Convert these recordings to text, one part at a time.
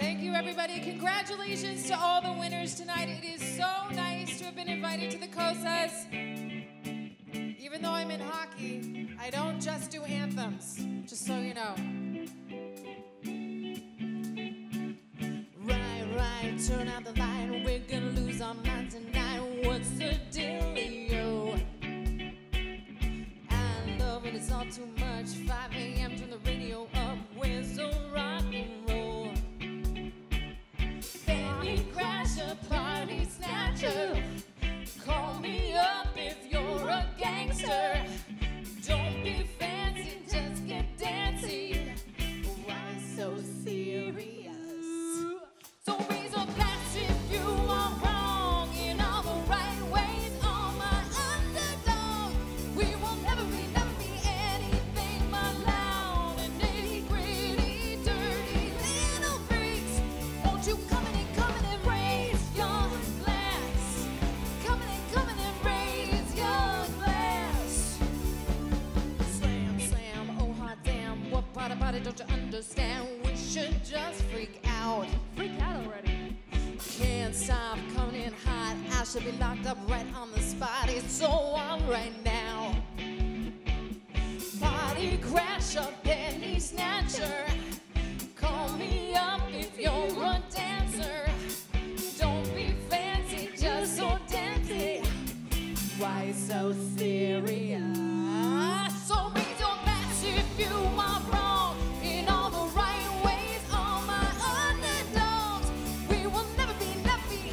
Thank you, everybody. Congratulations to all the winners tonight. It is so nice to have been invited to the Cosas. Even though I'm in hockey, I don't just do anthems, just so you know. Right, turn out the light. We're gonna lose our minds tonight. What's the dealio? I love it, it's all too much. 5 a.m., turn the radio up. Where's the rock and roll? Baby crasher, party snatcher. Call me up if you're a gangster. Don't be fancy, just get dancy. Why so serious? So raise your glass if you are wrong in all the right ways. All my underdogs, we will never be anything but loud and nitty-gritty, dirty little freaks. Won't you come in and raise your glass? Come in and raise your glass. Slam, slam, oh hot damn, what part about it don't you understand? We should just freak out. Freak out already. Can't stop coming in hot. I should be locked up right on the spot. It's so on right now. Body crasher, penny snatcher. Call me up if you're a dancer. Don't be fancy, just so dainty. Why so serious? So raise your glass if you are wrong in all the right ways. All my underdogs, we will never be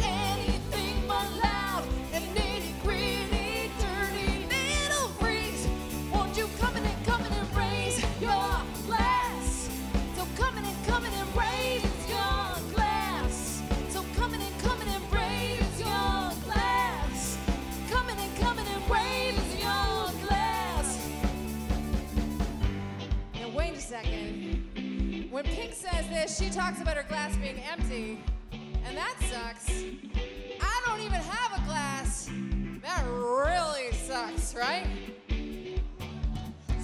anything but loud and nitty-gritty, dirty little freaks. Won't you come in and raise your glass? So come in and raise your glass. So come in and raise your glass. Come in and raise your glass. Now wait a second. When Pink says this, she talks about her glass being empty, and that sucks. I don't even have a glass. That really sucks, right?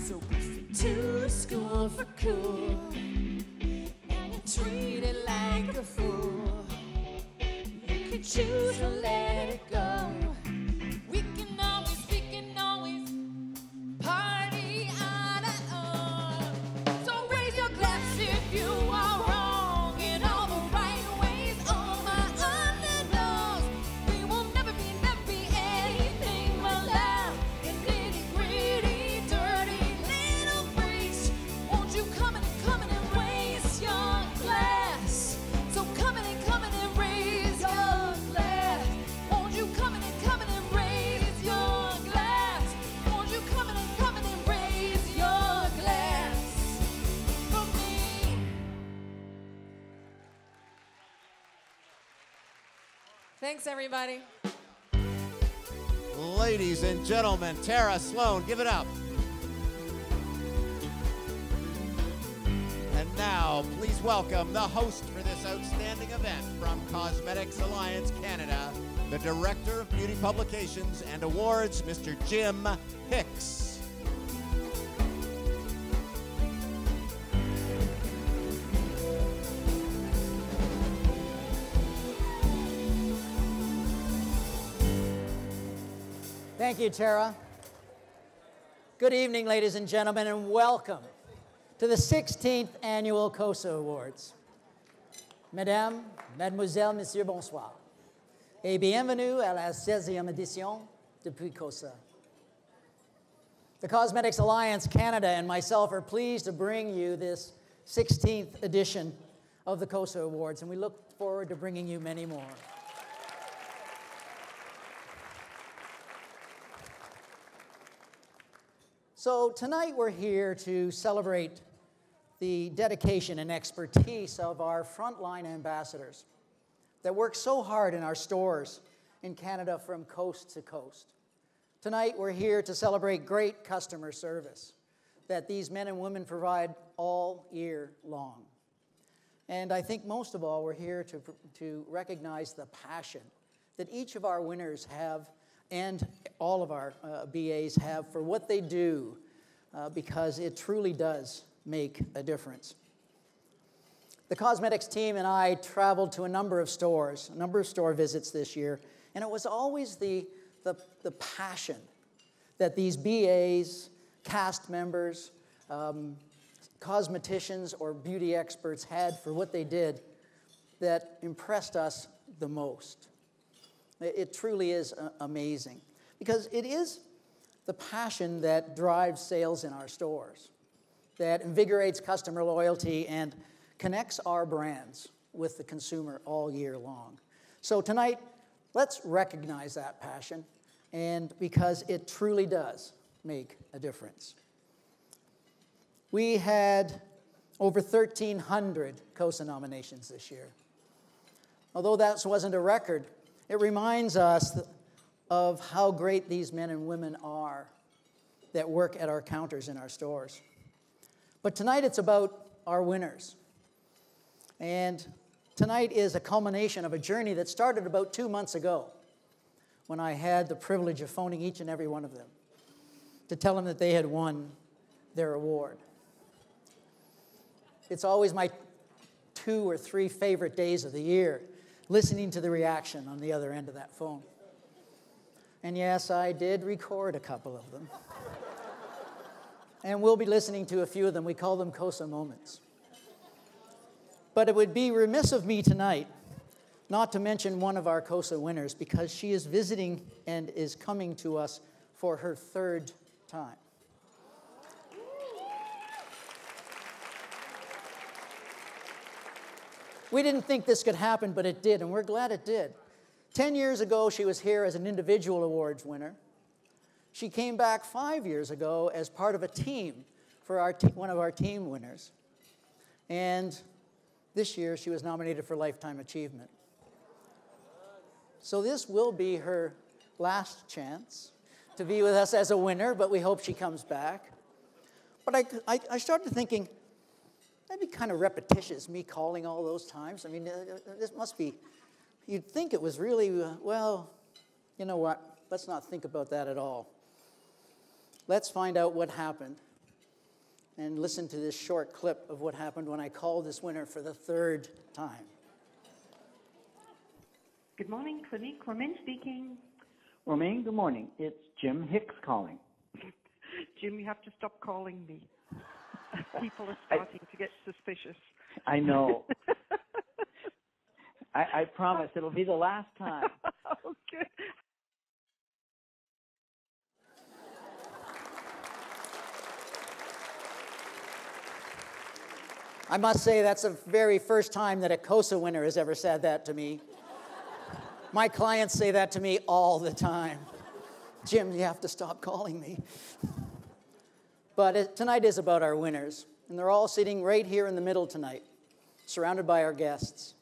So to school for cool, and you're treated like a fool. You can choose to let it go. We can always party on and on. So raise your glass if you are wrong in all the right ways. All my underdogs, we will never be anything but loud and nitty-gritty, dirty little freaks. Won't you come in and raise your glass? So come in and raise your glass. Won't you come in and raise your glass? Won't you come in and raise your glass for me? Thanks, everybody. Ladies and gentlemen, Tara Sloan, give it up. And now, please welcome the host for this outstanding event from Cosmetics Alliance Canada, the Director of Beauty Publications and Awards, Mr. Jim Hicks. Thank you, Tara. Good evening, ladies and gentlemen, and welcome to the 16th Annual Cosa Awards. Mesdames, Mademoiselles, Messieurs, bonsoir. Et bienvenue à la 16e édition depuis Cosa. The Cosmetics Alliance Canada and myself are pleased to bring you this 16th edition of the Cosa Awards, and we look forward to bringing you many more. So tonight we're here to celebrate the dedication and expertise of our frontline ambassadors that work so hard in our stores in Canada from coast to coast. Tonight we're here to celebrate great customer service that these men and women provide all year long. And I think most of all we're here to recognize the passion that each of our winners have and all of our BAs have for what they do, because it truly does make a difference. The cosmetics team and I traveled to a number of store visits this year, and it was always the passion that these BAs, cast members, cosmeticians or beauty experts had for what they did that impressed us the most. It truly is amazing, because it is the passion that drives sales in our stores, that invigorates customer loyalty and connects our brands with the consumer all year long. So tonight, let's recognize that passion, and because it truly does make a difference. We had over 1,300 Cosa nominations this year. Although that wasn't a record, it reminds us of how great these men and women are that work at our counters in our stores. But tonight it's about our winners. And tonight is a culmination of a journey that started about 2 months ago, when I had the privilege of phoning each and every one of them to tell them that they had won their award. It's always my 2 or 3 favorite days of the year, listening to the reaction on the other end of that phone. And yes, I did record a couple of them. And we'll be listening to a few of them. We call them Cosa moments. But it would be remiss of me tonight not to mention one of our Cosa winners, because she is visiting and is coming to us for her 3rd time. We didn't think this could happen, but it did, and we're glad it did. 10 years ago, she was here as an individual awards winner. She came back 5 years ago as part of a team for one of our team winners. And this year, she was nominated for Lifetime Achievement. So this will be her last chance to be with us as a winner, but we hope she comes back. But I started thinking, that'd be kind of repetitious, me calling all those times. I mean, this must be, you'd think it was really, well, you know what? Let's not think about that at all. Let's find out what happened and listen to this short clip of what happened when I called this winner for the 3rd time. Good morning, Clinique. Romaine speaking. Romaine, good morning. It's Jim Hicks calling. Jim, you have to stop calling me. People are starting to get suspicious. I know. I promise it'll be the last time. Okay. I must say that's the very first time that a Cosa winner has ever said that to me. My clients say that to me all the time. Jim, you have to stop calling me. But tonight is about our winners, and they're all sitting right here in the middle tonight, surrounded by our guests.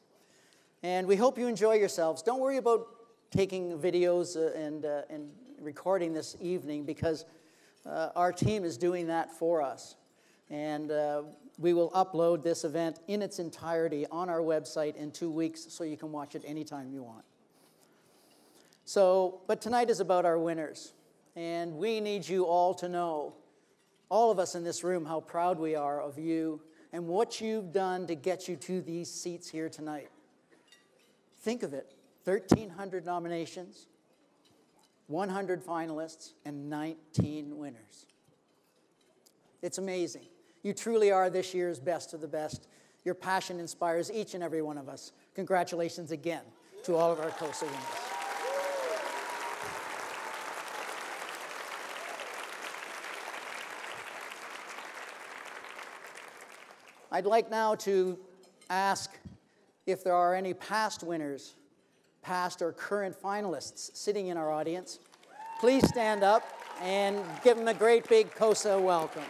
And we hope you enjoy yourselves. Don't worry about taking videos and recording this evening, because our team is doing that for us. And we will upload this event in its entirety on our website in 2 weeks, so you can watch it anytime you want. So, but tonight is about our winners, and we need you all to know, all of us in this room, how proud we are of you and what you've done to get you to these seats here tonight. Think of it, 1,300 nominations, 100 finalists, and 19 winners. It's amazing. You truly are this year's best of the best. Your passion inspires each and every one of us. Congratulations again to all of our Cosa winners. I'd like now to ask if there are any past winners, past or current finalists sitting in our audience. Please stand up and give them a great big Cosa welcome.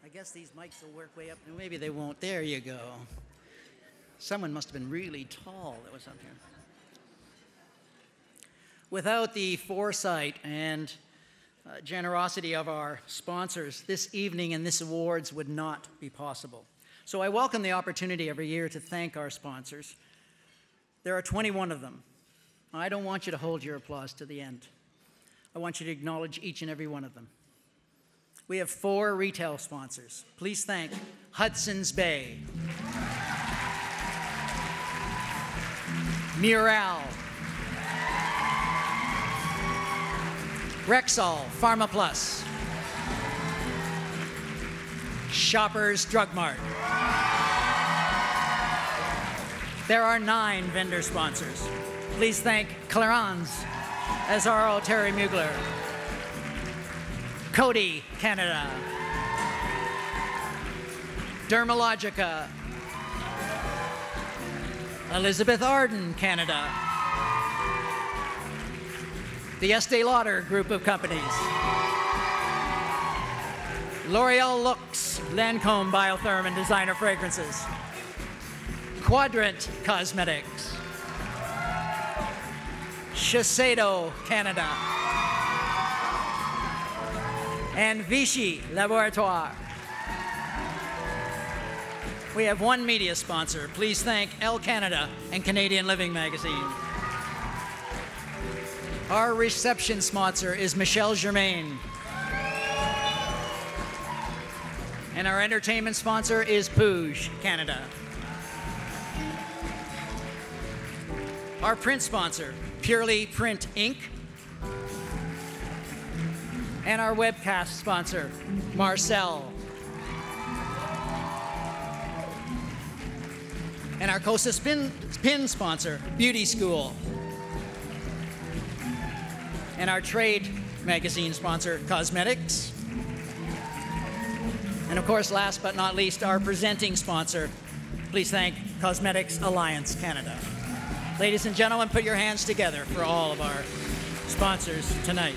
I guess these mics will work way up, and maybe they won't. There you go. Someone must have been really tall that was up here. Without the foresight and generosity of our sponsors, this evening and this awards would not be possible. So I welcome the opportunity every year to thank our sponsors. There are 21 of them. I don't want you to hold your applause to the end. I want you to acknowledge each and every one of them. We have 4 retail sponsors. Please thank Hudson's Bay, Murale, Rexall Pharma Plus, Shoppers Drug Mart. There are 9 vendor sponsors. Please thank CLARINS, AZZARO Terry Mugler, Cody Canada, Dermalogica, Elizabeth Arden Canada, the ESTÄE LAUDER group of companies, L'Oreal Lux, Lancome Biotherm and Designer Fragrances, Quadrant Cosmetics, Shiseido Canada, and VICHY Laboratoire. We have 1 media sponsor. Please thank Elle Canada and Canadian Living Magazine. Our reception sponsor is Michelle Germain. And our entertainment sponsor is Pouge Canada. Our print sponsor, Purely Print Inc. And our webcast sponsor, MARCELLE. And our Cosa pin sponsor, Beauty School. And our trade magazine sponsor, Cosmetics. And of course, last but not least, our presenting sponsor. Please thank Cosmetics Alliance Canada. Ladies and gentlemen, put your hands together for all of our sponsors tonight.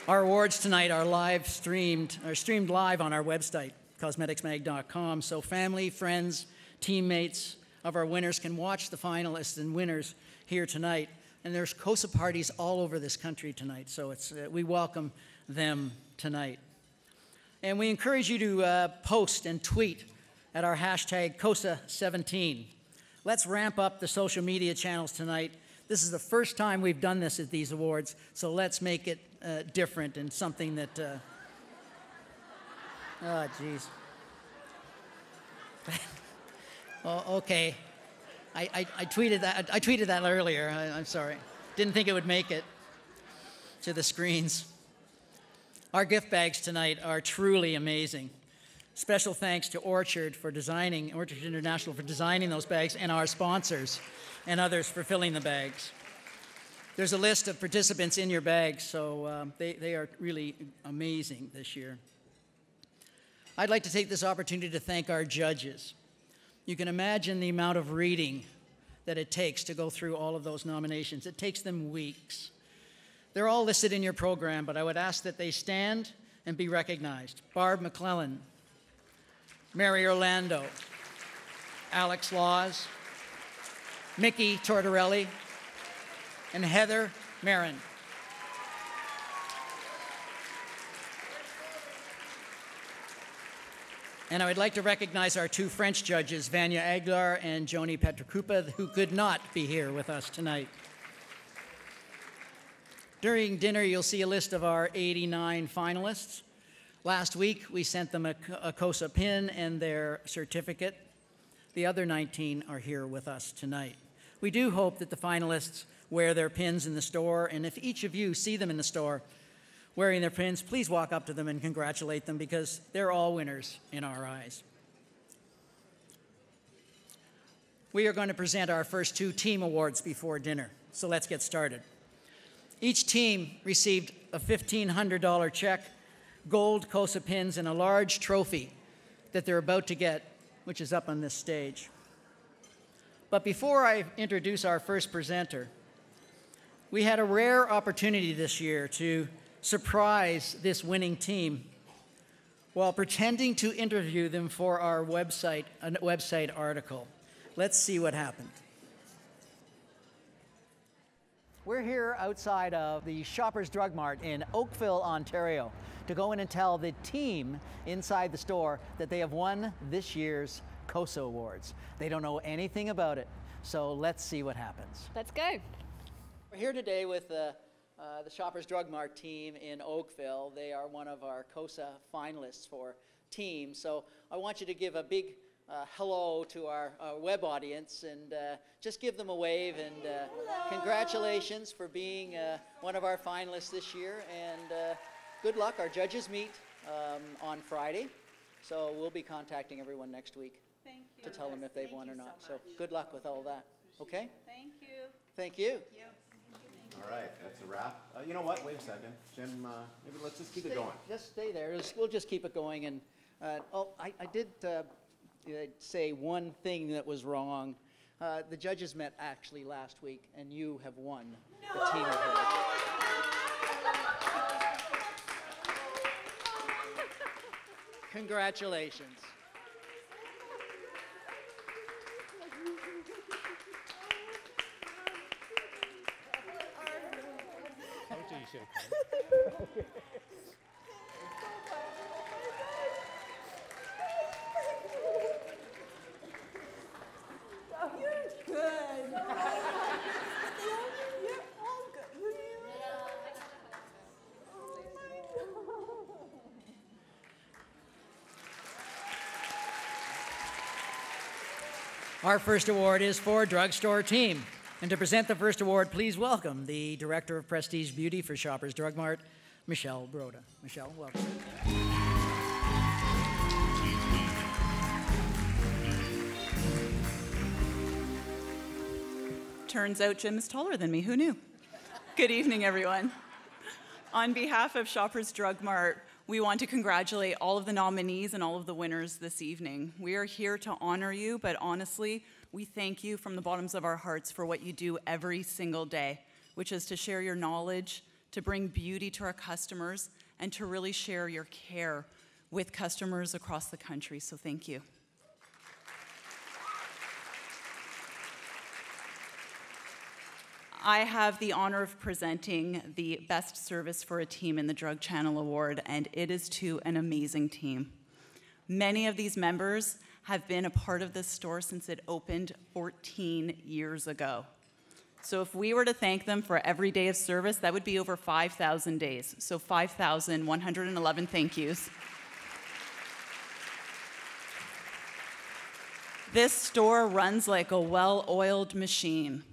Our awards tonight are streamed live on our website, cosmeticsmag.com, so family, friends, teammates of our winners can watch the finalists and winners here tonight. And there's Cosa parties all over this country tonight, so we welcome them tonight. And we encourage you to post and tweet at our hashtag Cosa17. Let's ramp up the social media channels tonight. This is the first time we've done this at these awards, so let's make it different and something that, oh, geez. Oh, okay. I tweeted that earlier. I'm sorry. Didn't think it would make it to the screens. Our gift bags tonight are truly amazing. Special thanks to Orchard International for designing those bags, and our sponsors and others for filling the bags. There's a list of participants in your bags, so they are really amazing this year. I'd like to take this opportunity to thank our judges. You can imagine the amount of reading that it takes to go through all of those nominations. It takes them weeks. They're all listed in your program, but I would ask that they stand and be recognized. Barb McClellan, Mary Orlando, Alex Laws, Mickey Tortorelli, and Heather Marin. And I would like to recognize our 2 French judges, Vanya Aguilar and Joni Petrokrupa, who could not be here with us tonight. During dinner, you'll see a list of our 89 finalists. Last week, we sent them a Cosa pin and their certificate. The other 19 are here with us tonight. We do hope that the finalists wear their pins in the store, and if each of you see them in the store wearing their pins, please walk up to them and congratulate them, because they're all winners in our eyes. We are going to present our first 2 team awards before dinner, so let's get started. Each team received a $1,500 check, gold Cosa pins, and a large trophy that they're about to get, which is up on this stage. But before I introduce our first presenter, we had a rare opportunity this year to surprise this winning team while pretending to interview them for our website article. Let's see what happened. We're here outside of the Shoppers Drug Mart in Oakville, Ontario, to go in and tell the team inside the store that they have won this year's Cosa Awards. They don't know anything about it, so let's see what happens. Let's go. We're here today with the Shoppers Drug Mart team in Oakville. They are one of our Cosa finalists for team, so I want you to give a big hello to our web audience and just give them a wave and congratulations for being one of our finalists this year, and good luck. Our judges meet on Friday, so we'll be contacting everyone next week to tell them if they've won or not. So good luck with all that. Okay? Thank you. Thank you. All right, that's a wrap. You know what? Wait a second. Jim, maybe let's just keep it going. Just stay there. We'll just keep it going. And I did say one thing that was wrong. The judges met actually last week, and you have won the team award. Congratulations. Our first award is for Drugstore Team. And to present the first award, please welcome the Director of Prestige Beauty for Shoppers Drug Mart, Michelle Broda. Michelle, welcome. Turns out Jim is taller than me. Who knew? Good evening, everyone. On behalf of Shoppers Drug Mart, we want to congratulate all of the nominees and all of the winners this evening. We are here to honor you, but honestly, we thank you from the bottoms of our hearts for what you do every single day, which is to share your knowledge, to bring beauty to our customers, and to really share your care with customers across the country. So thank you. I have the honor of presenting the Best Service for a Team in the Drug Channel Award, and it is to an amazing team. Many of these members have been a part of this store since it opened 14 years ago. So if we were to thank them for every day of service, that would be over 5,000 days. So 5,111 thank yous. This store runs like a well-oiled machine.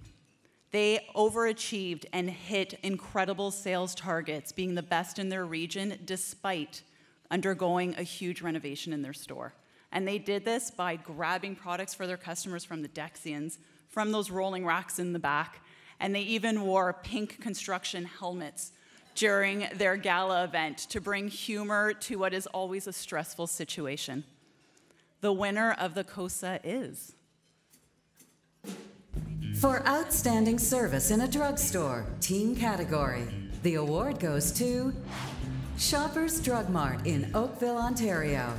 They overachieved and hit incredible sales targets, being the best in their region despite undergoing a huge renovation in their store. And they did this by grabbing products for their customers from the Dexians, from those rolling racks in the back, and they even wore pink construction helmets during their gala event to bring humor to what is always a stressful situation. The winner of the Cosa is... For outstanding service in a drugstore, team category, the award goes to Shoppers Drug Mart in Oakville, Ontario.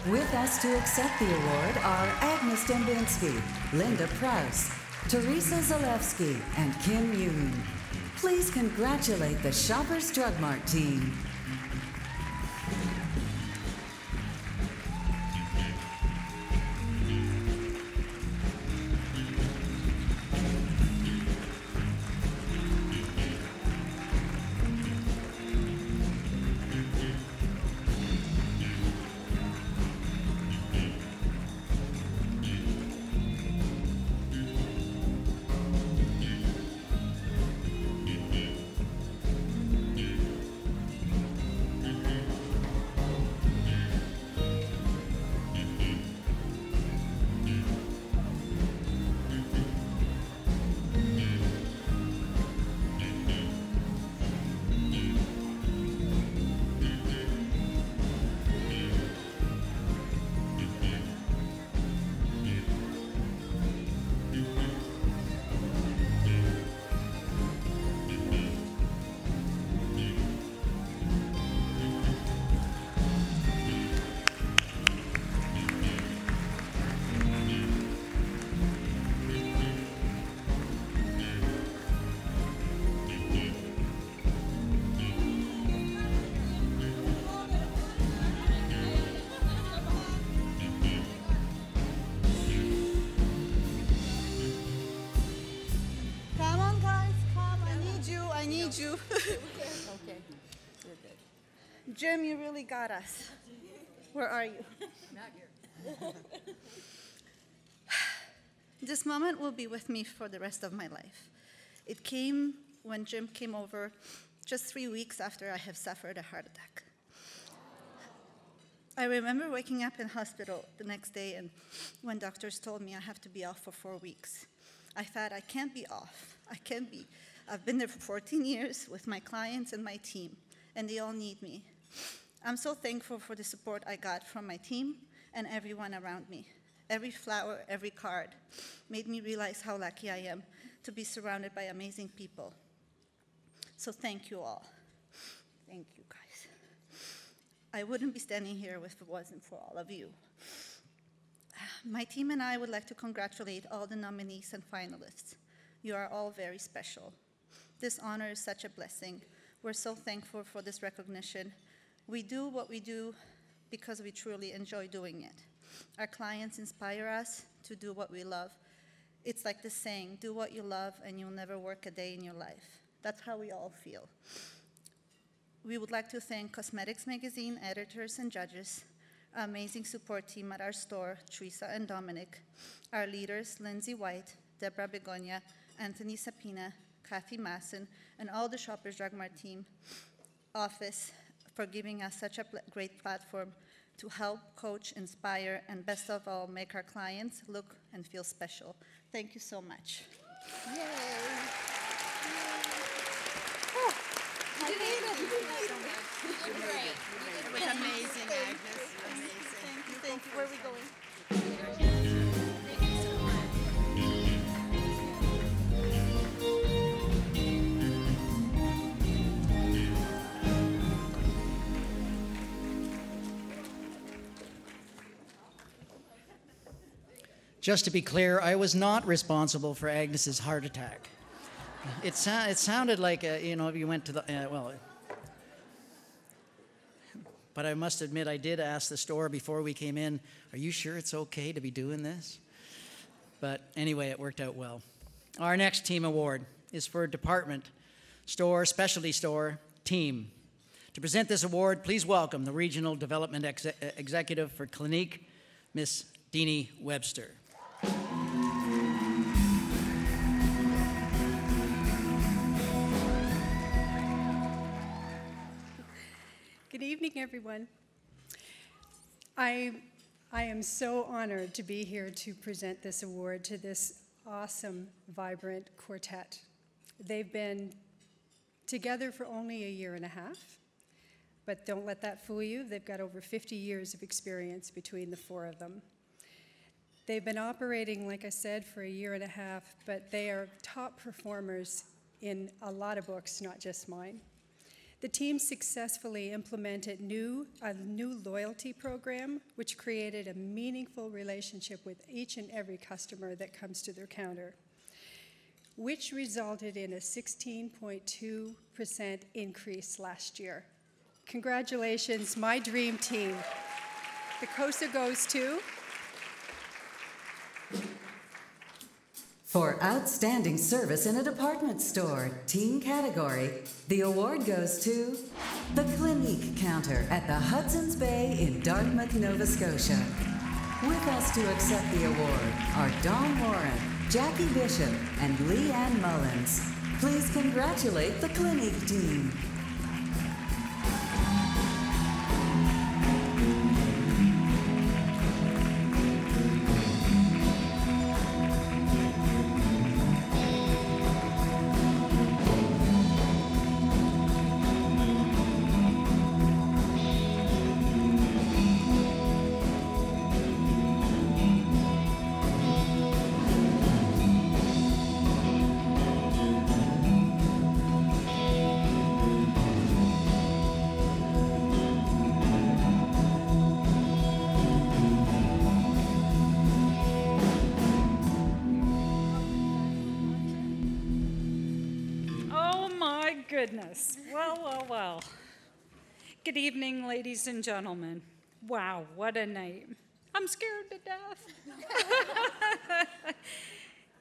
With us to accept the award are Agnes Dembinski, Linda Prouse, Teresa Zalewski, and Kim Yoon. Please congratulate the Shoppers Drug Mart team. need you. Okay. Jim, you really got us. Where are you? Not here. This moment will be with me for the rest of my life. It came when Jim came over just 3 weeks after I have suffered a heart attack. I remember waking up in hospital the next day and when doctors told me I have to be off for 4 weeks. I thought, I can't be off. I can't be. I've been there for 14 years with my clients and my team, and they all need me. I'm so thankful for the support I got from my team and everyone around me. Every flower, every card made me realize how lucky I am to be surrounded by amazing people. So thank you all. Thank you, guys. I wouldn't be standing here if it wasn't for all of you. My team and I would like to congratulate all the nominees and finalists. You are all very special. This honor is such a blessing. We're so thankful for this recognition. We do what we do because we truly enjoy doing it. Our clients inspire us to do what we love. It's like the saying, do what you love and you'll never work a day in your life. That's how we all feel. We would like to thank Cosmetics Magazine editors and judges, our amazing support team at our store, Teresa and Dominic, our leaders, Lindsay White, Deborah Begonia, Anthony Sapina, Kathy Masson, and all the Shoppers Drug Mart team office for giving us such a great platform to help, coach, inspire, and best of all, make our clients look and feel special. Thank you so much. Yay. Oh, I made it. You did so much. You did great. It was amazing, Agnes. Amazing. Thank you. Where are we going? Thank you so much. Just to be clear, I was not responsible for Agnes's heart attack. It sounded like, you went to the, but I must admit, I did ask the store before we came in, are you sure it's okay to be doing this? But anyway, it worked out well. Our next team award is for department, store, specialty store, team. To present this award, please welcome the Regional Development Executive for Clinique, Miss Deanie Webster. Good evening, everyone. I am so honored to be here to present this award to this awesome, vibrant quartet. They've been together for only a year and a half, but don't let that fool you. They've got over 50 years of experience between the four of them. They've been operating, like I said, for a year and a half, but they are top performers in a lot of books, not just mine. The team successfully implemented a new loyalty program, which created a meaningful relationship with each and every customer that comes to their counter, which resulted in a 16.2% increase last year. Congratulations, my dream team. The Cosa goes to... For outstanding service in a department store, team category, the award goes to the Clinique counter at the Hudson's Bay in Dartmouth, Nova Scotia. With us to accept the award are Dawn Warren, Jackie Bishop, and Leanne Mullins. Please congratulate the Clinique team. Goodness. Well. Good evening, ladies and gentlemen. Wow, what a night. I'm scared to death.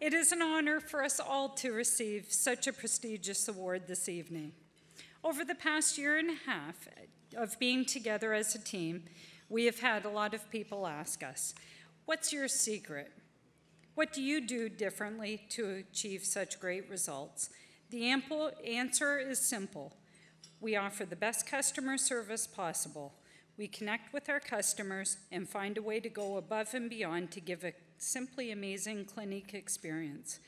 It is an honor for us all to receive such a prestigious award this evening. Over the past year and a half of being together as a team, we have had a lot of people ask us, what's your secret? What do you do differently to achieve such great results? The ample answer is simple. We offer the best customer service possible. We connect with our customers and find a way to go above and beyond to give a simply amazing Clinique experience.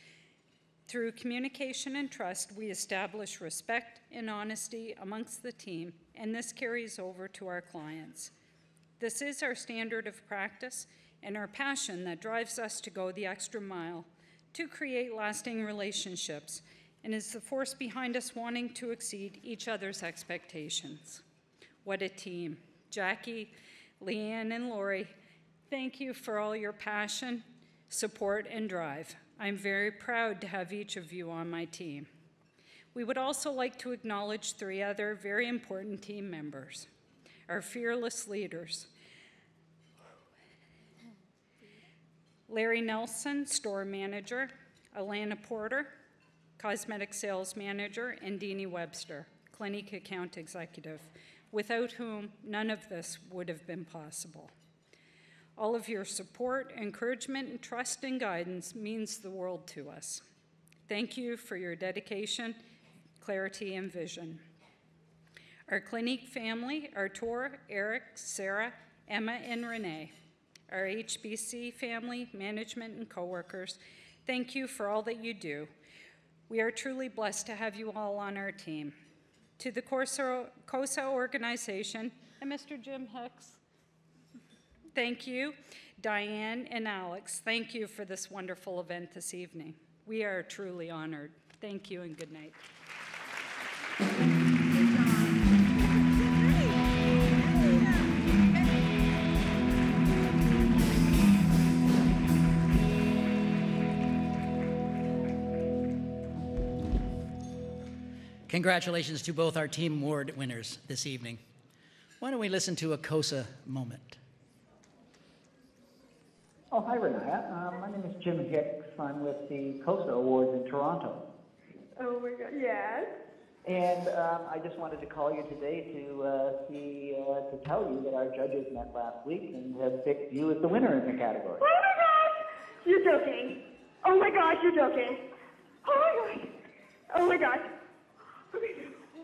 Through communication and trust, we establish respect and honesty amongst the team, and this carries over to our clients. This is our standard of practice and our passion that drives us to go the extra mile to create lasting relationships, and is the force behind us wanting to exceed each other's expectations. What a team. Jackie, Leanne, and Lori, thank you for all your passion, support, and drive. I'm very proud to have each of you on my team. We would also like to acknowledge 3 other very important team members, our fearless leaders. Larry Nelson, store manager, Alana Porter, cosmetic sales manager, and Deanie Webster, Clinique account executive, without whom none of this would have been possible. All of your support, encouragement, and trust and guidance means the world to us. Thank you for your dedication, clarity, and vision. Our Clinique family, Artur, Eric, Sarah, Emma, and Renee. Our HBC family, management, and coworkers, thank you for all that you do. We are truly blessed to have you all on our team. To the Cosa organization and Mr. Jim Hicks, thank you. Diane and Alex, thank you for this wonderful event this evening. We are truly honored. Thank you and good night. Congratulations to both our team award winners this evening. Why don't we listen to a Cosa moment? Oh, hi, Renaya. My name is Jim Hicks. I'm with the Cosa Awards in Toronto. Oh my God, yes. And I just wanted to call you today to tell you that our judges met last week and have picked you as the winner in the category. Oh my gosh! You're joking. Oh my gosh, you're joking. Oh my gosh. Oh my gosh.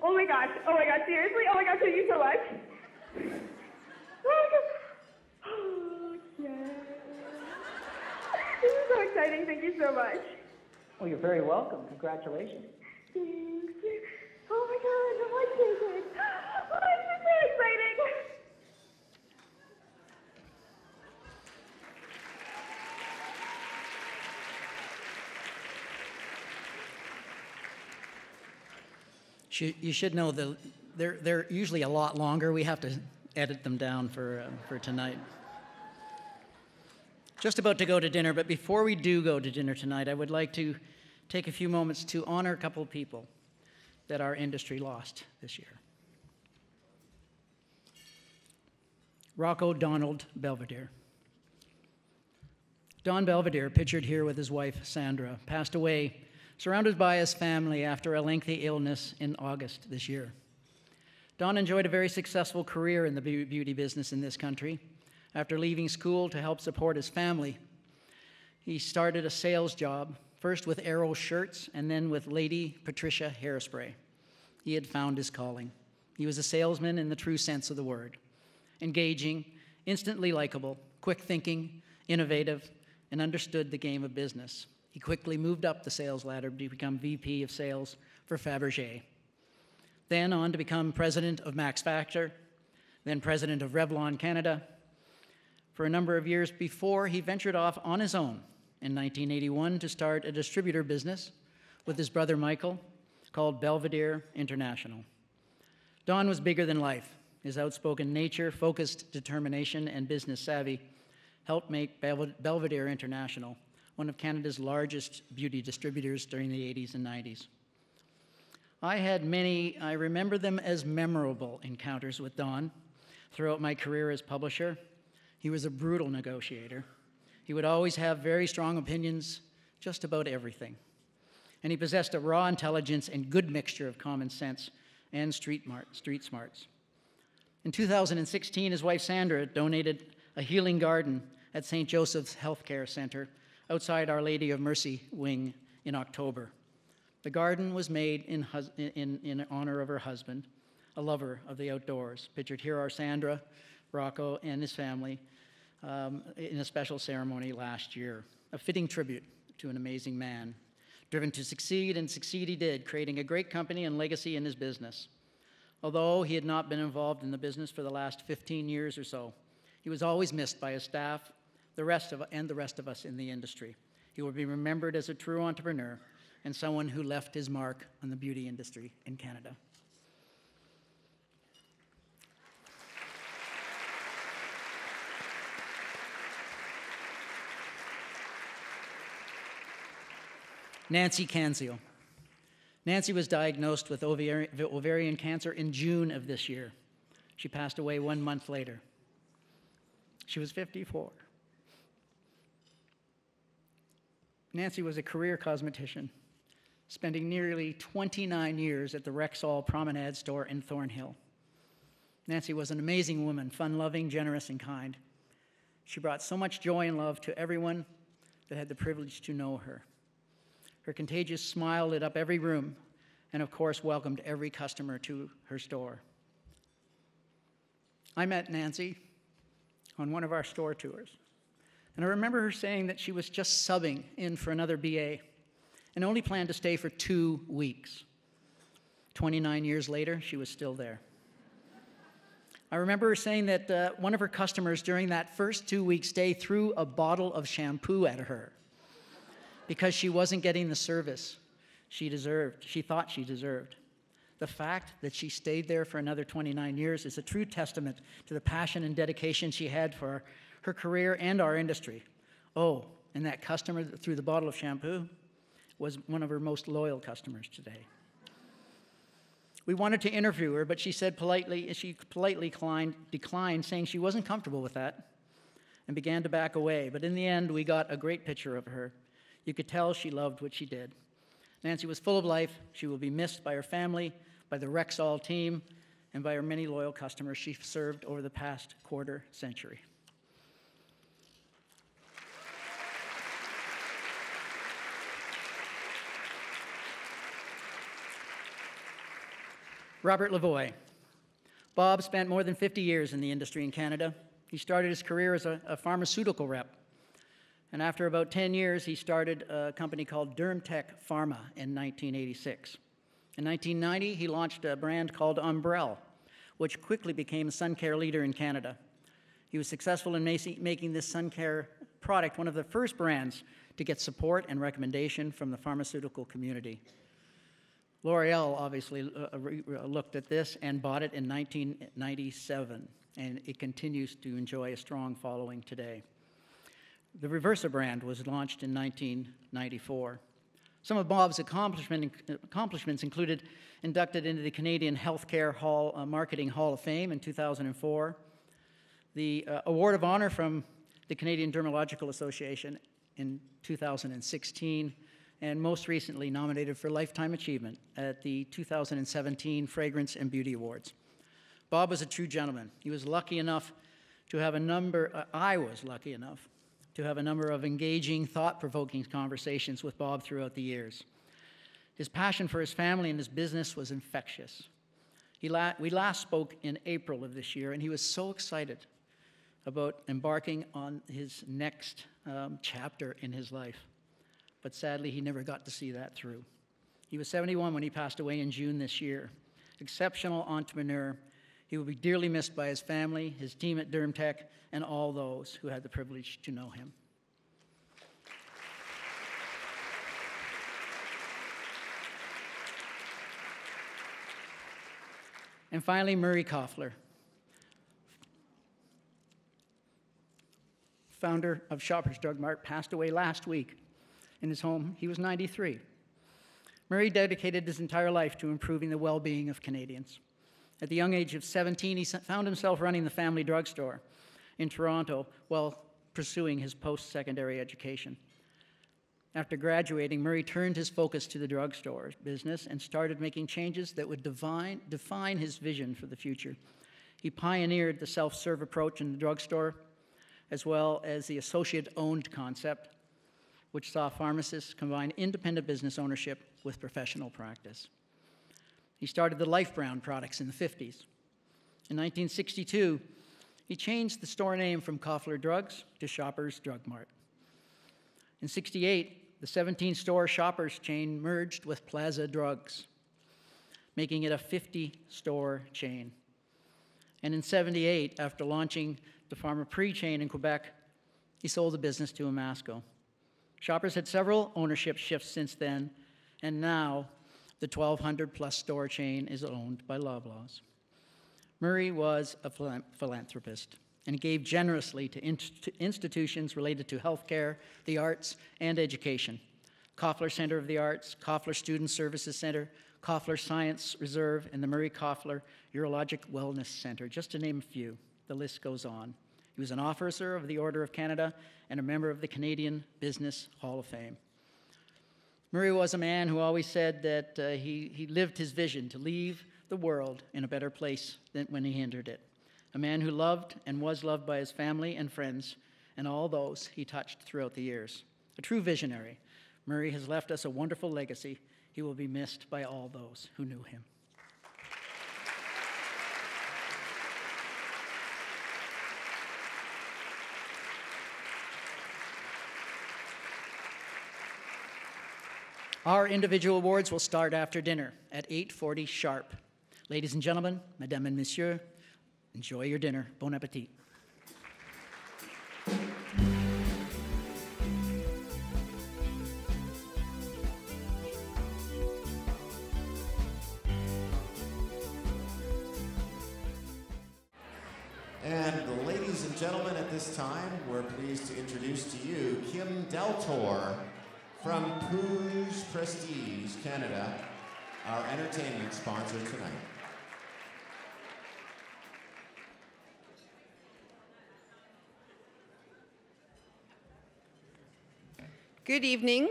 Oh my gosh. Oh my gosh, seriously? Oh my gosh, thank you so much. Oh my gosh. Oh, yes. This is so exciting. Thank you so much. Oh, you're very welcome. Congratulations. Thanks. Oh my God, I'm like shaking. Oh, this is so exciting. You should know they're usually a lot longer. We have to edit them down for tonight. Just about to go to dinner, but before we do go to dinner tonight, I would like to take a few moments to honor a couple of people that our industry lost this year. Rocco Donald Belvedere. Don Belvedere, pictured here with his wife, Sandra, passed away surrounded by his family after a lengthy illness in August this year. Don enjoyed a very successful career in the beauty business in this country. After leaving school to help support his family, he started a sales job, first with Arrow shirts and then with Lady Patricia hairspray. He had found his calling. He was a salesman in the true sense of the word. Engaging, instantly likable, quick thinking, innovative, and understood the game of business. He quickly moved up the sales ladder to become VP of sales for Fabergé. Then on to become president of Max Factor, then president of Revlon Canada. For a number of years before, he ventured off on his own in 1981 to start a distributor business with his brother Michael called Belvedere International. Don was bigger than life. His outspoken nature, focused determination, and business savvy helped make Belvedere International one of Canada's largest beauty distributors during the 80s and 90s. I had many, I remember them as memorable encounters with Don throughout my career as publisher. He was a brutal negotiator. He would always have very strong opinions, just about everything. And he possessed a raw intelligence and good mixture of common sense and street smarts. In 2016, his wife Sandra donated a healing garden at St. Joseph's Healthcare Center outside Our Lady of Mercy Wing in October. The garden was made in honor of her husband, a lover of the outdoors. Pictured here are Sandra, Rocco, and his family in a special ceremony last year. A fitting tribute to an amazing man, driven to succeed, and succeed he did, creating a great company and legacy in his business. Although he had not been involved in the business for the last 15 years or so, he was always missed by his staff, the rest of us in the industry. He will be remembered as a true entrepreneur and someone who left his mark on the beauty industry in Canada. Nancy Canzio. Nancy was diagnosed with ovarian cancer in June of this year. She passed away 1 month later. She was 54. Nancy was a career cosmetician, spending nearly 29 years at the Rexall Promenade store in Thornhill. Nancy was an amazing woman, fun-loving, generous, and kind. She brought so much joy and love to everyone that had the privilege to know her. Her contagious smile lit up every room and, of course, welcomed every customer to her store. I met Nancy on one of our store tours, and I remember her saying that she was just subbing in for another BA and only planned to stay for 2 weeks. 29 years later, she was still there. I remember her saying that one of her customers during that first 2-week stay threw a bottle of shampoo at her because she wasn't getting the service she thought she deserved. The fact that she stayed there for another 29 years is a true testament to the passion and dedication she had for her career and our industry. Oh, and that customer that threw the bottle of shampoo was one of her most loyal customers today. We wanted to interview her, but she politely declined, saying she wasn't comfortable with that, and began to back away. But in the end, we got a great picture of her. You could tell she loved what she did. Nancy was full of life. She will be missed by her family, by the Rexall team, and by her many loyal customers she served over the past quarter century. Robert Lavoie. Bob spent more than 50 years in the industry in Canada. He started his career as a pharmaceutical rep. And after about 10 years, he started a company called DermTech Pharma in 1986. In 1990, he launched a brand called Umbrelle, which quickly became a sun care leader in Canada. He was successful in making this sun care product one of the first brands to get support and recommendation from the pharmaceutical community. L'Oreal obviously looked at this and bought it in 1997, and it continues to enjoy a strong following today. The Reversa brand was launched in 1994. Some of Bob's accomplishments included inducted into the Canadian Healthcare Marketing Hall of Fame in 2004, the Award of Honor from the Canadian Dermalogical Association in 2016, and most recently nominated for Lifetime Achievement at the 2017 Fragrance and Beauty Awards. Bob was a true gentleman. He was lucky enough to have I was lucky enough to have a number of engaging, thought-provoking conversations with Bob throughout the years. His passion for his family and his business was infectious. We last spoke in April of this year, and he was so excited about embarking on his next chapter in his life. But sadly, he never got to see that through. He was 71 when he passed away in June this year. Exceptional entrepreneur. He will be dearly missed by his family, his team at DermTech, and all those who had the privilege to know him. And finally, Murray Koffler, founder of Shoppers Drug Mart, passed away last week in his home. He was 93. Murray dedicated his entire life to improving the well-being of Canadians. At the young age of 17, he found himself running the family drugstore in Toronto while pursuing his post-secondary education. After graduating, Murray turned his focus to the drugstore business and started making changes that would define his vision for the future. He pioneered the self-serve approach in the drugstore, as well as the associate-owned concept, which saw pharmacists combine independent business ownership with professional practice. He started the Life Brown products in the 50s. In 1962, he changed the store name from Koffler Drugs to Shoppers Drug Mart. In 68, the 17-store Shoppers chain merged with Plaza Drugs, making it a 50-store chain. And in 78, after launching the Pharmaprix chain in Quebec, he sold the business to Amasco. Shoppers had several ownership shifts since then, and now the 1,200-plus store chain is owned by Loblaws. Murray was a philanthropist and gave generously to institutions related to healthcare, the arts, and education. Koffler Center of the Arts, Koffler Student Services Center, Koffler Science Reserve, and the Murray Koffler Urologic Wellness Center, just to name a few. The list goes on. He was an officer of the Order of Canada and a member of the Canadian Business Hall of Fame. Murray was a man who always said that he lived his vision to leave the world in a better place than when he entered it. A man who loved and was loved by his family and friends and all those he touched throughout the years. A true visionary, Murray has left us a wonderful legacy. He will be missed by all those who knew him. Our individual awards will start after dinner at 8:40 sharp. Ladies and gentlemen, Madame and Monsieur, enjoy your dinner. Bon appetit. And ladies and gentlemen, at this time, we're pleased to introduce to you Kim Deltor from Pouge Prestige Canada, our entertainment sponsor tonight. Good evening.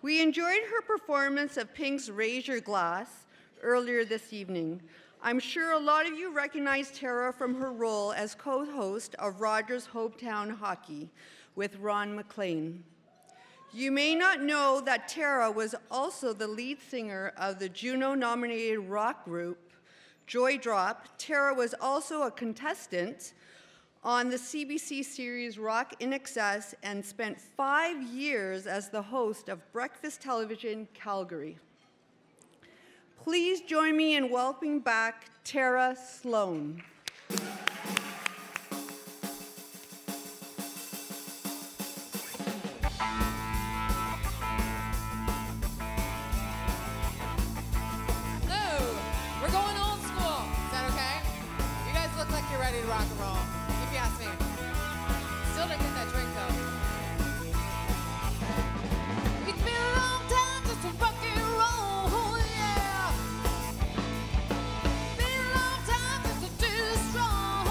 We enjoyed her performance of Pink's Raise Your Glass earlier this evening. I'm sure a lot of you recognize Tara from her role as co-host of Rogers Hometown Hockey with Ron McLean. You may not know that Tara was also the lead singer of the Juno-nominated rock group Joy Drop. Tara was also a contestant on the CBC series Rock in Excess and spent 5 years as the host of Breakfast Television Calgary. Please join me in welcoming back Tara Sloan. Hello, we're going old school. Is that okay? You guys look like you're ready to rock and roll, if you ask me. Still didn't get that drink though. It's been a long time just to rock and roll, yeah. Been a long time just to do strong.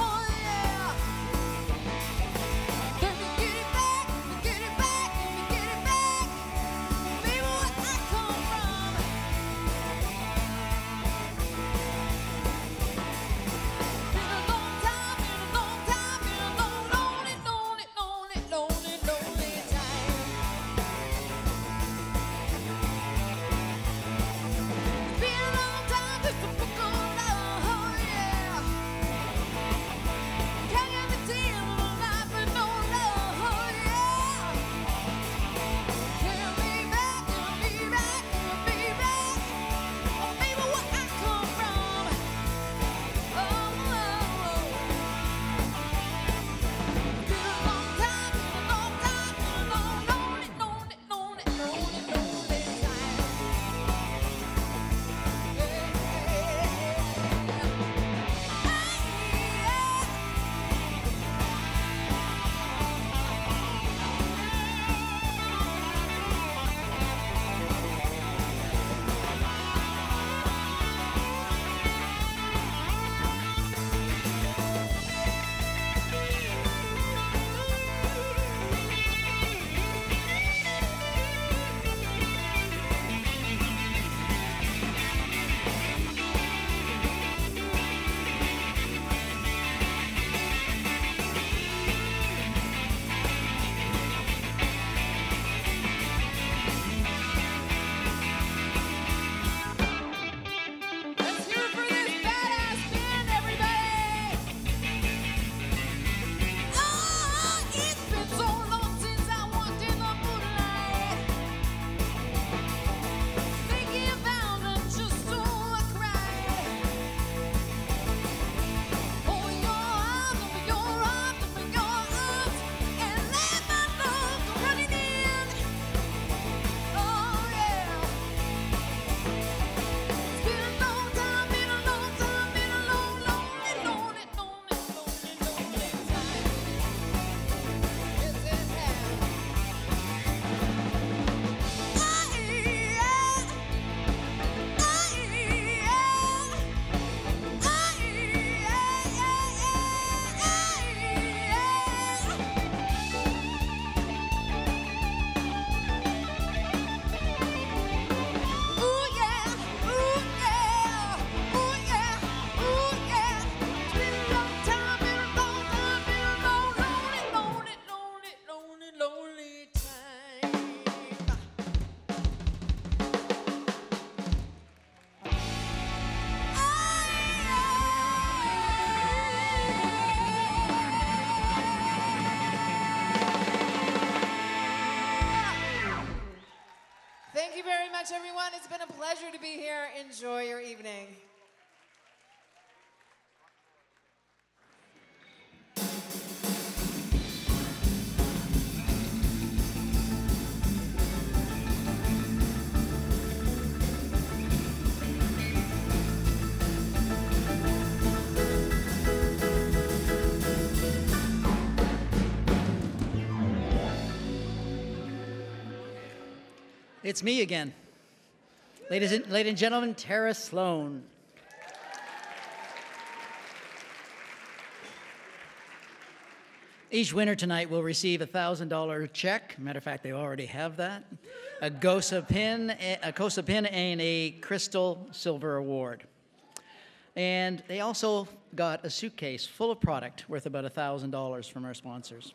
everyone. It's been a pleasure to be here. Enjoy your evening. It's me again. Ladies and gentlemen, Tara Sloan. Each winner tonight will receive a $1,000 check. Matter of fact, they already have that. A Cosa pin, and a Crystal Silver Award. And they also got a suitcase full of product worth about $1,000 from our sponsors.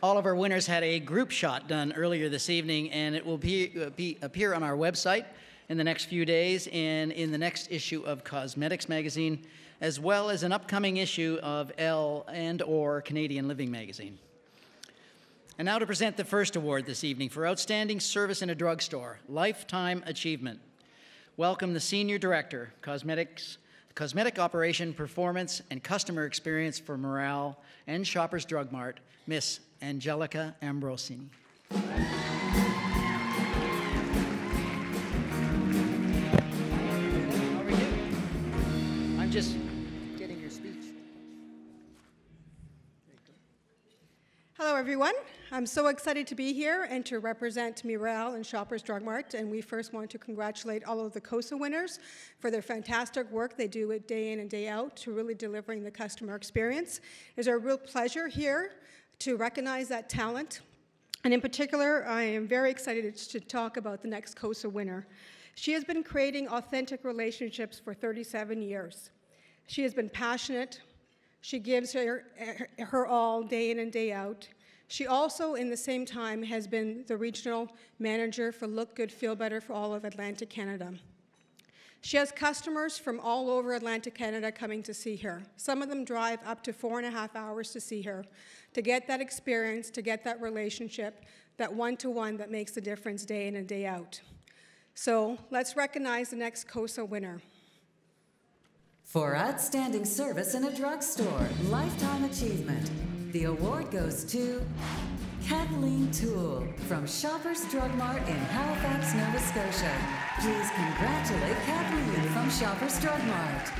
All of our winners had a group shot done earlier this evening, and it will appear on our website in the next few days and in the next issue of Cosmetics magazine, as well as an upcoming issue of Elle and/or Canadian Living magazine. And now to present the first award this evening for Outstanding Service in a Drugstore, Lifetime Achievement. Welcome the Senior Director, Cosmetic Operation, Performance, and Customer Experience for Morale and Shoppers Drug Mart, Miss Angelica Ambrosini. How are you? I'm just getting your speech. Hello, everyone. I'm so excited to be here and to represent Morale and Shoppers Drug Mart. And we first want to congratulate all of the Cosa winners for their fantastic work they do it day in and day out to really delivering the customer experience. It's a real pleasure here to recognize that talent. And in particular, I am very excited to talk about the next Cosa winner. She has been creating authentic relationships for 37 years. She has been passionate. She gives her all day in and day out. She also, in the same time, has been the regional manager for Look Good, Feel Better for all of Atlantic Canada. She has customers from all over Atlantic Canada coming to see her. Some of them drive up to 4.5 hours to see her, to get that experience, to get that relationship, that one-to-one that makes the difference day in and day out. So let's recognize the next Cosa winner. For outstanding service in a drugstore, Lifetime Achievement, the award goes to Kathleen Toole from Shoppers Drug Mart in Halifax, Nova Scotia. Please congratulate Kathleen from Shoppers Drug Mart.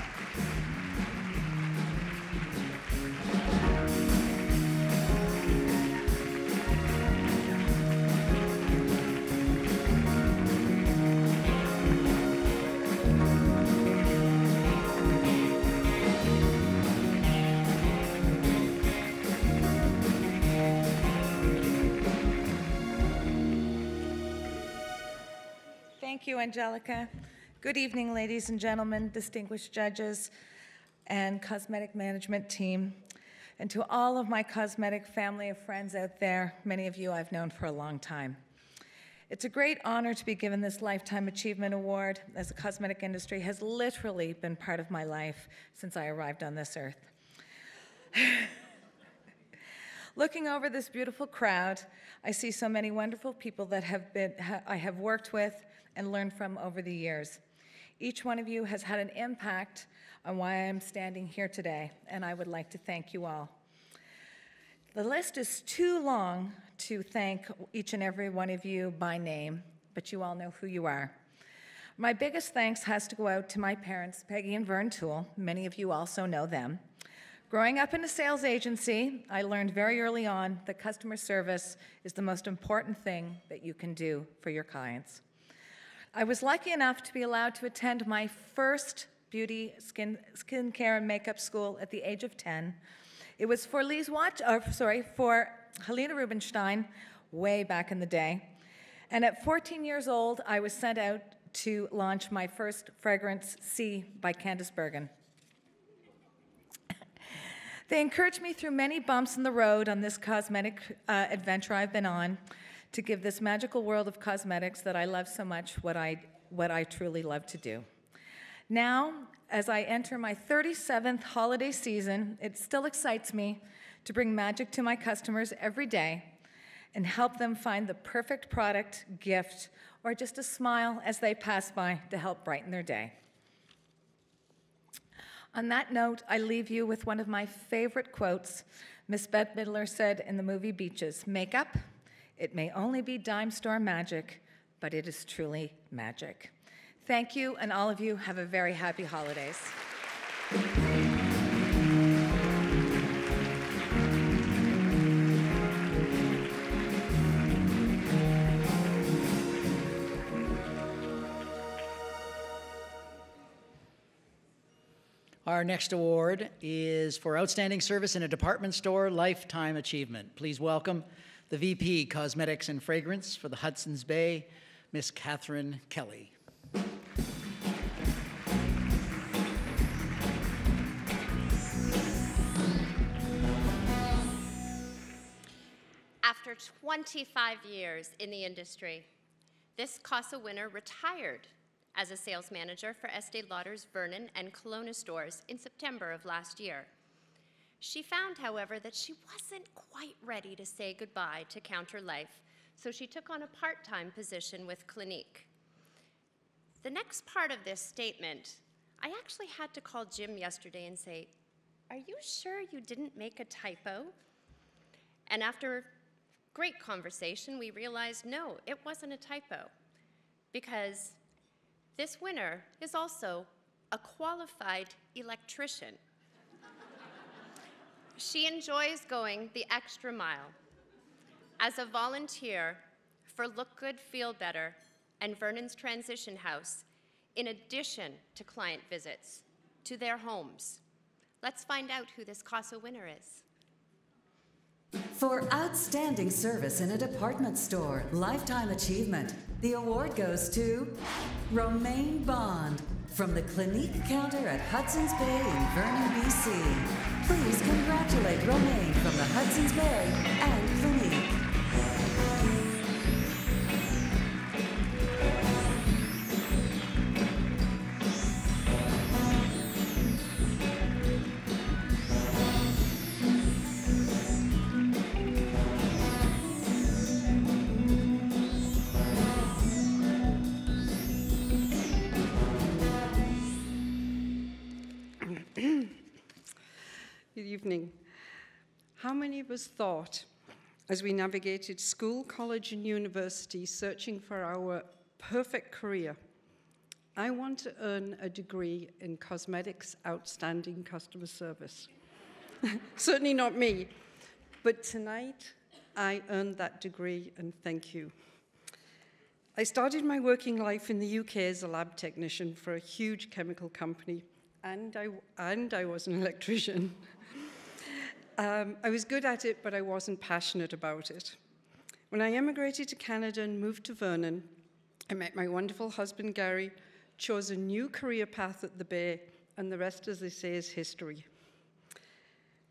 Thank you, Angelica. Good evening, ladies and gentlemen, distinguished judges, and cosmetic management team, and to all of my cosmetic family of friends out there, many of you I've known for a long time. It's a great honor to be given this Lifetime Achievement Award, as the cosmetic industry has literally been part of my life since I arrived on this earth. Looking over this beautiful crowd, I see so many wonderful people that I have worked with and learned from over the years. Each one of you has had an impact on why I'm standing here today, and I would like to thank you all. The list is too long to thank each and every one of you by name, but you all know who you are. My biggest thanks has to go out to my parents, Peggy and Vern Toole. Many of you also know them. Growing up in a sales agency, I learned very early on that customer service is the most important thing that you can do for your clients. I was lucky enough to be allowed to attend my first beauty, skincare, and makeup school at the age of 10. It was for for Helena Rubinstein, way back in the day. And at 14 years old, I was sent out to launch my first fragrance, C by Candice Bergen. They encouraged me through many bumps in the road on this cosmetic adventure I've been on, to give this magical world of cosmetics that I love so much what I truly love to do. Now, as I enter my 37th holiday season, it still excites me to bring magic to my customers every day and help them find the perfect product, gift, or just a smile as they pass by to help brighten their day. On that note, I leave you with one of my favorite quotes Miss Bette Midler said in the movie Beaches, "Makeup, it may only be dime store magic, but it is truly magic." Thank you, and all of you have a very happy holidays. Our next award is for Outstanding Service in a Department Store Lifetime Achievement. Please welcome the VP Cosmetics and Fragrance for the Hudson's Bay, Miss Catherine Kelly. After 25 years in the industry, this Cosa winner retired as a sales manager for Estée Lauder's Vernon and Kelowna stores in September of last year. She found, however, that she wasn't quite ready to say goodbye to counter life, so she took on a part-time position with Clinique. The next part of this statement, I actually had to call Jim yesterday and say, "Are you sure you didn't make a typo?" And after great conversation, we realized, no, it wasn't a typo, because this winner is also a qualified electrician. She enjoys going the extra mile as a volunteer for Look Good, Feel Better and Vernon's Transition House, in addition to client visits to their homes. Let's find out who this Cosa winner is. For outstanding service in a department store, lifetime achievement, the award goes to Romaine Bond from the Clinique counter at Hudson's Bay in Vernon, BC. Please congratulate Romaine from the Hudson's Bay and Clinique. Good evening. How many of us thought, as we navigated school, college, and university searching for our perfect career, I want to earn a degree in cosmetics outstanding customer service? Certainly not me. But tonight, I earned that degree, and thank you. I started my working life in the UK as a lab technician for a huge chemical company, and I was an electrician. I was good at it, but I wasn't passionate about it. When I emigrated to Canada and moved to Vernon, I met my wonderful husband, Gary, chose a new career path at the Bay, and the rest, as they say, is history.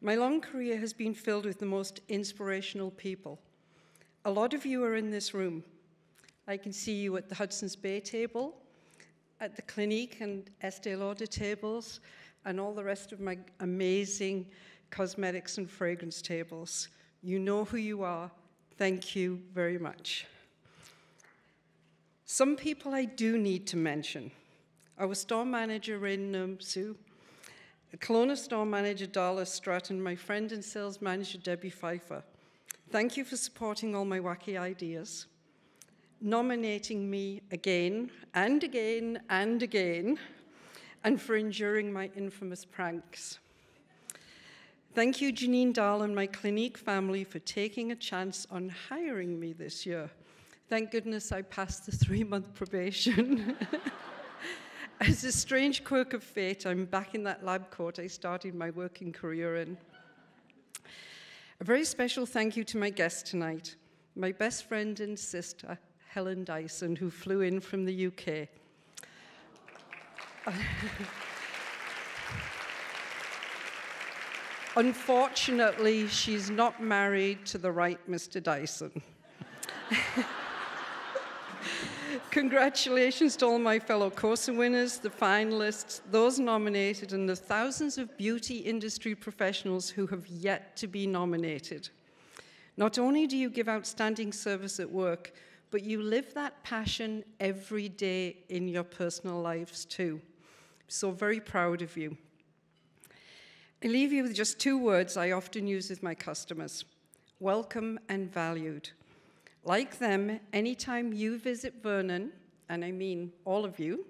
My long career has been filled with the most inspirational people. A lot of you are in this room. I can see you at the Hudson's Bay table, at the Clinique and Estée Lauder tables, and all the rest of my amazing cosmetics and fragrance tables. You know who you are. Thank you very much. Some people I do need to mention. Our store manager in Sue, Kelowna store manager Darla Strutt, and my friend and sales manager Debbie Pfeiffer. Thank you for supporting all my wacky ideas, nominating me again and again and again, and for enduring my infamous pranks. Thank you, Janine Dahl and my Clinique family, for taking a chance on hiring me this year. Thank goodness I passed the 3-month probation. As a strange quirk of fate, I'm back in that lab coat I started my working career in. A very special thank you to my guest tonight, my best friend and sister, Helen Dyson, who flew in from the UK. Unfortunately, she's not married to the right Mr. Dyson. Congratulations to all my fellow Cosa winners, the finalists, those nominated, and the thousands of beauty industry professionals who have yet to be nominated. Not only do you give outstanding service at work, but you live that passion every day in your personal lives too. So very proud of you. I leave you with just 2 words I often use with my customers: welcome and valued. Like them, anytime you visit Vernon, and I mean all of you,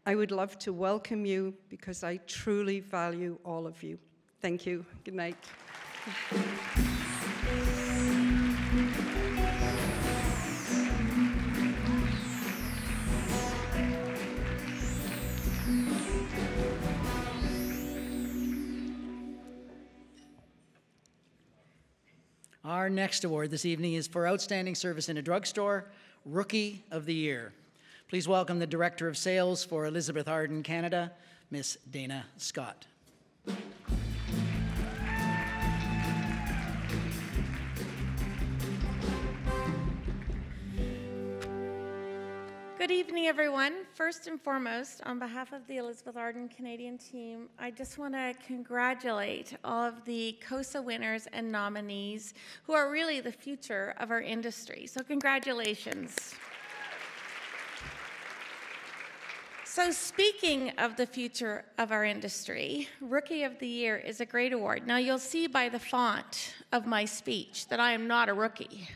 I would love to welcome you because I truly value all of you. Thank you. Good night. Our next award this evening is for Outstanding Service in a Drugstore, Rookie of the Year. Please welcome the Director of Sales for Elizabeth Arden, Canada, Miss Dana Scott. Good evening, everyone. First and foremost, on behalf of the Elizabeth Arden Canadian team, I just want to congratulate all of the Cosa winners and nominees who are really the future of our industry. So congratulations. So speaking of the future of our industry, Rookie of the Year is a great award. Now you'll see by the font of my speech that I am not a rookie.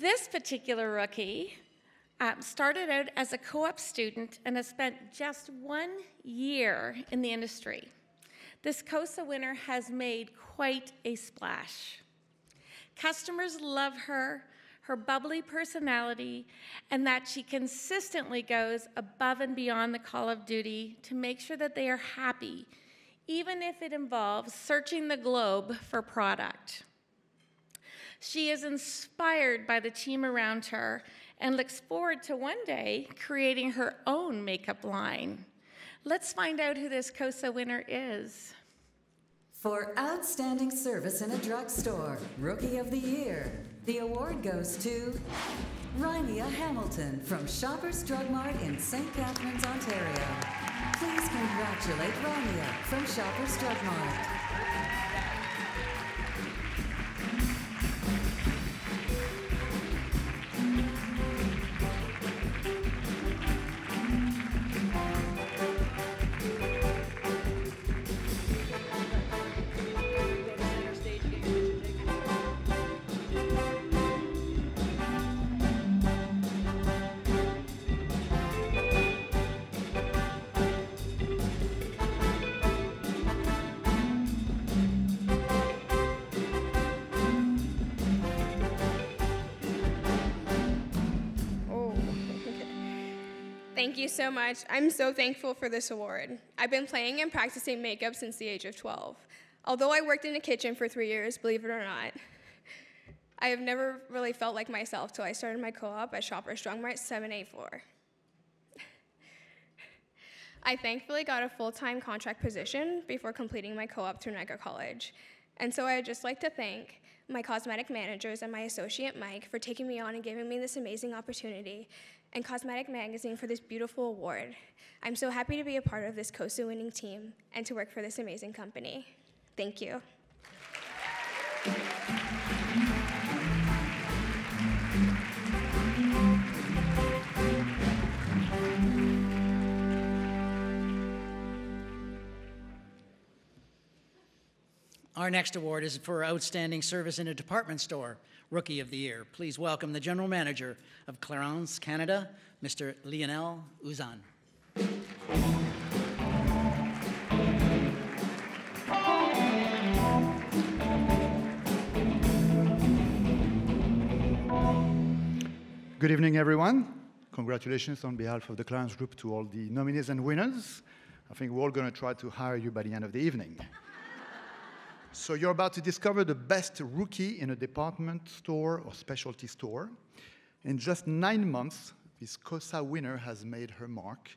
This particular rookie started out as a co-op student and has spent just 1 year in the industry. This Cosa winner has made quite a splash. Customers love her, her bubbly personality, and that she consistently goes above and beyond the call of duty to make sure that they are happy, even if it involves searching the globe for product. She is inspired by the team around her and looks forward to one day creating her own makeup line. Let's find out who this Cosa winner is. For Outstanding Service in a Drugstore, Rookie of the Year, the award goes to Rania Hamilton from Shoppers Drug Mart in St. Catharines, Ontario. Please congratulate Rania from Shoppers Drug Mart. Thank you so much. I'm so thankful for this award. I've been playing and practicing makeup since the age of 12. Although I worked in a kitchen for 3 years, believe it or not, I have never really felt like myself till I started my co-op at Shoppers Drug Mart 784. I thankfully got a full-time contract position before completing my co-op through Niagara College. And so I'd just like to thank my cosmetic managers and my associate Mike for taking me on and giving me this amazing opportunity, and Cosmetic Magazine for this beautiful award. I'm so happy to be a part of this Cosa winning team and to work for this amazing company. Thank you. Our next award is for Outstanding Service in a Department Store, Rookie of the Year. Please welcome the General Manager of CLARINS, Canada, Mr. Lionel Uzan. Good evening, everyone. Congratulations on behalf of the CLARINS Group to all the nominees and winners. I think we're all going to try to hire you by the end of the evening. So you're about to discover the best rookie in a department store or specialty store. In just 9 months, this Cosa winner has made her mark,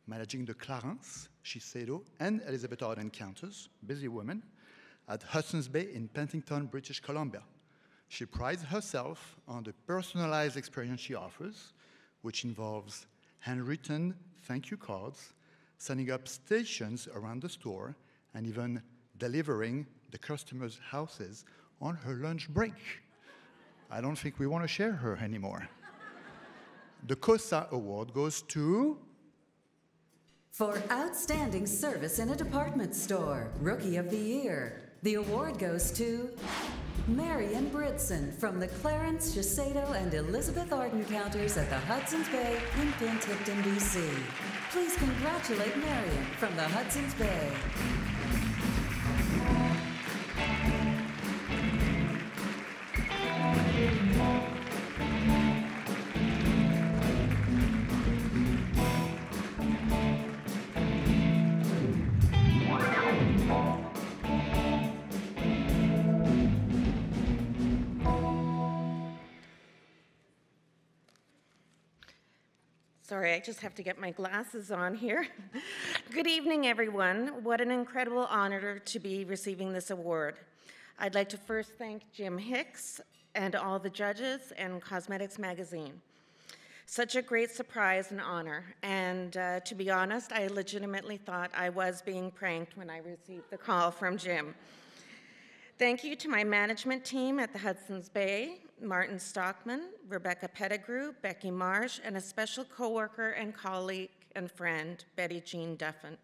managing the CLARINS, Shiseido, and Elizabeth Arden counters, busy woman, at Hudson's Bay in Penticton, British Columbia. She prides herself on the personalized experience she offers, which involves handwritten thank you cards, setting up stations around the store, and even delivering the customers' houses on her lunch break. I don't think we want to share her anymore. The Cosa Award goes to... For outstanding service in a department store, Rookie of the Year. The award goes to Marion Britson from the CLARINS, Shiseido, and Elizabeth Arden counters at the Hudson's Bay in Penticton, BC. Please congratulate Marion from the Hudson's Bay. Sorry, I just have to get my glasses on here. Good evening, everyone. What an incredible honor to be receiving this award. I'd like to first thank Jim Hicks and all the judges and Cosmetics Magazine. Such a great surprise and honor. And to be honest, I legitimately thought I was being pranked when I received the call from Jim. Thank you to my management team at the Hudson's Bay, Martin Stockman, Rebecca Pettigrew, Becky Marsh, and a special coworker and colleague and friend, Betty Jean Duffin.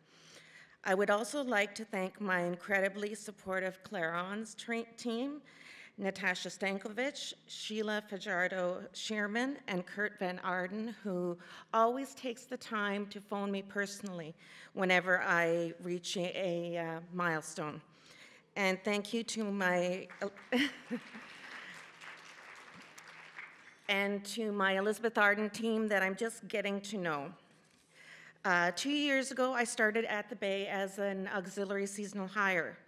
I would also like to thank my incredibly supportive CLARINS team, Natasha Stankovic, Sheila Fajardo-Shearman, and Kurt Van Arden, who always takes the time to phone me personally whenever I reach a milestone. And thank you to my and to my Elizabeth Arden team that I'm just getting to know. 2 years ago, I started at the Bay as an auxiliary seasonal hire,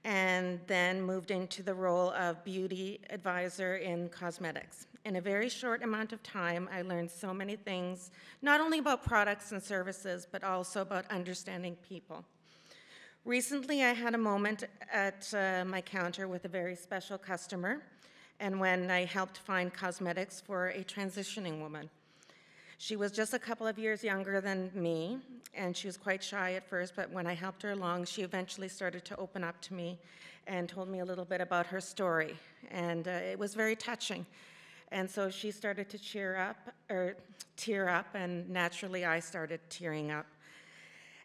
and then moved into the role of beauty advisor in cosmetics. In a very short amount of time, I learned so many things, not only about products and services, but also about understanding people. Recently, I had a moment at my counter with a very special customer, and when I helped find cosmetics for a transitioning woman. She was just a couple of years younger than me, and she was quite shy at first, but when I helped her along, she eventually started to open up to me and told me a little bit about her story, and it was very touching. And so she started to tear up, and naturally I started tearing up.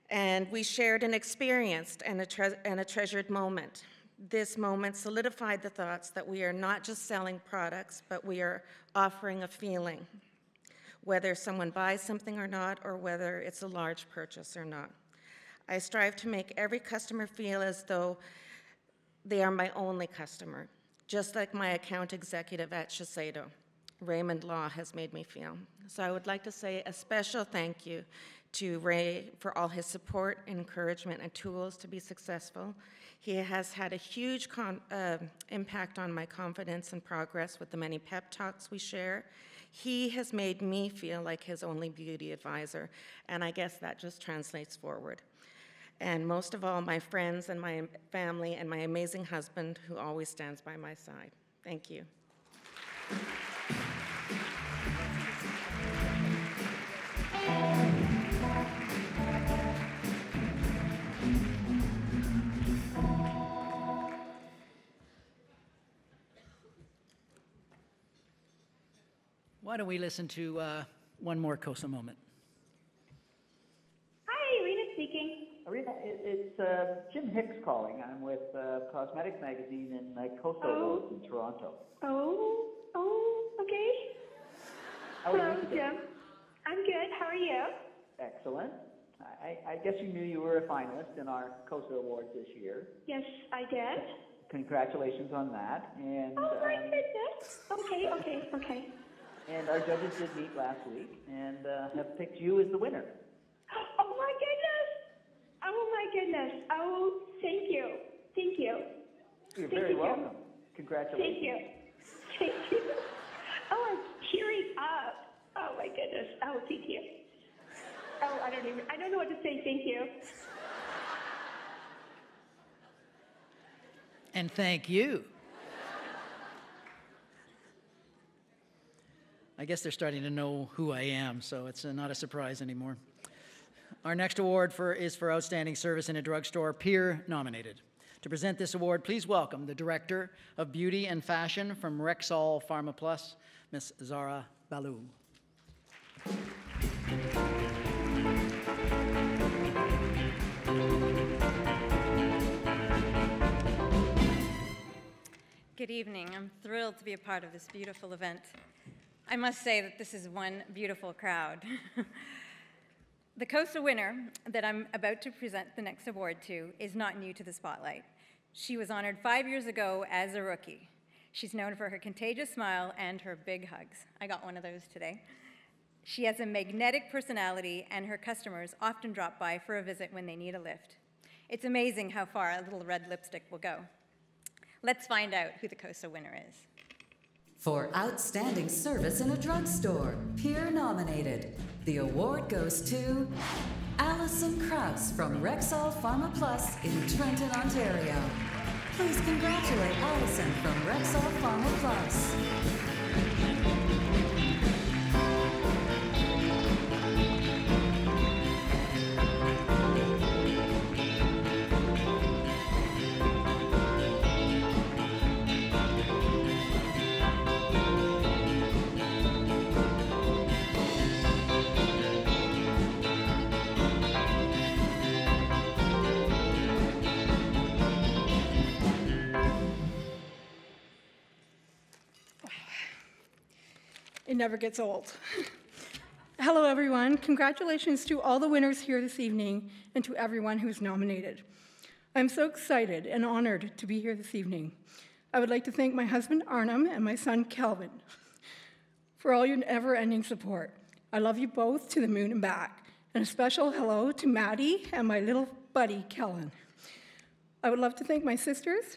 And we shared an experience and a treasured moment. This moment solidified the thoughts that we are not just selling products, but we are offering a feeling, whether someone buys something or not, or whether it's a large purchase or not. I strive to make every customer feel as though they are my only customer, just like my account executive at Shiseido, Raymond Law, has made me feel. So I would like to say a special thank you to Ray for all his support, encouragement, and tools to be successful. He has had a huge impact on my confidence and progress with the many pep talks we share. He has made me feel like his only beauty advisor, and I guess that just translates forward. And most of all, my friends and my family and my amazing husband who always stands by my side. Thank you. Why don't we listen to one more Cosa moment? Hi, Rena speaking. Rena, it's Jim Hicks calling. I'm with Cosmetics Magazine in Cosa Awards in Toronto. Okay. Hello, Jim. I'm good. How are you? Excellent. I guess you knew you were a finalist in our Cosa Awards this year. Yes, I did. Congratulations on that. And oh my goodness. Okay. And our judges did meet last week and have picked you as the winner. Oh my goodness. Oh, thank you. You're very welcome. Congratulations. Thank you. Oh, I'm tearing up. Oh my goodness. Oh, thank you. Oh, I don't know what to say. Thank you. And thank you. I guess they're starting to know who I am, so it's not a surprise anymore. Our next award is for Outstanding Service in a Drugstore, peer nominated. To present this award, please welcome the Director of Beauty and Fashion from Rexall Pharma Plus, Ms. Zara Balou. Good evening. I'm thrilled to be a part of this beautiful event. I must say that this is one beautiful crowd. The Cosa winner that I'm about to present the next award to is not new to the spotlight. She was honored 5 years ago as a rookie. She's known for her contagious smile and her big hugs. I got one of those today. She has a magnetic personality, and her customers often drop by for a visit when they need a lift. It's amazing how far a little red lipstick will go. Let's find out who the Cosa winner is. For Outstanding Service in a Drugstore, peer nominated, the award goes to Allison Krause from Rexall Pharma Plus in Trenton, Ontario. Please congratulate Allison from Rexall Pharma Plus. It never gets old. Hello, everyone. Congratulations to all the winners here this evening and to everyone who's nominated. I'm so excited and honored to be here this evening. I would like to thank my husband, Arnhem, and my son, Kelvin, for all your never-ending support. I love you both to the moon and back. And a special hello to Maddie and my little buddy, Kellen. I would love to thank my sisters,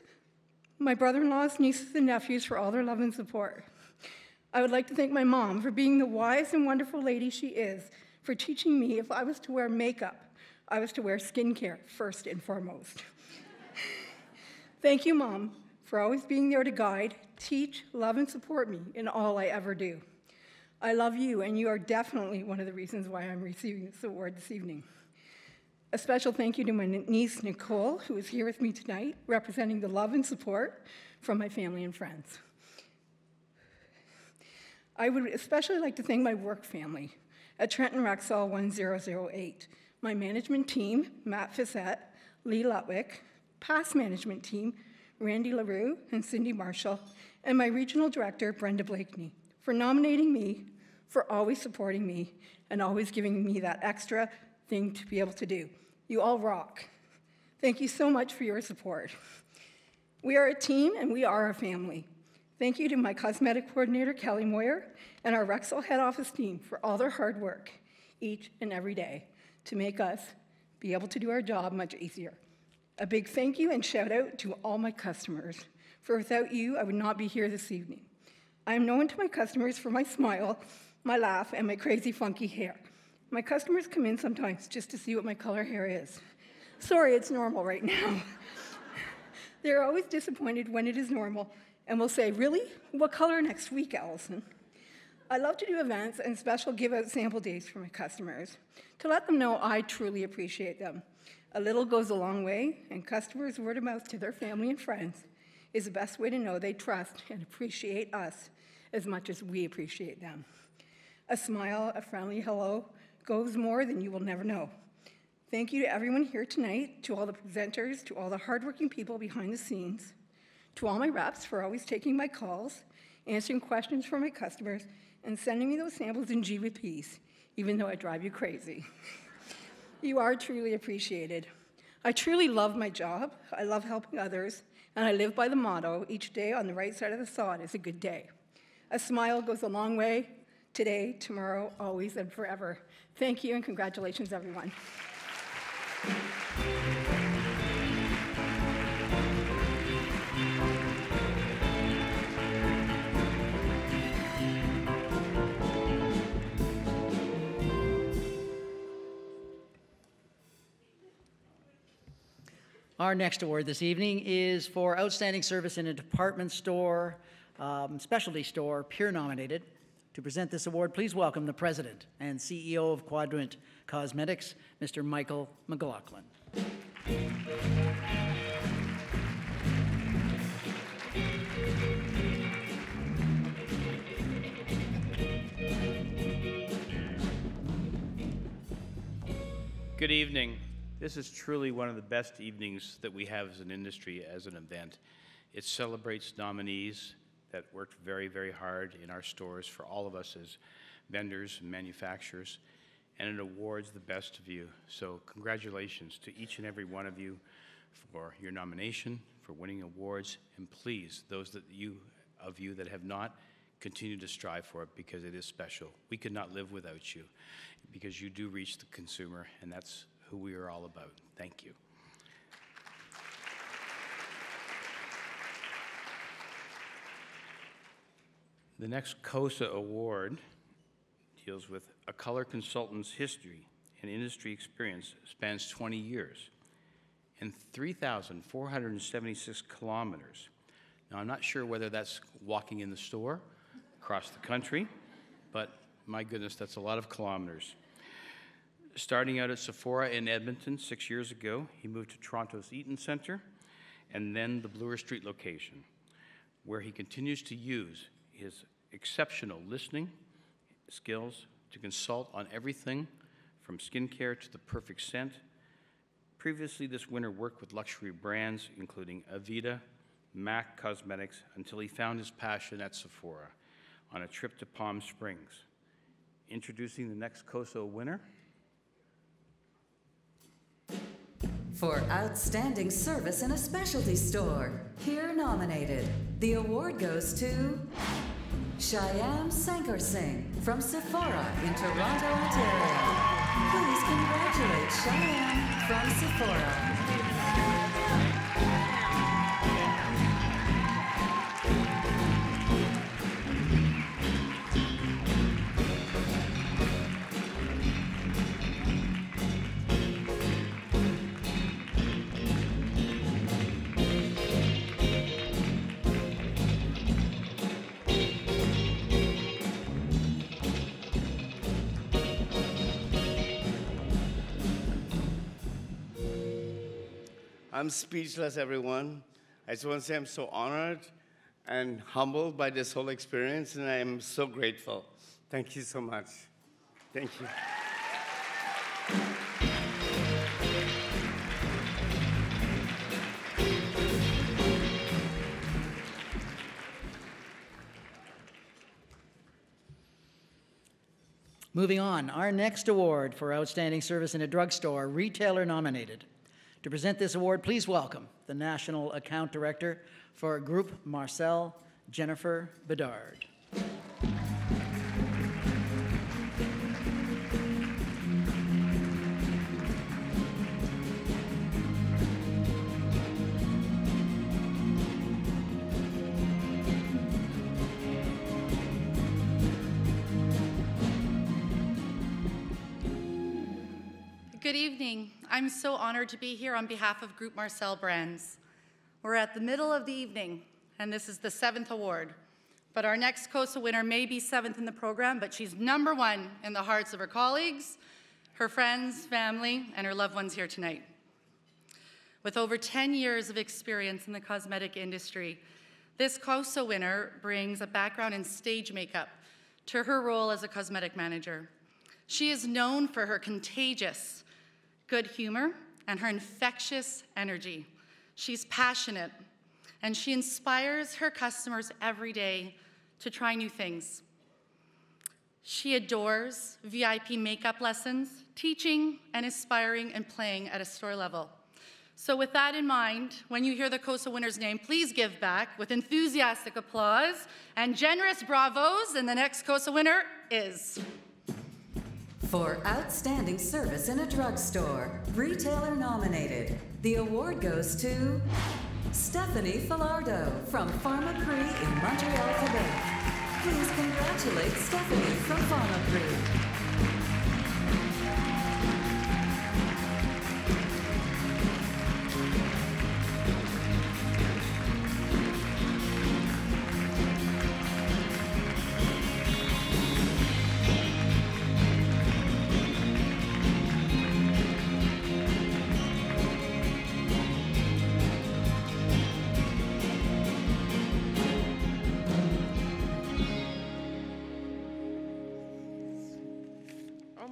my brother-in-laws, nieces, and nephews for all their love and support. I would like to thank my mom for being the wise and wonderful lady she is, for teaching me if I was to wear makeup, I was to wear skincare first and foremost. Thank you, Mom, for always being there to guide, teach, love, and support me in all I ever do. I love you, and you are definitely one of the reasons why I'm receiving this award this evening. A special thank you to my niece, Nicole, who is here with me tonight, representing the love and support from my family and friends. I would especially like to thank my work family at Trenton Rexall 1008, my management team, Matt Fissette, Lee Lutwick, past management team, Randy LaRue and Cindy Marshall, and my regional director, Brenda Blakeney, for nominating me, for always supporting me, and always giving me that extra thing to be able to do. You all rock. Thank you so much for your support. We are a team, and we are a family. Thank you to my cosmetic coordinator, Kelly Moyer, and our Rexall head office team for all their hard work each and every day to make us be able to do our job much easier. A big thank you and shout out to all my customers, for without you, I would not be here this evening. I am known to my customers for my smile, my laugh, and my crazy funky hair. My customers come in sometimes just to see what my color hair is. Sorry, it's normal right now. They're always disappointed when it is normal, and will say, really? What color next week, Allison? I love to do events and special give-out sample days for my customers to let them know I truly appreciate them. A little goes a long way, and customers' word of mouth to their family and friends is the best way to know they trust and appreciate us as much as we appreciate them. A smile, a friendly hello goes more than you will never know. Thank you to everyone here tonight, to all the presenters, to all the hardworking people behind the scenes, to all my reps for always taking my calls, answering questions from my customers, and sending me those samples in GVPs, even though I drive you crazy. You are truly appreciated. I truly love my job, I love helping others, and I live by the motto, each day on the right side of the sod is a good day. A smile goes a long way, today, tomorrow, always, and forever. Thank you, and congratulations, everyone. Our next award this evening is for Outstanding Service in a Department Store, Specialty Store, peer nominated. To present this award, please welcome the President and CEO of Quadrant Cosmetics, Mr. Michael McLaughlin. Good evening. This is truly one of the best evenings that we have as an industry, as an event. It celebrates nominees that worked very, very hard in our stores for all of us as vendors and manufacturers, and it awards the best of you. So congratulations to each and every one of you for your nomination, for winning awards, and please, those of you that have not, continue to strive for it because it is special. We could not live without you because you do reach the consumer, and that's who we are all about. Thank you. The next Cosa Award deals with a color consultant's history and industry experience spans 20 years and 3,476 kilometers. Now, I'm not sure whether that's walking in the store across the country, but my goodness, that's a lot of kilometers. Starting out at Sephora in Edmonton 6 years ago, he moved to Toronto's Eaton Centre and then the Bloor Street location, where he continues to use his exceptional listening skills to consult on everything from skincare to the perfect scent. Previously, this winner worked with luxury brands including Aveda, MAC Cosmetics, until he found his passion at Sephora on a trip to Palm Springs. Introducing the next Cosa winner. For outstanding service in a specialty store, here nominated. The award goes to Shyam Sankar Singh from Sephora in Toronto, Ontario. Please congratulate Shyam from Sephora. I'm speechless, everyone. I just want to say I'm so honored and humbled by this whole experience, and I am so grateful. Thank you so much. Thank you. Moving on, our next award for outstanding service in a drugstore, retailer nominated. To present this award, please welcome the National Account Director for Group MARCELLE, Jennifer Bedard. Good evening. I'm so honored to be here on behalf of Group MARCELLE Brands. We're at the middle of the evening, and this is the 7th award. But our next Cosa winner may be 7th in the program, but she's #1 in the hearts of her colleagues, her friends, family, and her loved ones here tonight. With over 10 years of experience in the cosmetic industry, this Cosa winner brings a background in stage makeup to her role as a cosmetic manager. She is known for her contagious good humor and her infectious energy. She's passionate, and she inspires her customers every day to try new things. She adores VIP makeup lessons, teaching and inspiring and playing at a store level. So with that in mind, when you hear the Cosa winner's name, please give back with enthusiastic applause and generous bravos, and the next Cosa winner is... For outstanding service in a drugstore, retailer nominated. The award goes to Stephanie Falardeau from Pharmaprix in Montreal, Quebec. Please congratulate Stephanie from Pharmaprix.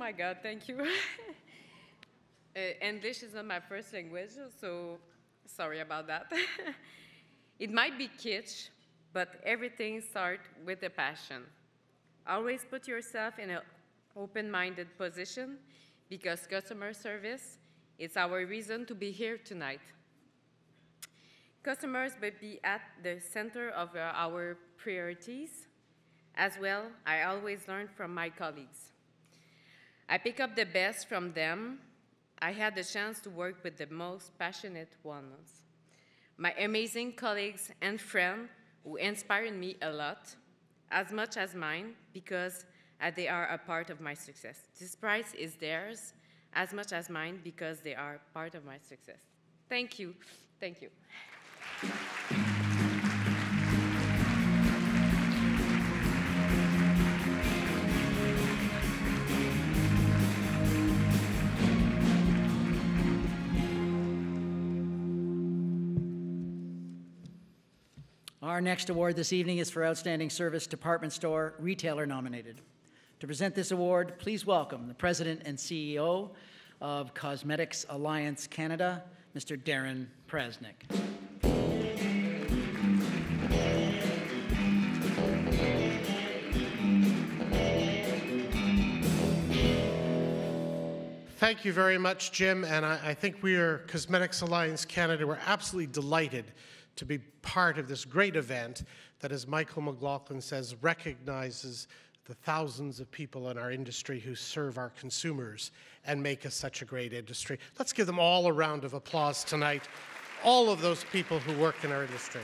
my God, thank you. English is not my first language, so sorry about that. It might be kitsch, but everything starts with a passion. Always put yourself in an open-minded position because customer service is our reason to be here tonight. Customers will be at the center of our priorities. As well, I always learn from my colleagues. I pick up the best from them. I had the chance to work with the most passionate ones. My amazing colleagues and friends who inspired me a lot, as much as mine, because they are a part of my success. This prize is theirs as much as mine because they are part of my success. Thank you. Thank you. Our next award this evening is for Outstanding Service Department Store Retailer nominated. To present this award, please welcome the President and CEO of Cosmetics Alliance Canada, Mr. Darren Prasnick. Thank you very much, Jim, and I think we are, Cosmetics Alliance Canada, we're absolutely delighted to be part of this great event that, as Michael McLaughlin says, recognizes the thousands of people in our industry who serve our consumers and make us such a great industry. Let's give them all a round of applause tonight, all of those people who work in our industry.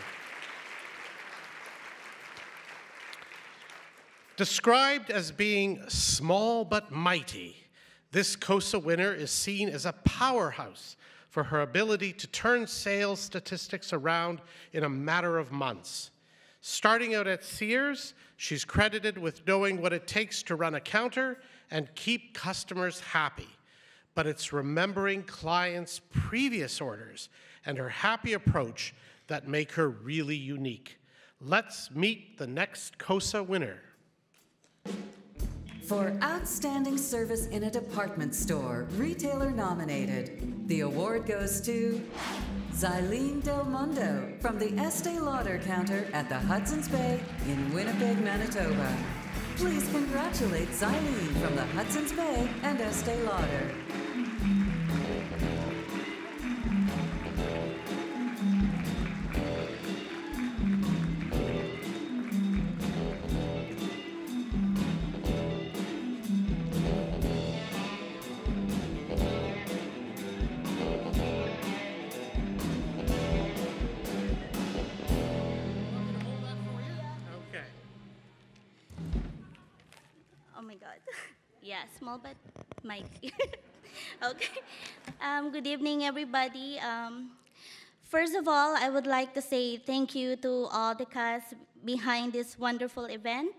Described as being small but mighty, this Cosa winner is seen as a powerhouse for her ability to turn sales statistics around in a matter of months. Starting out at Sears, she's credited with knowing what it takes to run a counter and keep customers happy. But it's remembering clients' previous orders and her happy approach that make her really unique. Let's meet the next Cosa winner. For Outstanding Service in a Department Store, Retailer nominated, the award goes to Zylene Del Mundo from the ESTÄE Lauder counter at the Hudson's Bay in Winnipeg, Manitoba. Please congratulate Zylene from the Hudson's Bay and ESTÄE Lauder. Yeah, small but mighty. Okay. Good evening, everybody. First of all, I would like to say thank you to all the cast behind this wonderful event.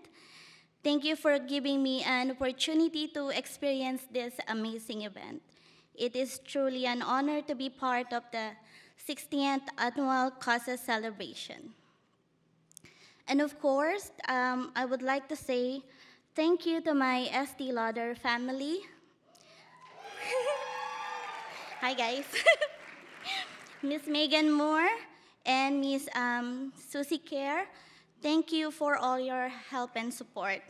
Thank you for giving me an opportunity to experience this amazing event. It is truly an honor to be part of the 60th annual Cosa celebration. And of course, I would like to say thank you to my ESTÄE Lauder family. Hi, guys. Miss Megan Moore and Miss Susie Kerr, thank you for all your help and support.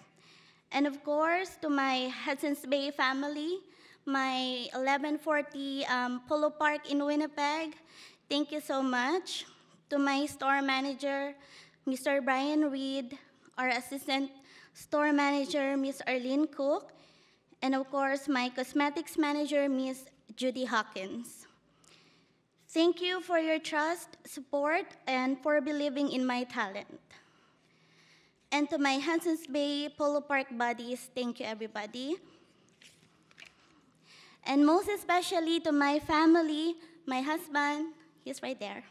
And of course, to my Hudson's Bay family, my 1140 Polo Park in Winnipeg, thank you so much. To my store manager, Mr. Brian Reed, our assistant store manager, Miss Arlene Cook, and of course, my cosmetics manager, Miss Judy Hawkins. Thank you for your trust, support, and for believing in my talent. And to my Hudson's Bay Polo Park buddies, thank you, everybody. And most especially to my family, my husband, he's right there.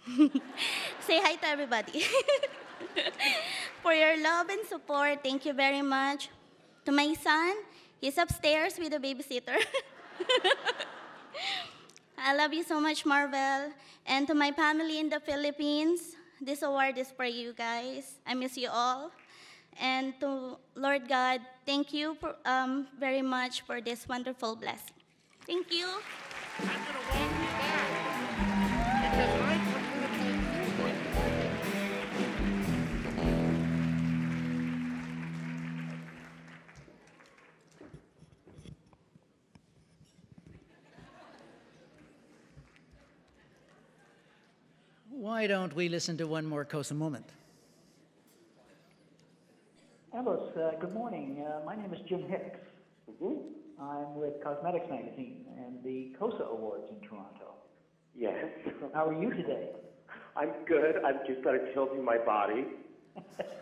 Say hi to everybody. For your love and support, thank you very much. To my son, he's upstairs with a babysitter. I love you so much, Marvel. And to my family in the Philippines, this award is for you guys. I miss you all. And to Lord God, thank you very much for this wonderful blessing. Thank you. Why don't we listen to one more Cosa moment? Alice, good morning. My name is Jim Hicks. I'm with Cosmetics Magazine and the Cosa Awards in Toronto. Yes. How are you today? I'm good. I've just got a chill through my body.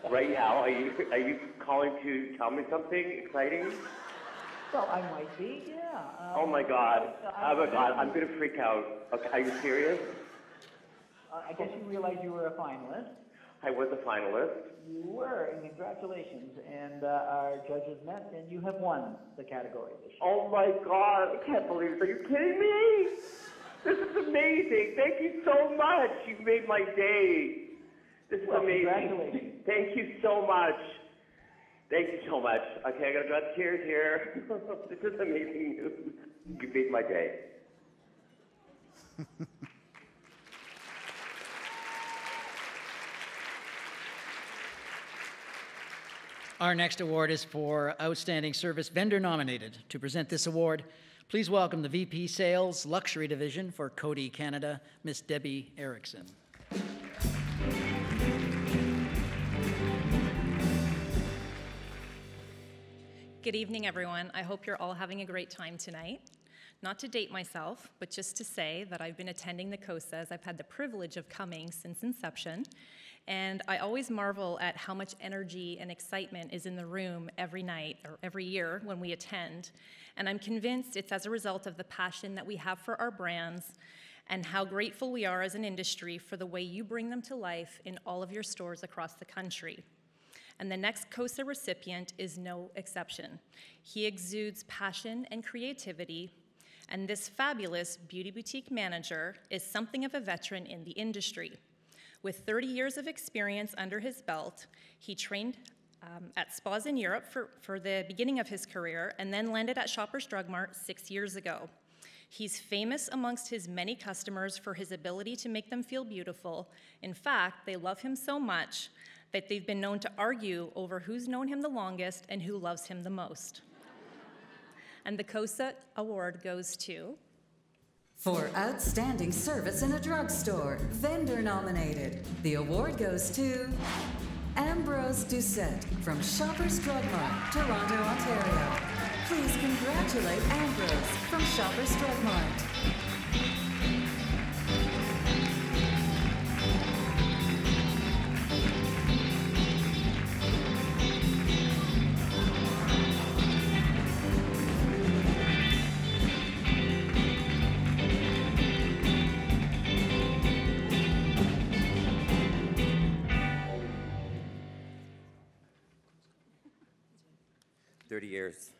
Right now, are you calling to tell me something exciting? Well, I might be, yeah. Oh my God. Oh my God, I'm going to freak out. Okay, are you serious? I guess you realize you were a finalist. I was a finalist. You were, and congratulations. And our judges met, and you have won the category this year. Oh my God, I can't believe it. Are you kidding me? This is amazing. Thank you so much. You've made my day. This is amazing. Congratulations. Thank you so much. Thank you so much. Okay, I got to drop tears here. This is amazing news. You made my day. Our next award is for Outstanding Service Vendor Nominated. To present this award, please welcome the VP Sales Luxury Division for Coty Canada, Miss Debbie Erickson. Good evening, everyone. I hope you're all having a great time tonight. Not to date myself, but just to say that I've been attending the COSAs. I've had the privilege of coming since inception, and I always marvel at how much energy and excitement is in the room every night or every year when we attend. And I'm convinced it's as a result of the passion that we have for our brands and how grateful we are as an industry for the way you bring them to life in all of your stores across the country. And the next COSA recipient is no exception. He exudes passion and creativity, and this fabulous beauty boutique manager is something of a veteran in the industry. With 30 years of experience under his belt, he trained at spas in Europe for the beginning of his career and then landed at Shoppers Drug Mart 6 years ago. He's famous amongst his many customers for his ability to make them feel beautiful. In fact, they love him so much that they've been known to argue over who's known him the longest and who loves him the most. And the COSA award goes to... For Outstanding Service in a Drugstore, Vendor Nominated. The award goes to Ambrose Doucette from Shoppers Drug Mart, Toronto, Ontario. Please congratulate Ambrose from Shoppers Drug Mart. Years.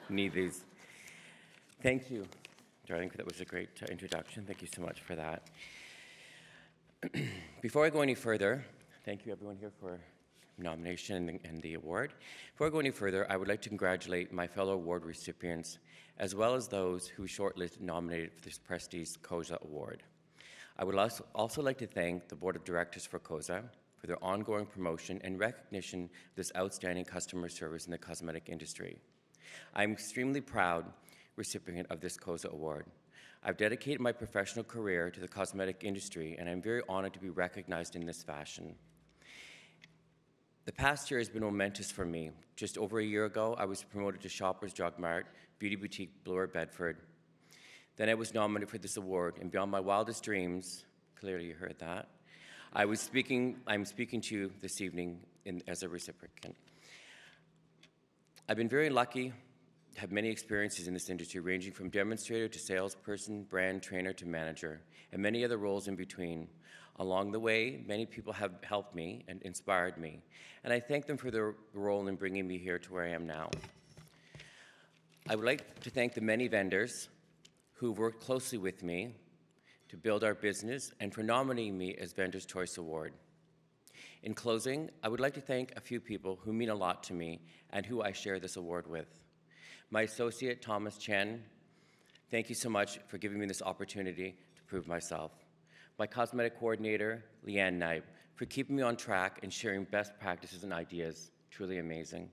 Need these. Thank you, darling. That was a great introduction. Thank you so much for that. Before I go any further, thank you everyone here for nomination and the award. Before I go any further, I would like to congratulate my fellow award recipients, as well as those who shortlisted nominated for this prestigious COSA award. I would also like to thank the Board of Directors for COSA for their ongoing promotion and recognition of this outstanding customer service in the cosmetic industry. I'm extremely proud recipient of this COSA award. I've dedicated my professional career to the cosmetic industry, and I'm very honored to be recognized in this fashion. The past year has been momentous for me. Just over a year ago, I was promoted to Shoppers Drug Mart, Beauty Boutique Bloor Bedford. Then I was nominated for this award, and beyond my wildest dreams, clearly you heard that, I'm speaking to you this evening as a recipient. I've been very lucky to have many experiences in this industry, ranging from demonstrator to salesperson, brand trainer to manager, and many other roles in between. Along the way, many people have helped me and inspired me, and I thank them for their role in bringing me here to where I am now. I would like to thank the many vendors who've worked closely with me to build our business and for nominating me as Vendor's Choice Award. In closing, I would like to thank a few people who mean a lot to me and who I share this award with. My associate, Thomas Chen, thank you so much for giving me this opportunity to prove myself. My cosmetic coordinator, Leanne Knipe, for keeping me on track and sharing best practices and ideas. Truly amazing.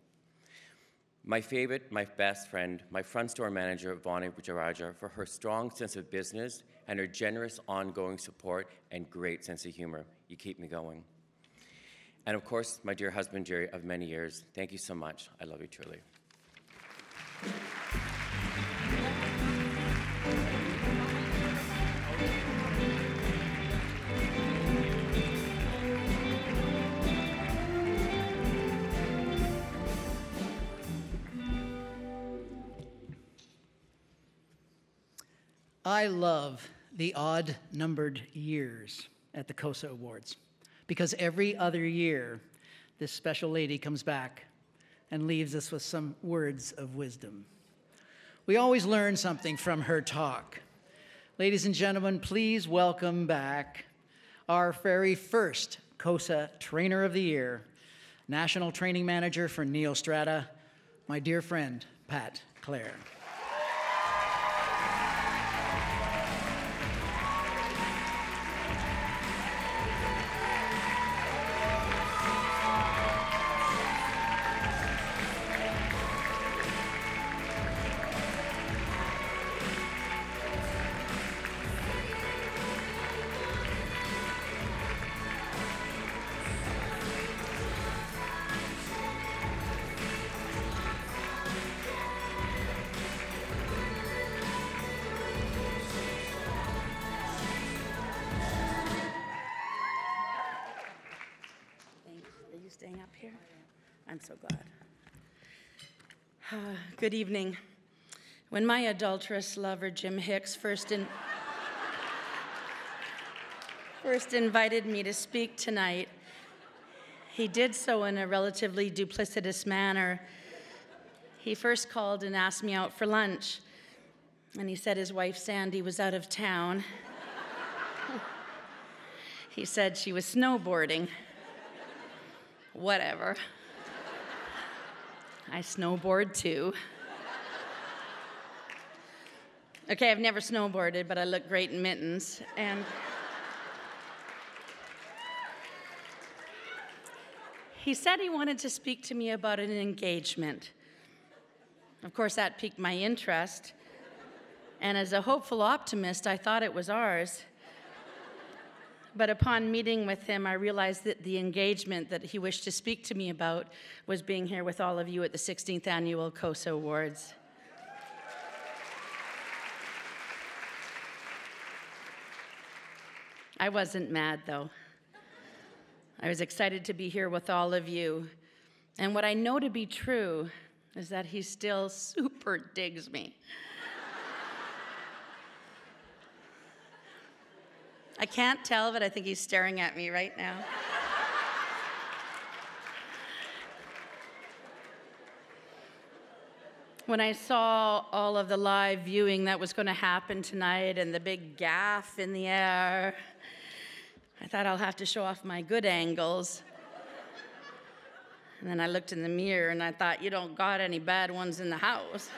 My favorite, my best friend, my front store manager, Vani Bujaraja, for her strong sense of business and her generous ongoing support and great sense of humor. You keep me going. And of course, my dear husband, Jerry, of many years, thank you so much. I love you truly. I love the odd-numbered years at the Cosa Awards because every other year, this special lady comes back and leaves us with some words of wisdom. We always learn something from her talk. Ladies and gentlemen, please welcome back our very first Cosa Trainer of the Year, National Training Manager for Neostrata, my dear friend, Pat Clare. Staying up here? I'm so glad. Good evening. When my adulterous lover, Jim Hicks, first invited me to speak tonight, he did so in a relatively duplicitous manner. He first called and asked me out for lunch, and he said his wife, Sandy, was out of town. He said she was snowboarding. Whatever. I snowboard too. Okay, I've never snowboarded, but I look great in mittens. And he said he wanted to speak to me about an engagement. Of course, that piqued my interest. And as a hopeful optimist, I thought it was ours. But upon meeting with him, I realized that the engagement that he wished to speak to me about was being here with all of you at the 16th Annual Cosa Awards. I wasn't mad, though. I was excited to be here with all of you. And what I know to be true is that he still super digs me. I can't tell, but I think he's staring at me right now. When I saw all of the live viewing that was going to happen tonight and the big gaff in the air, I thought I'll have to show off my good angles. And then I looked in the mirror and I thought, you don't got any bad ones in the house.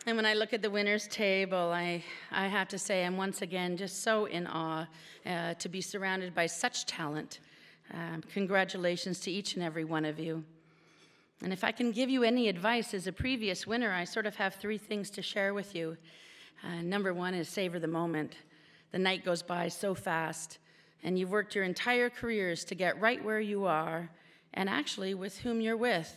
And when I look at the winner's table, I have to say I'm once again just so in awe to be surrounded by such talent. Congratulations to each and every one of you. And if I can give you any advice as a previous winner, I sort of have 3 things to share with you. Number 1 is savor the moment. The night goes by so fast, and you've worked your entire careers to get right where you are, and actually with whom you're with.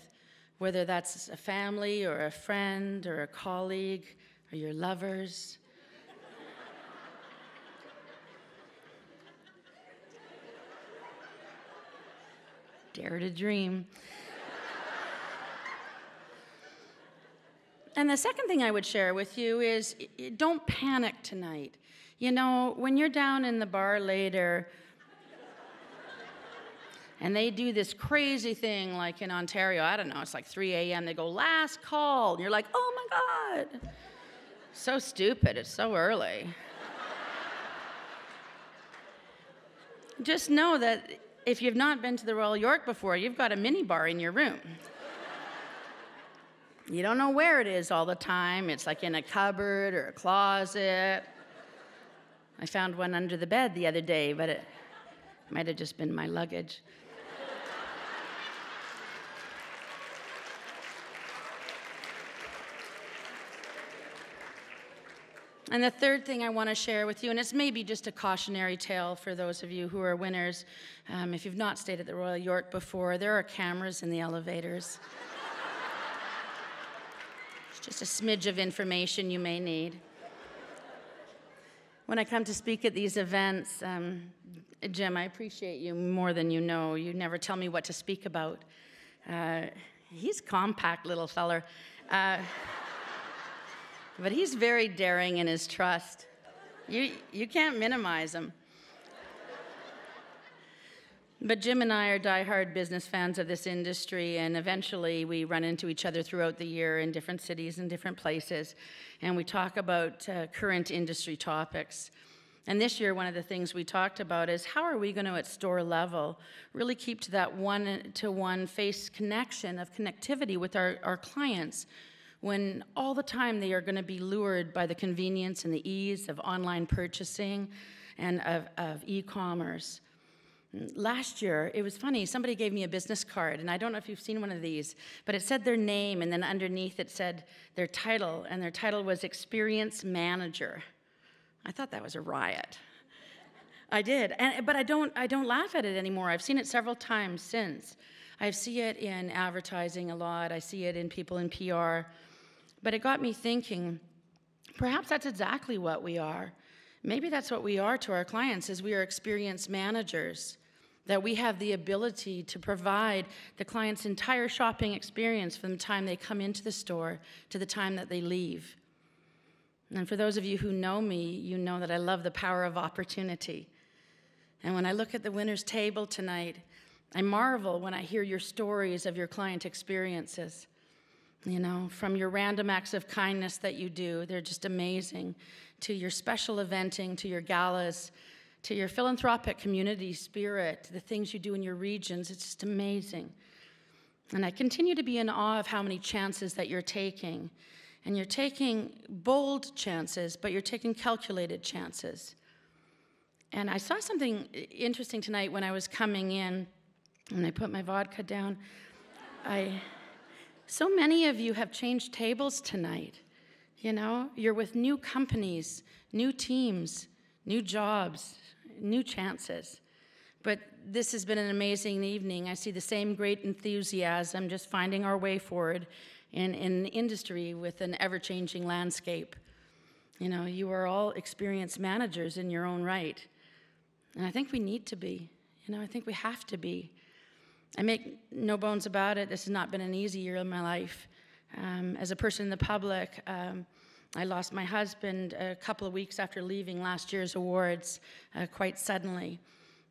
Whether that's a family or a friend or a colleague or your lovers. Dare to dream. And the second thing I would share with you is don't panic tonight. You know, when you're down in the bar later, And they do this crazy thing like in Ontario, I don't know, it's like 3 a.m. They go, last call. And you're like, oh my God. So stupid, it's so early. Just know that if you've not been to the Royal York before, you've got a mini bar in your room. You don't know where it is all the time. It's like in a cupboard or a closet. I found one under the bed the other day, but it might have just been my luggage. And the third thing I want to share with you, and it's maybe just a cautionary tale for those of you who are winners, if you've not stayed at the Royal York before, there are cameras in the elevators. It's just a smidge of information you may need. When I come to speak at these events, Jim, I appreciate you more than you know. You never tell me what to speak about. He's a compact little feller. But he's very daring in his trust. You can't minimize him. But Jim and I are diehard business fans of this industry, and eventually we run into each other throughout the year in different cities and different places, and we talk about current industry topics. And this year, one of the things we talked about is how are we going to, at store level, really keep to that one-to-one face connection of connectivity with our clients, when all the time they are going to be lured by the convenience and the ease of online purchasing and of e-commerce. Last year, it was funny, somebody gave me a business card, and I don't know if you've seen one of these, but it said their name, and then underneath it said their title, and their title was Experience Manager. I thought that was a riot. I did, but I don't laugh at it anymore. I've seen it several times since. I see it in advertising a lot. I see it in people in PR. But it got me thinking, perhaps that's exactly what we are. Maybe that's what we are to our clients, is we are experience managers, that we have the ability to provide the client's entire shopping experience from the time they come into the store to the time that they leave. And for those of you who know me, you know that I love the power of opportunity. And when I look at the winner's table tonight, I marvel when I hear your stories of your client experiences. You know, from your random acts of kindness that you do, they're just amazing, to your special eventing, to your galas, to your philanthropic community spirit, the things you do in your regions, it's just amazing. And I continue to be in awe of how many chances that you're taking. And you're taking bold chances, but you're taking calculated chances. And I saw something interesting tonight when I was coming in, and I put my vodka down. So many of you have changed tables tonight. You know, you're with new companies, new teams, new jobs, new chances. But this has been an amazing evening. I see the same great enthusiasm, just finding our way forward in an industry with an ever-changing landscape. You know, you are all experienced managers in your own right. And I think we need to be. You know, I think we have to be. I make no bones about it. This has not been an easy year in my life. As a person in the public, I lost my husband a couple of weeks after leaving last year's awards, quite suddenly.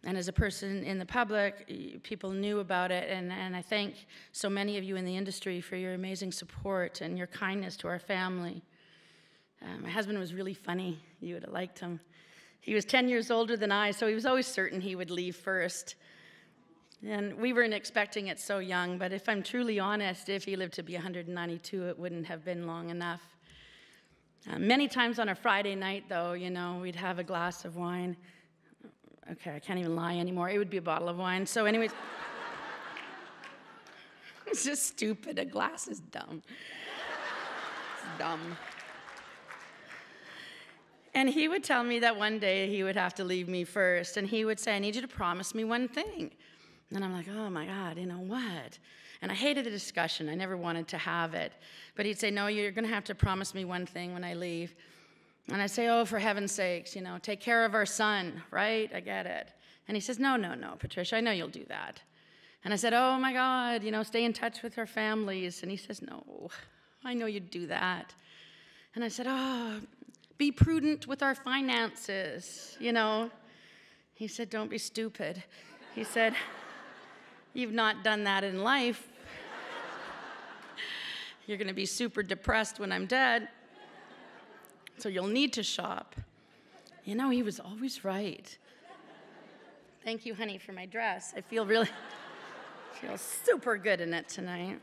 And as a person in the public, people knew about it, and I thank so many of you in the industry for your amazing support and your kindness to our family. My husband was really funny. You would have liked him. He was 10 years older than I, so he was always certain he would leave first. And we weren't expecting it so young, but if I'm truly honest, if he lived to be 192, it wouldn't have been long enough. Many times on a Friday night, though, you know, we'd have a glass of wine. Okay, I can't even lie anymore. It would be a bottle of wine. So anyways, it's just stupid. A glass is dumb. It's dumb. And he would tell me that one day he would have to leave me first, and he would say, I need you to promise me one thing. And I'm like, oh my God, you know what? And I hated the discussion. I never wanted to have it. But he'd say, no, you're going to have to promise me one thing when I leave. And I say, oh, for heaven's sakes, you know, take care of our son, right? I get it. And he says, no, Patricia, I know you'll do that. And I said, oh my God, you know, stay in touch with our families. And he says, no, I know you'd do that. And I said, oh, be prudent with our finances, you know. He said, don't be stupid. He said, you've not done that in life. You're going to be super depressed when I'm dead. So you'll need to shop. You know, he was always right. Thank you, honey, for my dress. I feel super good in it tonight.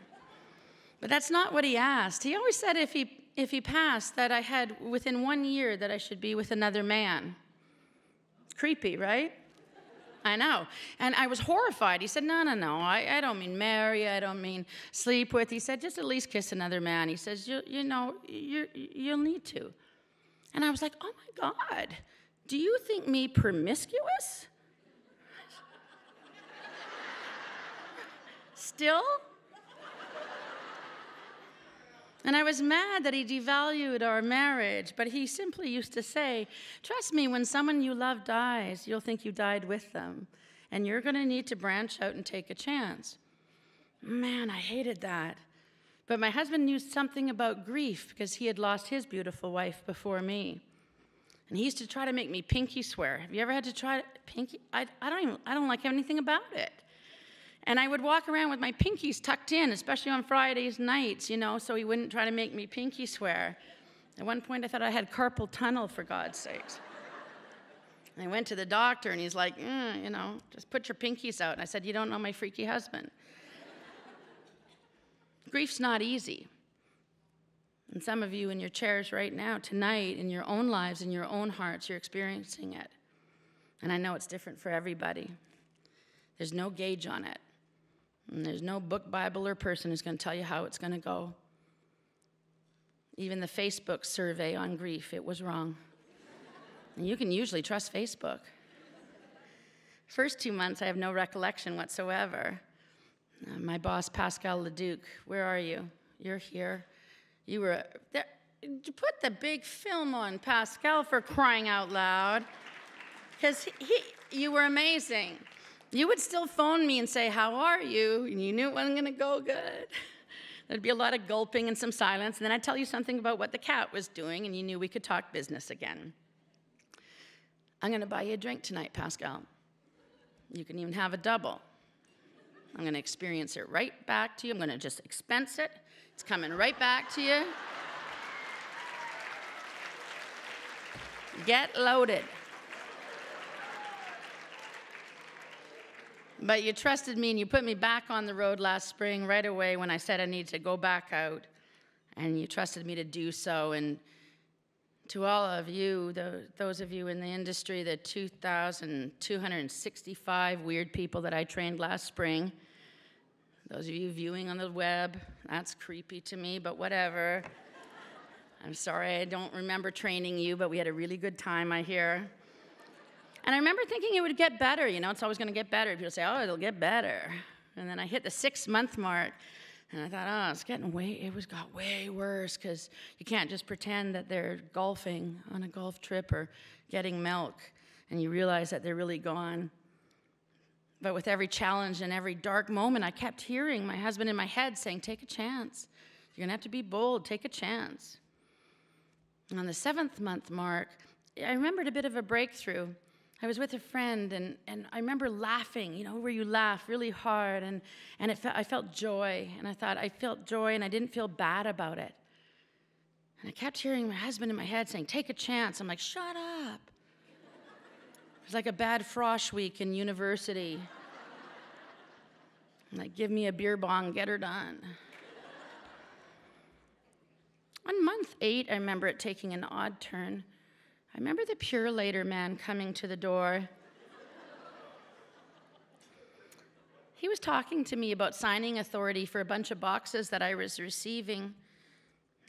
But that's not what he asked. He always said if he passed, that I had, within 1 year, that I should be with another man. It's creepy, right? I know. And I was horrified. He said, no, I don't mean marry, I don't mean sleep with. He said, just at least kiss another man. He says, you'll need to. And I was like, oh my God, do you think me promiscuous? Still? And I was mad that he devalued our marriage, but he simply used to say, trust me, when someone you love dies, you'll think you died with them, and you're going to need to branch out and take a chance. Man, I hated that. But my husband knew something about grief because he had lost his beautiful wife before me. And he used to try to make me pinky swear. Have you ever had to try pinky? I don't like anything about it. And I would walk around with my pinkies tucked in, especially on Fridays nights, so he wouldn't try to make me pinky swear. At one point, I thought I had carpal tunnel, for God's sakes. And I went to the doctor, and he's like, just put your pinkies out. And I said, you don't know my freaky husband. Grief's not easy. And some of you in your chairs right now, tonight, in your own lives, in your own hearts, you're experiencing it. And I know it's different for everybody. There's no gauge on it. And there's no book, Bible, or person who's going to tell you how it's going to go. Even the Facebook survey on grief, it was wrong. And you can usually trust Facebook. First 2 months, I have no recollection whatsoever. My boss, Pascal Leduc, where are you? You're here. You were there. Put the big film on, Pascal, for crying out loud. Because you were amazing. You would still phone me and say, how are you? And you knew it wasn't going to go good. There'd be a lot of gulping and some silence, and then I'd tell you something about what the cat was doing, and you knew we could talk business again. I'm going to buy you a drink tonight, Pascal. You can even have a double. I'm going to experience it right back to you. I'm going to just expense it. It's coming right back to you. Get loaded. But you trusted me, and you put me back on the road last spring right away when I said I needed to go back out. And you trusted me to do so. And to all of you, those of you in the industry, the 2,265 weird people that I trained last spring, those of you viewing on the web, that's creepy to me, but whatever. I'm sorry, I don't remember training you, but we had a really good time, I hear. And I remember thinking it would get better, it's always going to get better. People say, oh, it'll get better. And then I hit the 6-month mark, and I thought, oh, it got way worse, because you can't just pretend that they're golfing on a golf trip or getting milk, and you realize that they're really gone. But with every challenge and every dark moment, I kept hearing my husband in my head saying, take a chance. You're going to have to be bold. Take a chance. And on the 7th month mark, I remembered a bit of a breakthrough. I was with a friend, and I remember laughing, where you laugh really hard, and I felt joy, and I thought I felt joy, and I didn't feel bad about it. And I kept hearing my husband in my head saying, take a chance. I'm like, shut up. It was like a bad frosh week in university. I'm like, give me a beer bong, get her done. On month 8, I remember it taking an odd turn. I remember the Purelator man coming to the door. He was talking to me about signing authority for a bunch of boxes that I was receiving.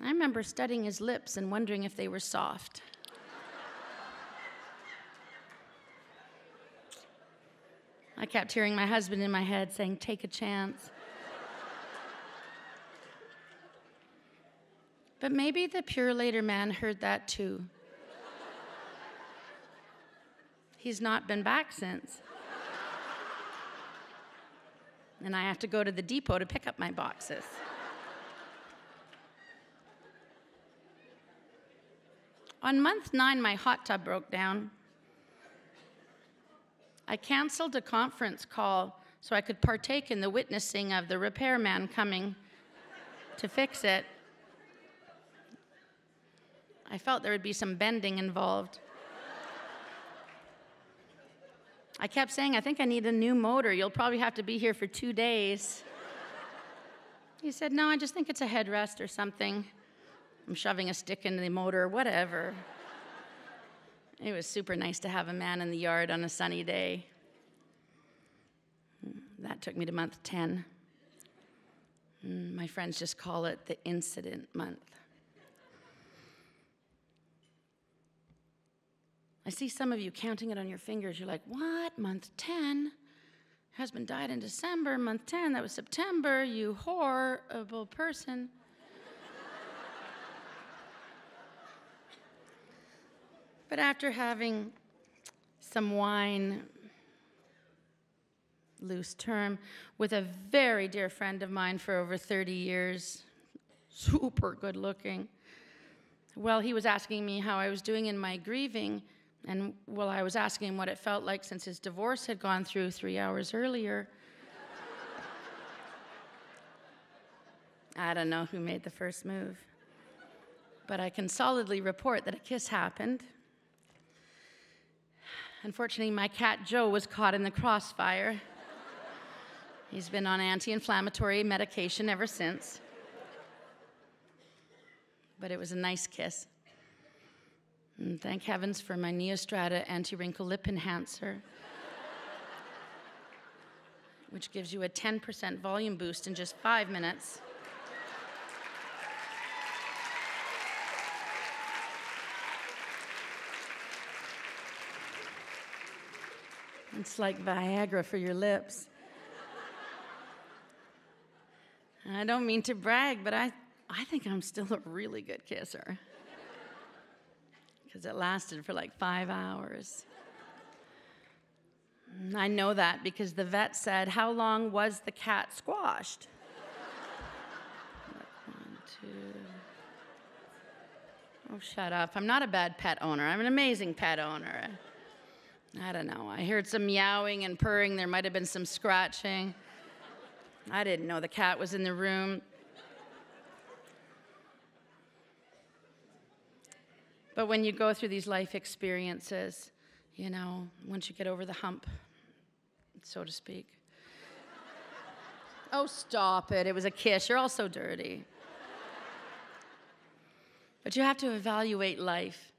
I remember studying his lips and wondering if they were soft. I kept hearing my husband in my head saying, take a chance. But maybe the Purelator man heard that too. He's not been back since. And I have to go to the depot to pick up my boxes. On month 9, my hot tub broke down. I canceled a conference call so I could partake in the witnessing of the repairman coming to fix it. I felt there would be some bending involved. I kept saying, I think I need a new motor. You'll probably have to be here for 2 days. He said, no, I just think it's a headrest or something. I'm shoving a stick into the motor, whatever. It was super nice to have a man in the yard on a sunny day. That took me to month 10. My friends just call it the incident month. I see some of you counting it on your fingers. You're like, what? Month 10? Husband died in December. Month 10, that was September. You horrible person. But after having some wine, loose term, with a very dear friend of mine for over 30 years, super good looking, well, he was asking me how I was doing in my grieving. And while I was asking him what it felt like since his divorce had gone through 3 hours earlier, I don't know who made the first move, but I can solidly report that a kiss happened. Unfortunately, my cat Joe was caught in the crossfire. He's been on anti-inflammatory medication ever since. But it was a nice kiss. And thank heavens for my Neostrata anti-wrinkle lip enhancer, which gives you a 10% volume boost in just 5 minutes. It's like Viagra for your lips. And I don't mean to brag, but I think I'm still a really good kisser, because it lasted for like 5 hours. I know that because the vet said, how long was the cat squashed? 1, 2. Oh, shut up. I'm not a bad pet owner. I'm an amazing pet owner. I don't know. I heard some meowing and purring. There might have been some scratching. I didn't know the cat was in the room. But when you go through these life experiences, you know, once you get over the hump, so to speak. Oh, stop it. It was a kiss. You're all so dirty. But you have to evaluate life.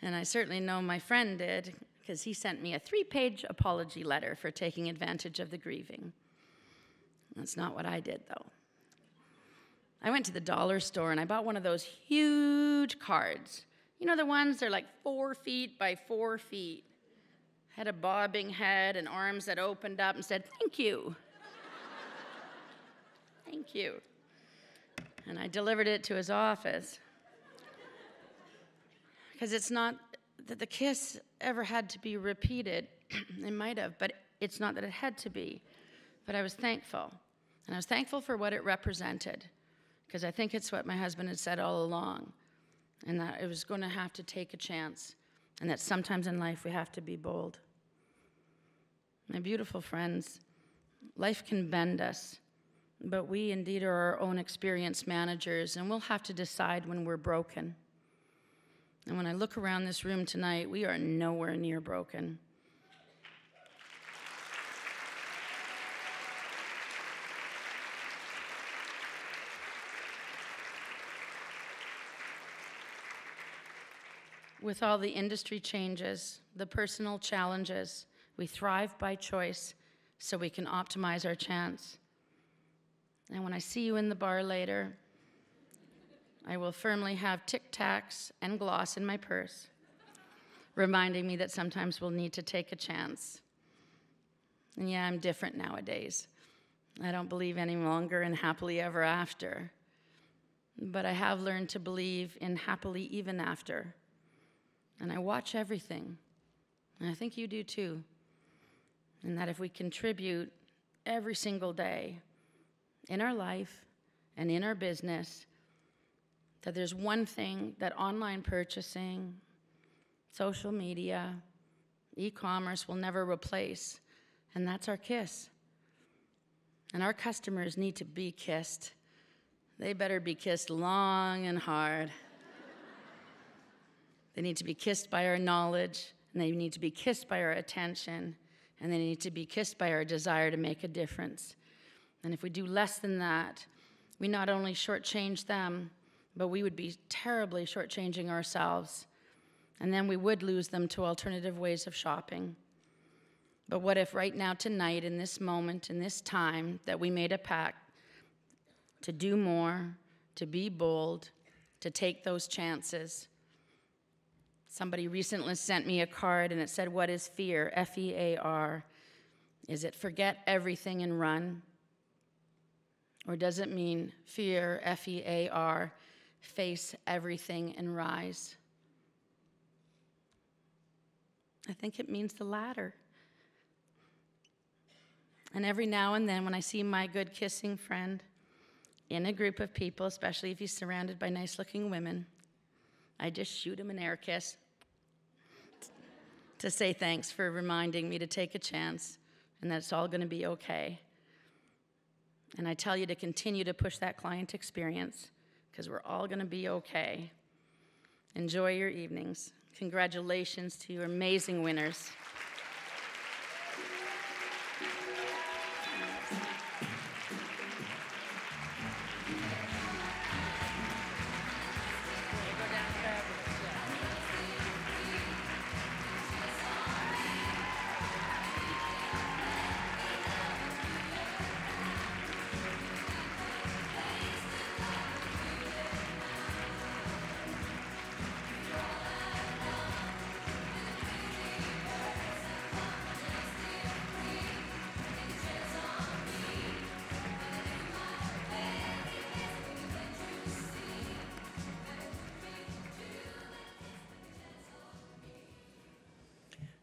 And I certainly know my friend did, because he sent me a 3-page apology letter for taking advantage of the grieving. That's not what I did, though. I went to the dollar store and I bought one of those huge cards. You know, the ones that are like 4 feet by 4 feet. Had a bobbing head and arms that opened up and said, thank you. Thank you. And I delivered it to his office. Because it's not that the kiss ever had to be repeated. It might have, but it's not that it had to be. But I was thankful. And I was thankful for what it represented. Because I think it's what my husband had said all along. And that it was going to have to take a chance. And that sometimes in life we have to be bold. My beautiful friends, life can bend us. But we indeed are our own experience managers. And we'll have to decide when we're broken. And when I look around this room tonight, we are nowhere near broken. With all the industry changes, the personal challenges, we thrive by choice so we can optimize our chance. And when I see you in the bar later, I will firmly have Tic Tacs and gloss in my purse, reminding me that sometimes we'll need to take a chance. And yeah, I'm different nowadays. I don't believe any longer in happily ever after. But I have learned to believe in happily even after. And I watch everything. And I think you do too. And that if we contribute every single day in our life and in our business, that there's one thing that online purchasing, social media, e-commerce will never replace, and that's our kiss. And our customers need to be kissed. They better be kissed long and hard. They need to be kissed by our knowledge, and they need to be kissed by our attention, and they need to be kissed by our desire to make a difference. And if we do less than that, we not only shortchange them, but we would be terribly shortchanging ourselves. And then we would lose them to alternative ways of shopping. But what if right now, tonight, in this moment, in this time, that we made a pact to do more, to be bold, to take those chances? Somebody recently sent me a card and it said, "What is fear?" F-E-A-R. Is it forget everything and run? Or does it mean fear, F-E-A-R, face everything and rise? I think it means the latter. And every now and then when I see my good kissing friend in a group of people, especially if he's surrounded by nice-looking women, I just shoot him an air kiss to say thanks for reminding me to take a chance and that it's all going to be okay. And I tell you to continue to push that client experience because we're all going to be okay. Enjoy your evenings. Congratulations to your amazing winners.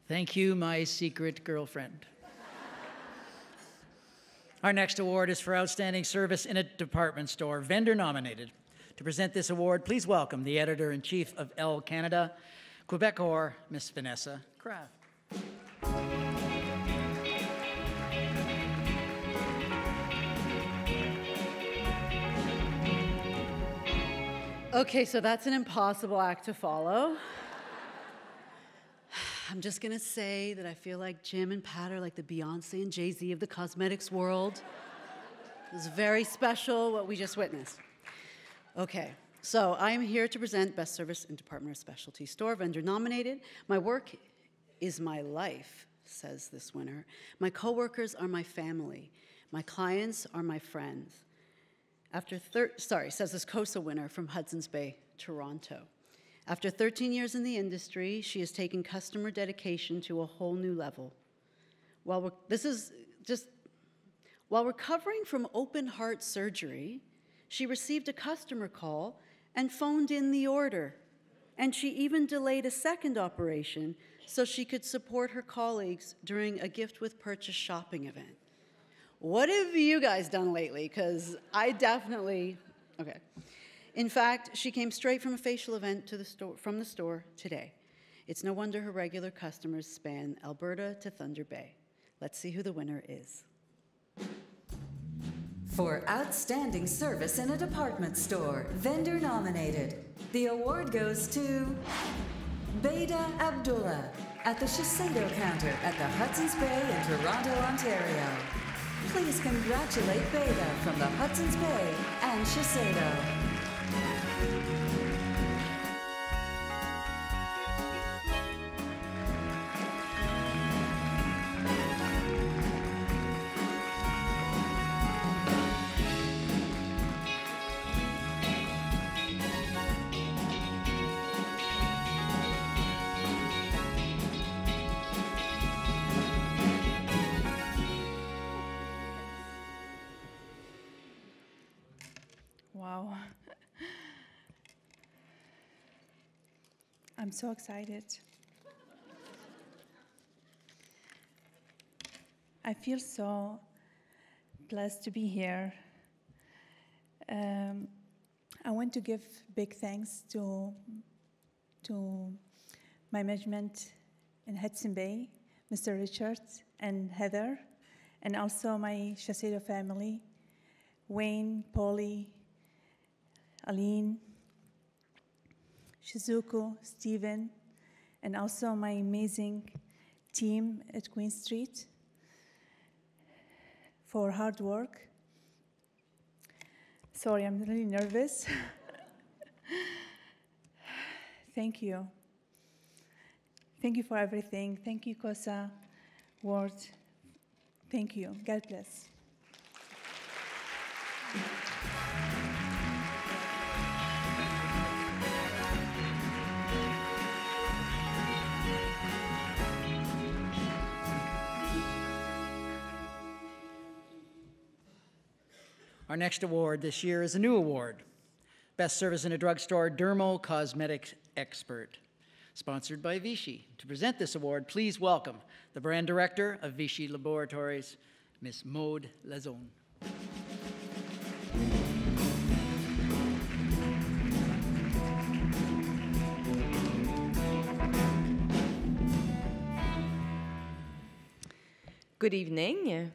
Thank you, my secret girlfriend. Our next award is for outstanding service in a department store, vendor nominated. To present this award, please welcome the editor-in-chief of Elle Canada, Quebecor, Miss Vanessa Kraft. Okay, so that's an impossible act to follow. I'm just gonna say that I feel like Jim and Pat are like the Beyonce and Jay-Z of the cosmetics world. It was very special what we just witnessed. Okay, so I am here to present Best Service in Department or Specialty Store, vendor nominated. My work is my life, says this winner. My coworkers are my family. My clients are my friends. Says this Cosa winner from Hudson's Bay, Toronto. After 13 years in the industry, she has taken customer dedication to a whole new level. While recovering from open heart surgery, she received a customer call and phoned in the order. And she even delayed a second operation so she could support her colleagues during a gift with purchase shopping event. What have you guys done lately? Because I definitely, okay. In fact, she came straight from a facial event to the store, from the store today. It's no wonder her regular customers span Alberta to Thunder Bay. Let's see who the winner is. For outstanding service in a department store, vendor nominated, the award goes to Beda Abdullah at the Shiseido counter at the Hudson's Bay in Toronto, Ontario. Please congratulate Beda from the Hudson's Bay and Shiseido. Wow. I'm so excited. I feel so blessed to be here. I want to give big thanks to my management in Hudson Bay, Mr. Richards and Heather, and also my Shiseido family, Wayne, Polly, Aline, Shizuku, Stephen, and also my amazing team at Queen Street for hard work. Sorry, I'm really nervous. Thank you. Thank you for everything. Thank you, Cosa, Ward. Thank you. God bless. Our next award this year is a new award, Best Service in a Drugstore Dermo Cosmetics Expert, sponsored by Vichy. To present this award, please welcome the brand director of Vichy Laboratories, Ms. Maude Lazone. Good evening.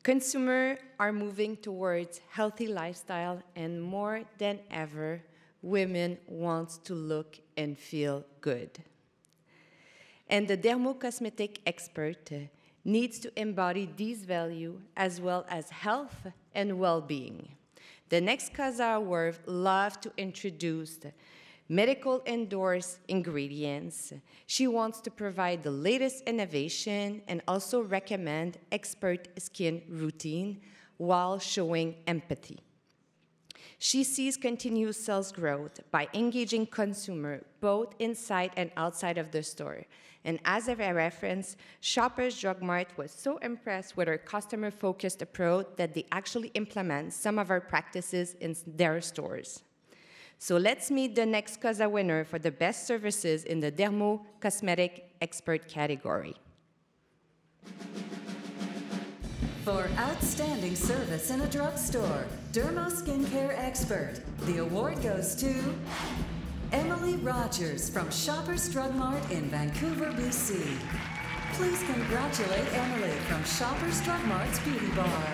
Consumers are moving towards healthy lifestyle, and more than ever, women want to look and feel good. And the dermocosmetic expert needs to embody these values as well as health and well-being. The next Cosa Award loves to introduce medical endorsed ingredients. She wants to provide the latest innovation and also recommend expert skin routine while showing empathy. She sees continuous sales growth by engaging consumers both inside and outside of the store. And as a reference, Shoppers Drug Mart was so impressed with our customer-focused approach that they actually implement some of our practices in their stores. So let's meet the next Cosa winner for the best services in the Dermo Cosmetic Expert category. For outstanding service in a drugstore, Dermo Skincare Expert, the award goes to Emily Rogers from Shoppers Drug Mart in Vancouver, BC. Please congratulate Emily from Shoppers Drug Mart's Beauty Bar.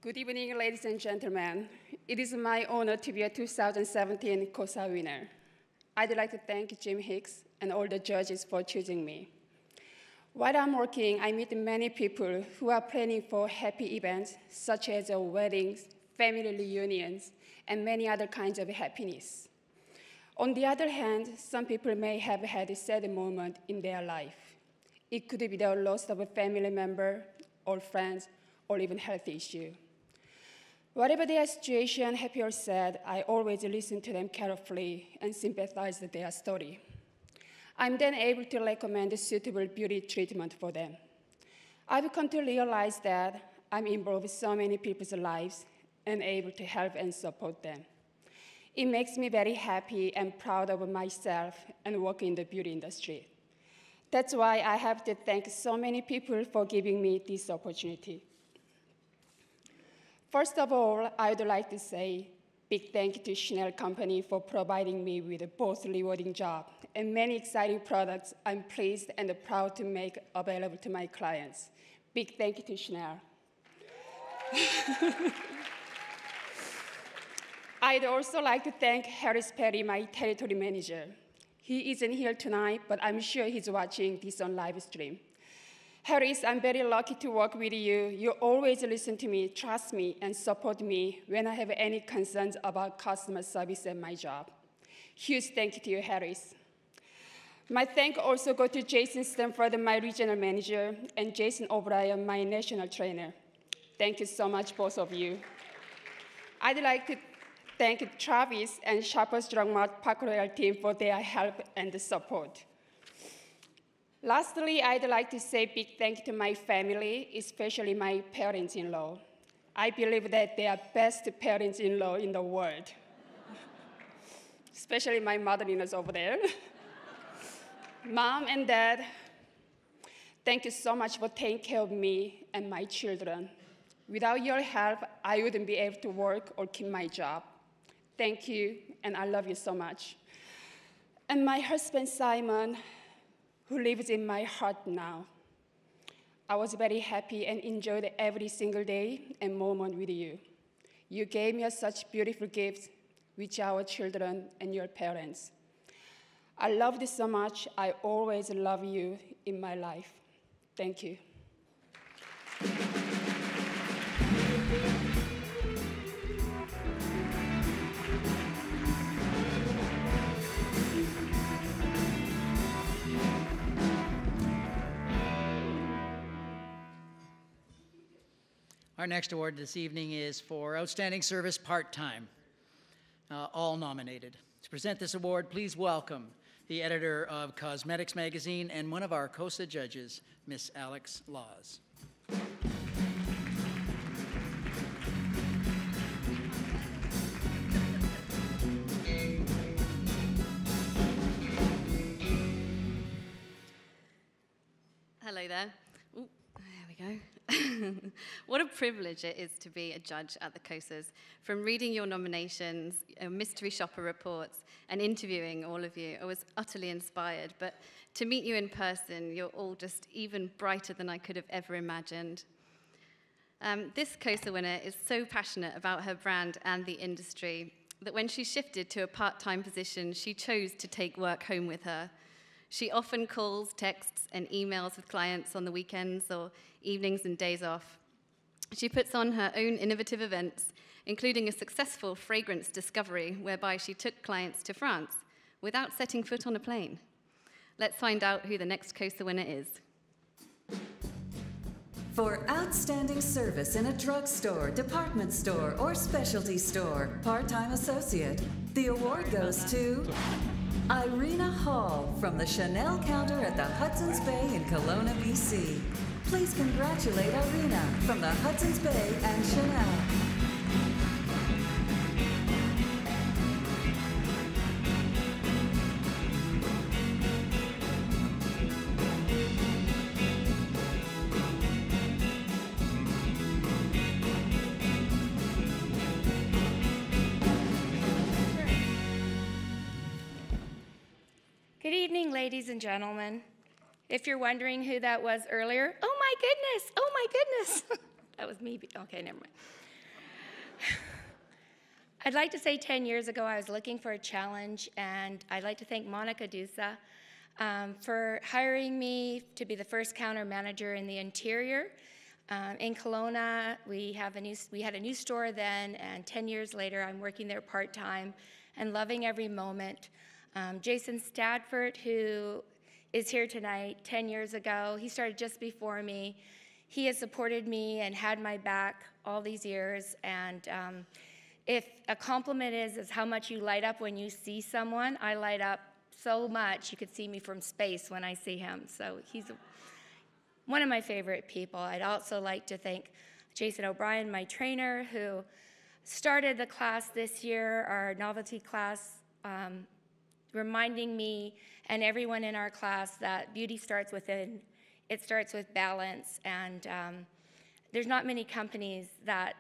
Good evening, ladies and gentlemen. It is my honor to be a 2017 Cosa winner. I'd like to thank Jim Hicks and all the judges for choosing me. While I'm working, I meet many people who are planning for happy events, such as weddings, family reunions, and many other kinds of happiness. On the other hand, some people may have had a sad moment in their life. It could be the loss of a family member, or friends, or even health issue. Whatever their situation, happy or sad, I always listen to them carefully and sympathize with their story. I'm then able to recommend a suitable beauty treatment for them. I've come to realize that I'm involved in so many people's lives and able to help and support them. It makes me very happy and proud of myself and working in the beauty industry. That's why I have to thank so many people for giving me this opportunity. First of all, I would like to say big thank you to Chanel Company for providing me with a both rewarding job and many exciting products I'm pleased and proud to make available to my clients. Big thank you to Chanel. I'd also like to thank Harris Perry, my territory manager. He isn't here tonight, but I'm sure he's watching this on live stream. Harris, I'm very lucky to work with you. You always listen to me, trust me, and support me when I have any concerns about customer service at my job. Huge thank you to you, Harris. My thanks also go to Jason Stanford, my regional manager, and Jason O'Brien, my national trainer. Thank you so much, both of you. I'd like to thank Travis and Shoppers Drug Mart Park Royal team for their help and support. Lastly, I'd like to say big thank you to my family, especially my parents-in-law. I believe that they are best parents-in-law in the world. Especially my mother-in-law over there. Mom and Dad, thank you so much for taking care of me and my children. Without your help, I wouldn't be able to work or keep my job. Thank you, and I love you so much. And my husband, Simon, who lives in my heart now. I was very happy and enjoyed every single day and moment with you. You gave me such beautiful gifts with our children and your parents. I love you so much. I always love you in my life. Thank you. Our next award this evening is for Outstanding Service Part-Time, all nominated. To present this award, please welcome the editor of Cosmetics Magazine and one of our COSA judges, Miss Alex Laws. Hello there. Ooh, there we go. What a privilege it is to be a judge at the COSAs. From reading your nominations, mystery shopper reports, and interviewing all of you, I was utterly inspired. But to meet you in person, you're all just even brighter than I could have ever imagined. This COSA winner is so passionate about her brand and the industry that when she shifted to a part-time position, she chose to take work home with her. She often calls, texts, and emails with clients on the weekends or evenings and days off. She puts on her own innovative events, including a successful fragrance discovery whereby she took clients to France without setting foot on a plane. Let's find out who the next COSA winner is. For outstanding service in a drugstore, department store, or specialty store, part-time associate, the award goes to Irina Hall from the Chanel counter at the Hudson's Bay in Kelowna, BC. Please congratulate Irina from the Hudson's Bay and Chanel. Good evening, ladies and gentlemen. If you're wondering who that was earlier, oh my goodness, oh my goodness. That was me. Okay, never mind. I'd like to say 10 years ago I was looking for a challenge, and I'd like to thank Monica Dusa for hiring me to be the first counter manager in the interior. In Kelowna, we had a new store then, and 10 years later I'm working there part-time and loving every moment. Jason Stadford, who is here tonight, 10 years ago, he started just before me. He has supported me and had my back all these years. And if a compliment is how much you light up when you see someone, I light up so much. You could see me from space when I see him. So he's one of my favorite people. I'd also like to thank Jason O'Brien, my trainer, who started the class this year, our novelty class, reminding me and everyone in our class that beauty starts within. It starts with balance, and there's not many companies that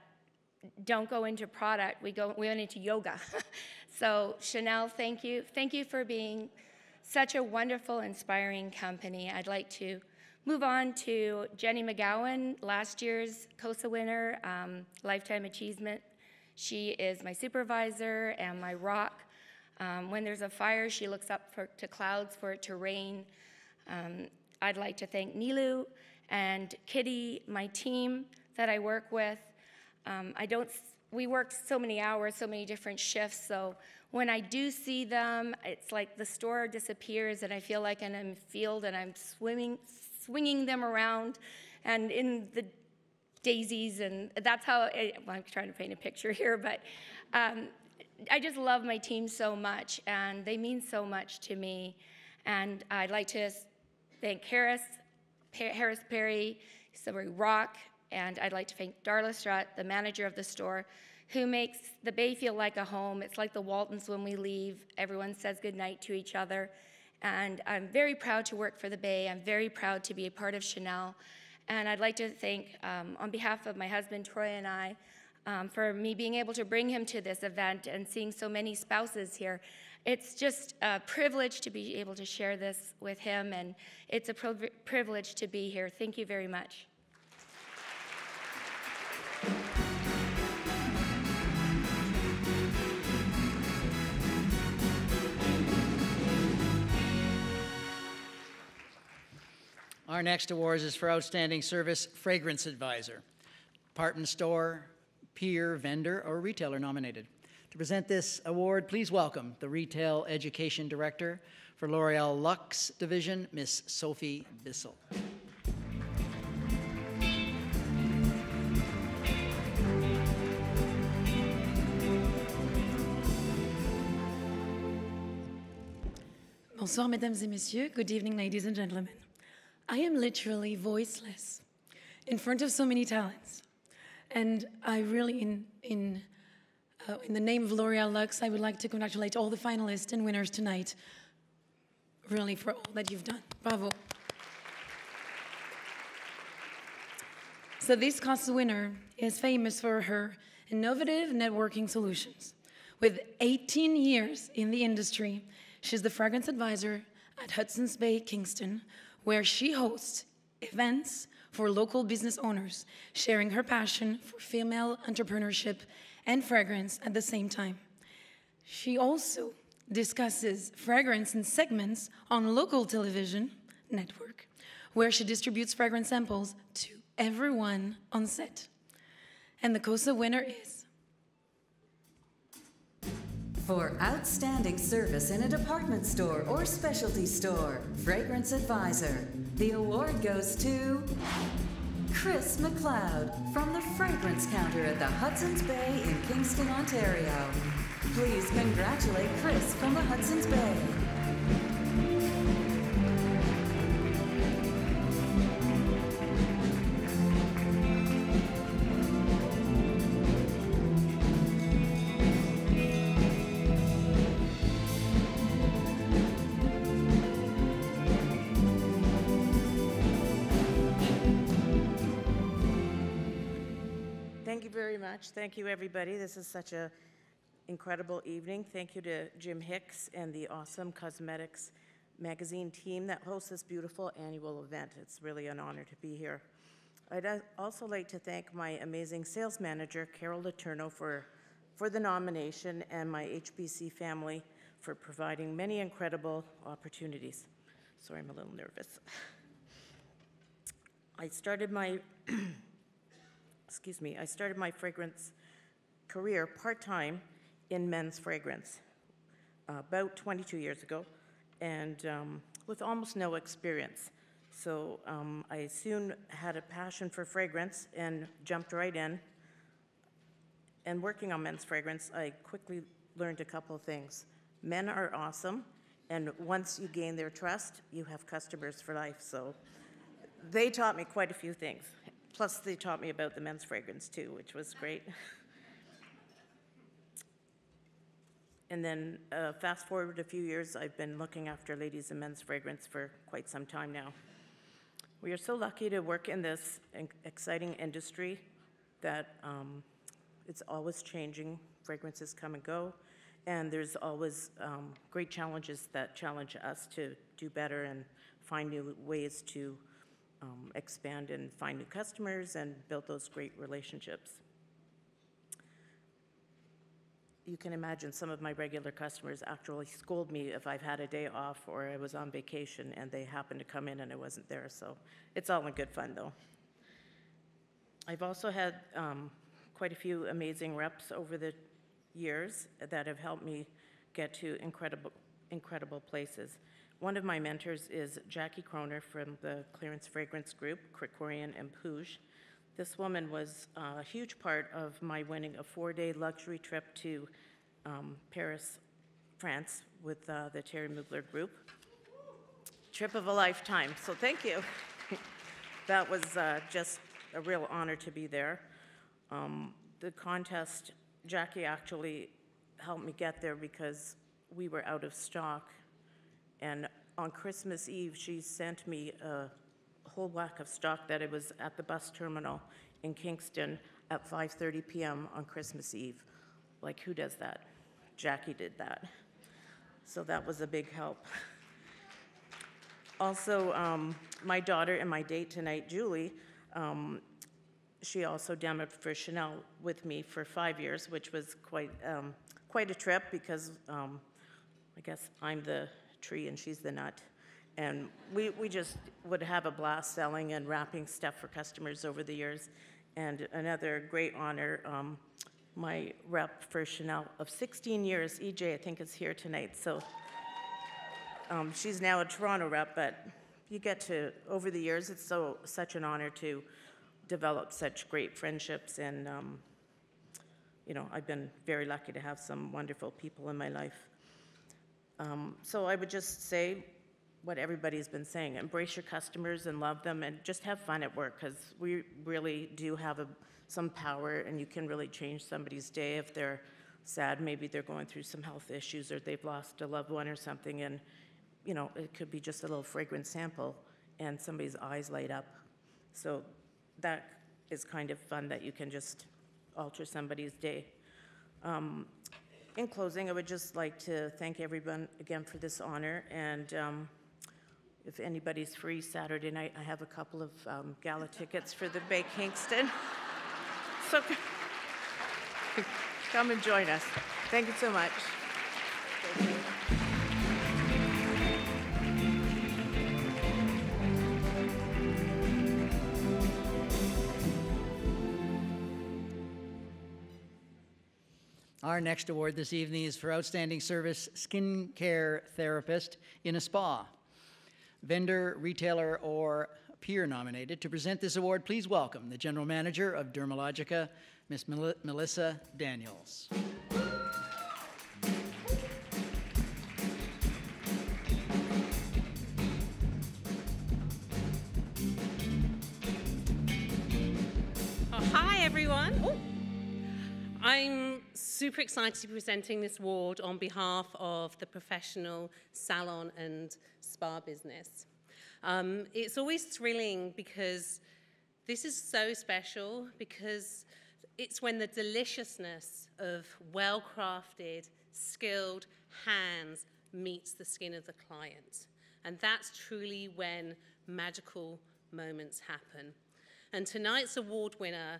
don't go into product. We went into yoga. So Chanel, thank you. Thank you for being such a wonderful, inspiring company. I'd like to move on to Jenny McGowan, last year's COSA winner, Lifetime Achievement. She is my supervisor and my rock. When there's a fire, she looks up to clouds for it to rain. I'd like to thank Nilu and Kitty, my team that I work with. We work so many hours, so many different shifts, so when I do see them, it's like the store disappears and I feel like I'm in the field and I'm swinging them around and in the daisies, and that's how, I'm trying to paint a picture here, but I just love my team so much, and they mean so much to me. And I'd like to thank Harris Perry, Silvery Rock, and I'd like to thank Darla Strutt, the manager of the store, who makes the Bay feel like a home. It's like the Waltons when we leave. Everyone says goodnight to each other. And I'm very proud to work for the Bay. I'm very proud to be a part of Chanel. And I'd like to thank, on behalf of my husband, Troy, and I, for me being able to bring him to this event and seeing so many spouses here. It's just a privilege to be able to share this with him, and it's a privilege to be here. Thank you very much. Our next award is for Outstanding Service Fragrance Advisor. Department store, peer, vendor, or retailer nominated. To present this award, please welcome the Retail Education Director for L'Oreal Luxe Division, Miss Sophie Bissell. Bonsoir, mesdames et messieurs. Good evening, ladies and gentlemen. I am literally voiceless in front of so many talents. And I really, in the name of L'Oreal Luxe, I would like to congratulate all the finalists and winners tonight, really, for all that you've done. Bravo. So this Cosa winner is famous for her innovative networking solutions. With 18 years in the industry, she's the fragrance advisor at Hudson's Bay, Kingston, where she hosts events for local business owners, sharing her passion for female entrepreneurship and fragrance at the same time. She also discusses fragrance in segments on local television network, where she distributes fragrance samples to everyone on set. And the Cosa winner is... For outstanding service in a department store or specialty store, Fragrance Advisor, the award goes to Chris McLeod from the Fragrance Counter at the Hudson's Bay in Kingston, Ontario. Please congratulate Chris from the Hudson's Bay. Thank you very much. Thank you, everybody. This is such an incredible evening. Thank you to Jim Hicks and the awesome Cosmetics magazine team that hosts this beautiful annual event. It's really an honor to be here. I'd also like to thank my amazing sales manager, Carol Letourneau, for the nomination, and my HBC family for providing many incredible opportunities. Sorry, I'm a little nervous. I started my I started my fragrance career part-time in men's fragrance about 22 years ago, and with almost no experience. So I soon had a passion for fragrance and jumped right in. And working on men's fragrance, I quickly learned a couple of things. Men are awesome, and once you gain their trust, you have customers for life. So they taught me quite a few things. Plus, they taught me about the men's fragrance, too, which was great. And then fast forward a few years, I've been looking after ladies and men's fragrance for quite some time now. We are so lucky to work in this exciting industry that it's always changing. Fragrances come and go, and there's always great challenges that challenge us to do better and find new ways to expand and find new customers and build those great relationships. You can imagine some of my regular customers actually scold me if I've had a day off or I was on vacation and they happened to come in and I wasn't there, so it's all in good fun though. I've also had quite a few amazing reps over the years that have helped me get to incredible places. One of my mentors is Jackie Kroner from the CLARINS fragrance group, Krikorian and Pouge. This woman was a huge part of my winning a 4-day luxury trip to Paris, France with the Thierry Mugler group. trip of a lifetime, so thank you. That was just a real honor to be there. The contest, Jackie actually helped me get there because we were out of stock. And on Christmas Eve, she sent me a whole whack of stock that it was at the bus terminal in Kingston at 5:30 p.m. on Christmas Eve. Like, who does that? Jackie did that. So that was a big help. Also, my daughter and my date tonight, Julie, she also demoed for Chanel with me for 5 years, which was quite a trip because I guess I'm the tree and she's the nut. And we just would have a blast selling and wrapping stuff for customers over the years. And another great honor, my rep for Chanel of 16 years, EJ, I think is here tonight. So she's now a Toronto rep, but you get to, over the years, it's such an honor to develop such great friendships. And, you know, I've been very lucky to have some wonderful people in my life. So I would just say what everybody's been saying, embrace your customers and love them and just have fun at work, because we really do have some power and you can really change somebody's day if they're sad, maybe they're going through some health issues or they've lost a loved one or something, and you know, it could be just a little fragrance sample and somebody's eyes light up. So that is kind of fun that you can just alter somebody's day. In closing, I would just like to thank everyone again for this honor, and if anybody's free Saturday night, I have a couple of gala tickets for the Bay Kingston. So come and join us. Thank you so much. Thank you. Our next award this evening is for Outstanding Service Skincare Therapist in a Spa. Vendor, retailer, or peer nominated. To present this award, please welcome the General Manager of Dermalogica, Ms. Melissa Daniels. Hi, everyone. Oh. I'm super excited to be presenting this award on behalf of the professional salon and spa business. It's always thrilling because this is so special, because it's when the deliciousness of well-crafted, skilled hands meets the skin of the client. And that's truly when magical moments happen. And tonight's award winner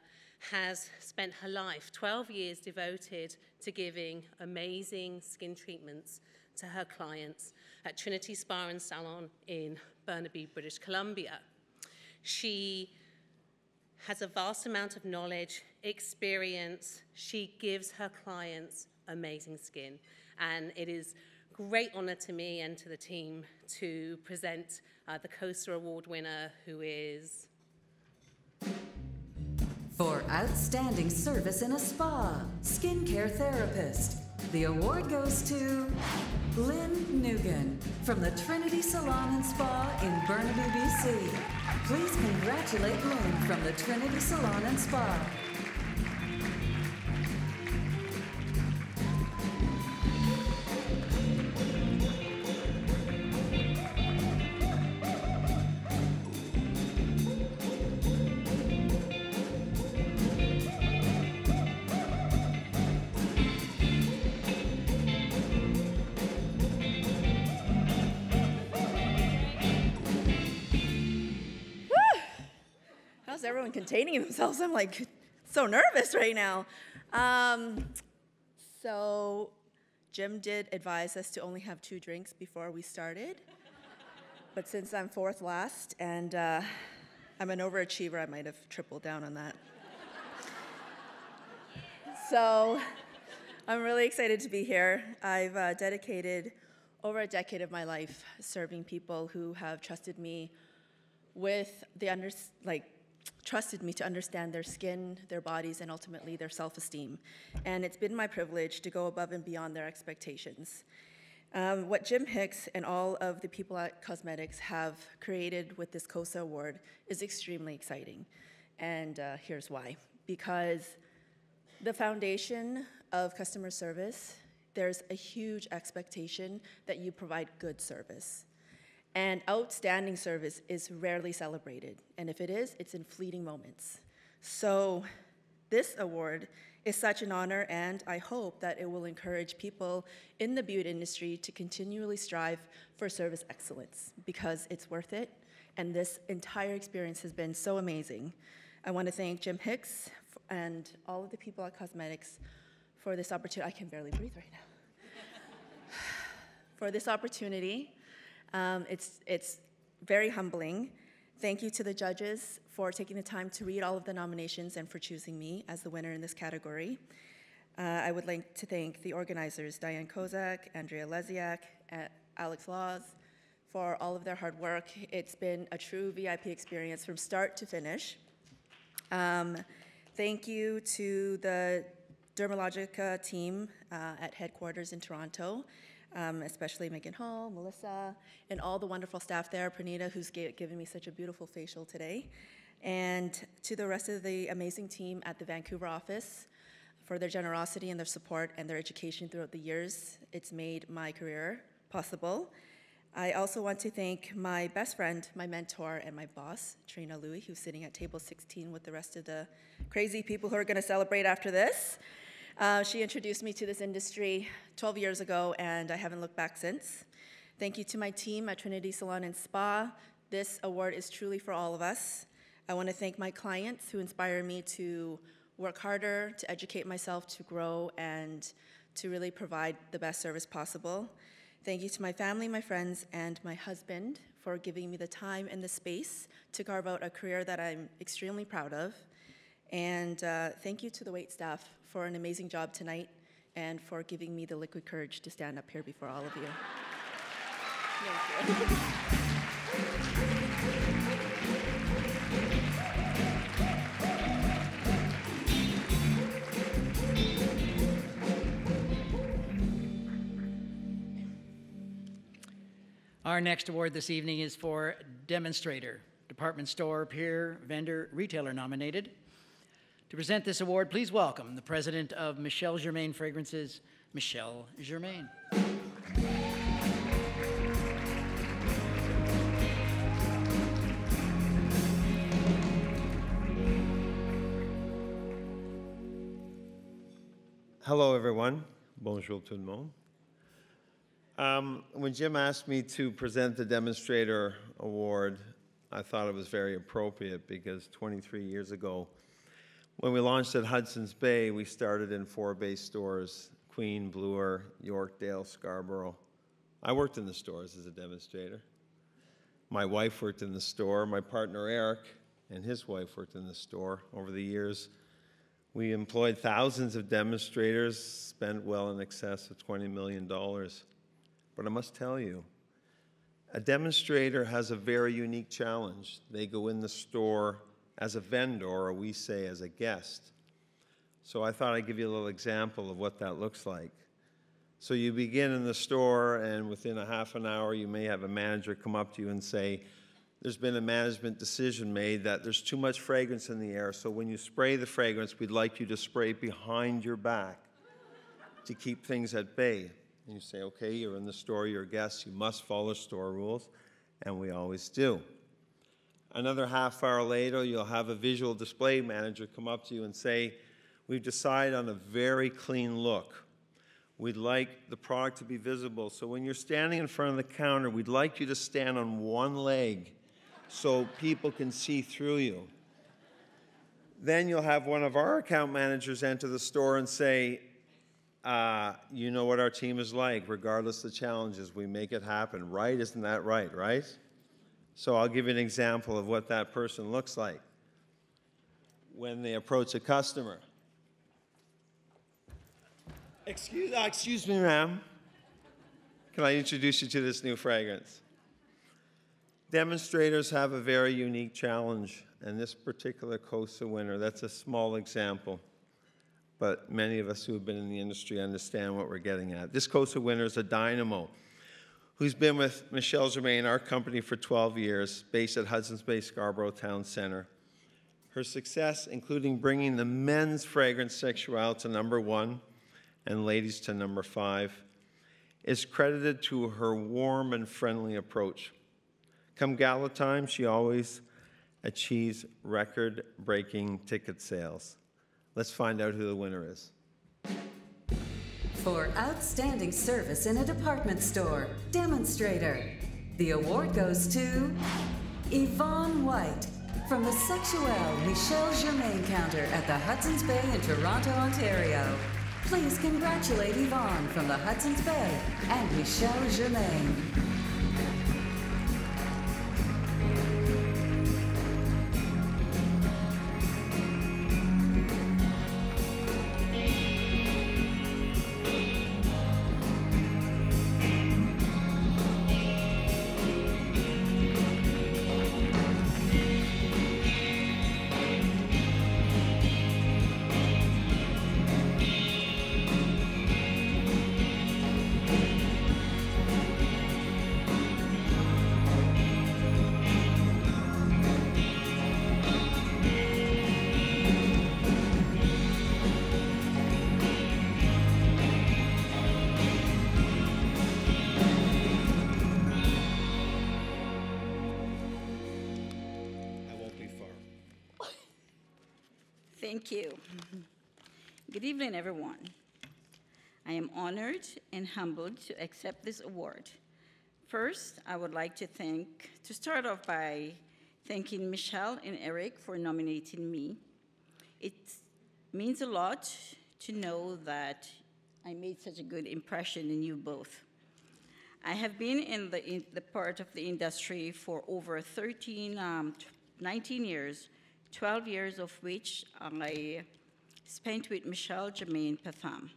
has spent her life, 12 years devoted to giving amazing skin treatments to her clients at Trinity Spa and Salon in Burnaby, British Columbia. She has a vast amount of knowledge, experience. She gives her clients amazing skin. And it is a great honor to me and to the team to present the Cosa Award winner, who is... For outstanding service in a spa, skincare therapist, the award goes to Lynn Nugent from the Trinity Salon and Spa in Burnaby, BC. Please congratulate Lynn from the Trinity Salon and Spa. How's everyone containing themselves? I'm like so nervous right now. So Jim did advise us to only have 2 drinks before we started. But since I'm 4th last and I'm an overachiever, I might have tripled down on that. So I'm really excited to be here. I've dedicated over a decade of my life serving people who have trusted me with trusted me to understand their skin, their bodies, and ultimately their self-esteem. And it's been my privilege to go above and beyond their expectations. What Jim Hicks and all of the people at Cosmetics have created with this Cosa Award is extremely exciting. And here's why. Because the foundation of customer service, there's a huge expectation that you provide good service. And outstanding service is rarely celebrated. And if it is, it's in fleeting moments. So this award is such an honor, and I hope that it will encourage people in the beauty industry to continually strive for service excellence, because it's worth it, and this entire experience has been so amazing. I want to thank Jim Hicks and all of the people at Cosmetics for this opportunity. I can barely breathe right now. For this opportunity. It's very humbling. Thank you to the judges for taking the time to read all of the nominations and for choosing me as the winner in this category. I would like to thank the organizers, Diane Kozak, Andrea Leziak, Alex Laws, for all of their hard work. It's been a true VIP experience from start to finish. Thank you to the dermalogica team at headquarters in Toronto, especially Megan Hall, Melissa, and all the wonderful staff there, Pranita, who's given me such a beautiful facial today, and to the rest of the amazing team at the Vancouver office for their generosity and their support and their education throughout the years. It's made my career possible. I also want to thank my best friend, my mentor, and my boss, Trina Louie, who's sitting at table 16 with the rest of the crazy people who are going to celebrate after this. She introduced me to this industry 12 years ago, and I haven't looked back since. Thank you to my team at Trinity Salon and Spa. This award is truly for all of us. I want to thank my clients who inspire me to work harder, to educate myself, to grow, and to really provide the best service possible. Thank you to my family, my friends, and my husband for giving me the time and the space to carve out a career that I'm extremely proud of. And thank you to the wait staff for an amazing job tonight and for giving me the liquid courage to stand up here before all of you. Thank you. Our next award this evening is for Demonstrator, Department Store, Peer, Vendor, Retailer nominated. To present this award, please welcome the president of Michel Germain Fragrances, Michel Germain. Hello, everyone. Bonjour tout le monde. When Jim asked me to present the Demonstrator Award, I thought it was very appropriate because 23 years ago, when we launched at Hudson's Bay, we started in 4 base stores, Queen, Bloor, Yorkdale, Scarborough. I worked in the stores as a demonstrator. My wife worked in the store. My partner, Eric, and his wife worked in the store. Over the years, we employed thousands of demonstrators, spent well in excess of $20 million. But I must tell you, a demonstrator has a very unique challenge. They go in the store as a vendor, or we say as a guest. So I thought I'd give you a little example of what that looks like. So you begin in the store, and within a half an hour, you may have a manager come up to you and say, there's been a management decision made that there's too much fragrance in the air, so when you spray the fragrance, we'd like you to spray behind your back to keep things at bay. And you say, okay, you're in the store, you're a guest, you must follow store rules, and we always do. Another half hour later, you'll have a visual display manager come up to you and say, we've decided on a very clean look. We'd like the product to be visible, so when you're standing in front of the counter, we'd like you to stand on one leg so people can see through you. Then you'll have one of our account managers enter the store and say, you know what our team is like, regardless of the challenges, we make it happen, right? Isn't that right, right? So I'll give you an example of what that person looks like when they approach a customer. Excuse me, ma'am. Can I introduce you to this new fragrance? Demonstrators have a very unique challenge, and this particular Cosa winner, that's a small example. but many of us who have been in the industry understand what we're getting at. This COSA winner is a dynamo who's been with Michelle Germain, our company, for 12 years, based at Hudson's Bay Scarborough Town Center. Her success, including bringing the men's fragrance Sexual to #1 and ladies to #5, is credited to her warm and friendly approach. Come gala time, she always achieves record-breaking ticket sales. Let's find out who the winner is. For outstanding service in a department store, demonstrator, the award goes to Yvonne White from the Sexual Michelle Germain counter at the Hudson's Bay in Toronto, Ontario. Please congratulate Yvonne from the Hudson's Bay and Michelle Germain. Thank you. Good evening, everyone. I am honored and humbled to accept this award. First, I would like to start off by thanking Michelle and Eric for nominating me. It means a lot to know that I made such a good impression in you both. I have been in the part of the industry for over 19 years, 12 years of which I spent with Michelle Germain Patham.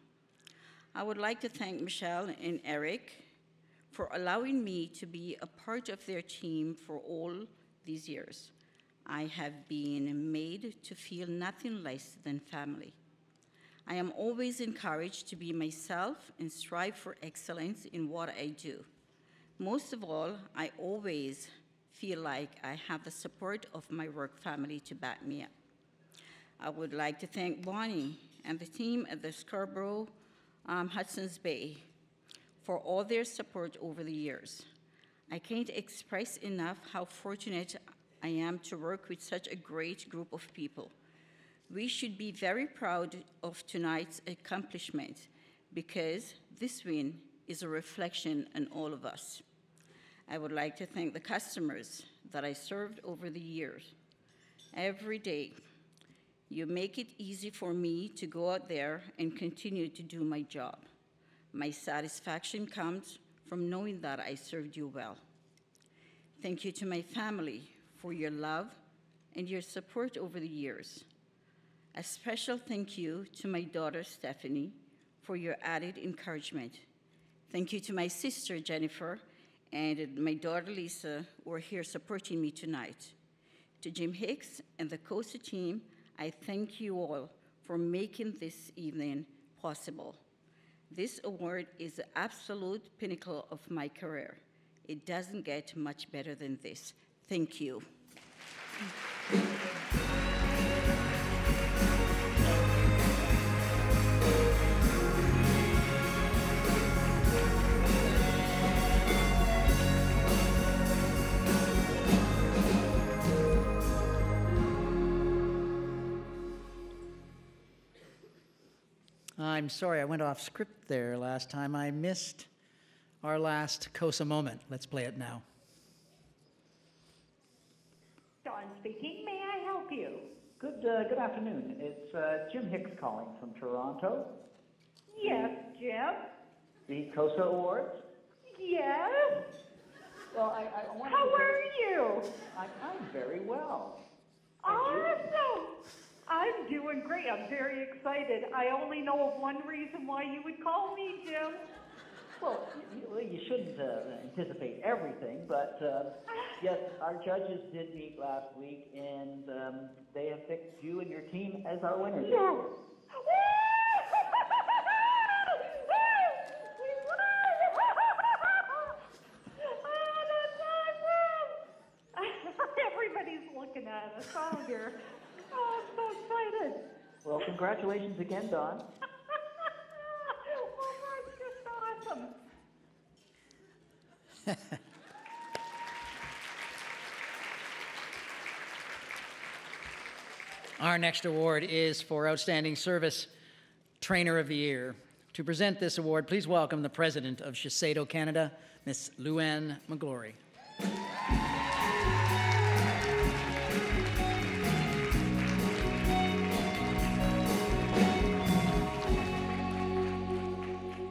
I would like to thank Michelle and Eric for allowing me to be a part of their team for all these years. I have been made to feel nothing less than family. I am always encouraged to be myself and strive for excellence in what I do. Most of all, I always feel like I have the support of my work family to back me up. I would like to thank Bonnie and the team at the Scarborough Hudson's Bay for all their support over the years. I can't express enough how fortunate I am to work with such a great group of people. We should be very proud of tonight's accomplishment because this win is a reflection on all of us. I would like to thank the customers that I served over the years. Every day, you make it easy for me to go out there and continue to do my job. My satisfaction comes from knowing that I served you well. Thank you to my family for your love and your support over the years. A special thank you to my daughter, Stephanie, for your added encouragement. Thank you to my sister, Jennifer, and my daughter, Lisa, who are here supporting me tonight. To Jim Hicks and the COSA team, I thank you all for making this evening possible. This award is the absolute pinnacle of my career. It doesn't get much better than this. Thank you. I'm sorry, I went off script there last time. I missed our last COSA moment. Let's play it now. Dawn speaking. May I help you? Good afternoon. It's Jim Hicks calling from Toronto. Yes, Jim. The COSA Awards. Yes. Well, I wanted How to are you? I'm very well. Awesome. I'm doing great. I'm very excited. I only know of one reason why you would call me, Jim. Well, you shouldn't anticipate everything, but yes, our judges did meet last week, and they have picked you and your team as our winners. No. Woo! Congratulations again, Dawn. Oh, that's just awesome. Our next award is for Outstanding Service Trainer of the Year. To present this award, please welcome the President of Shiseido Canada, Ms. Luann McGlory.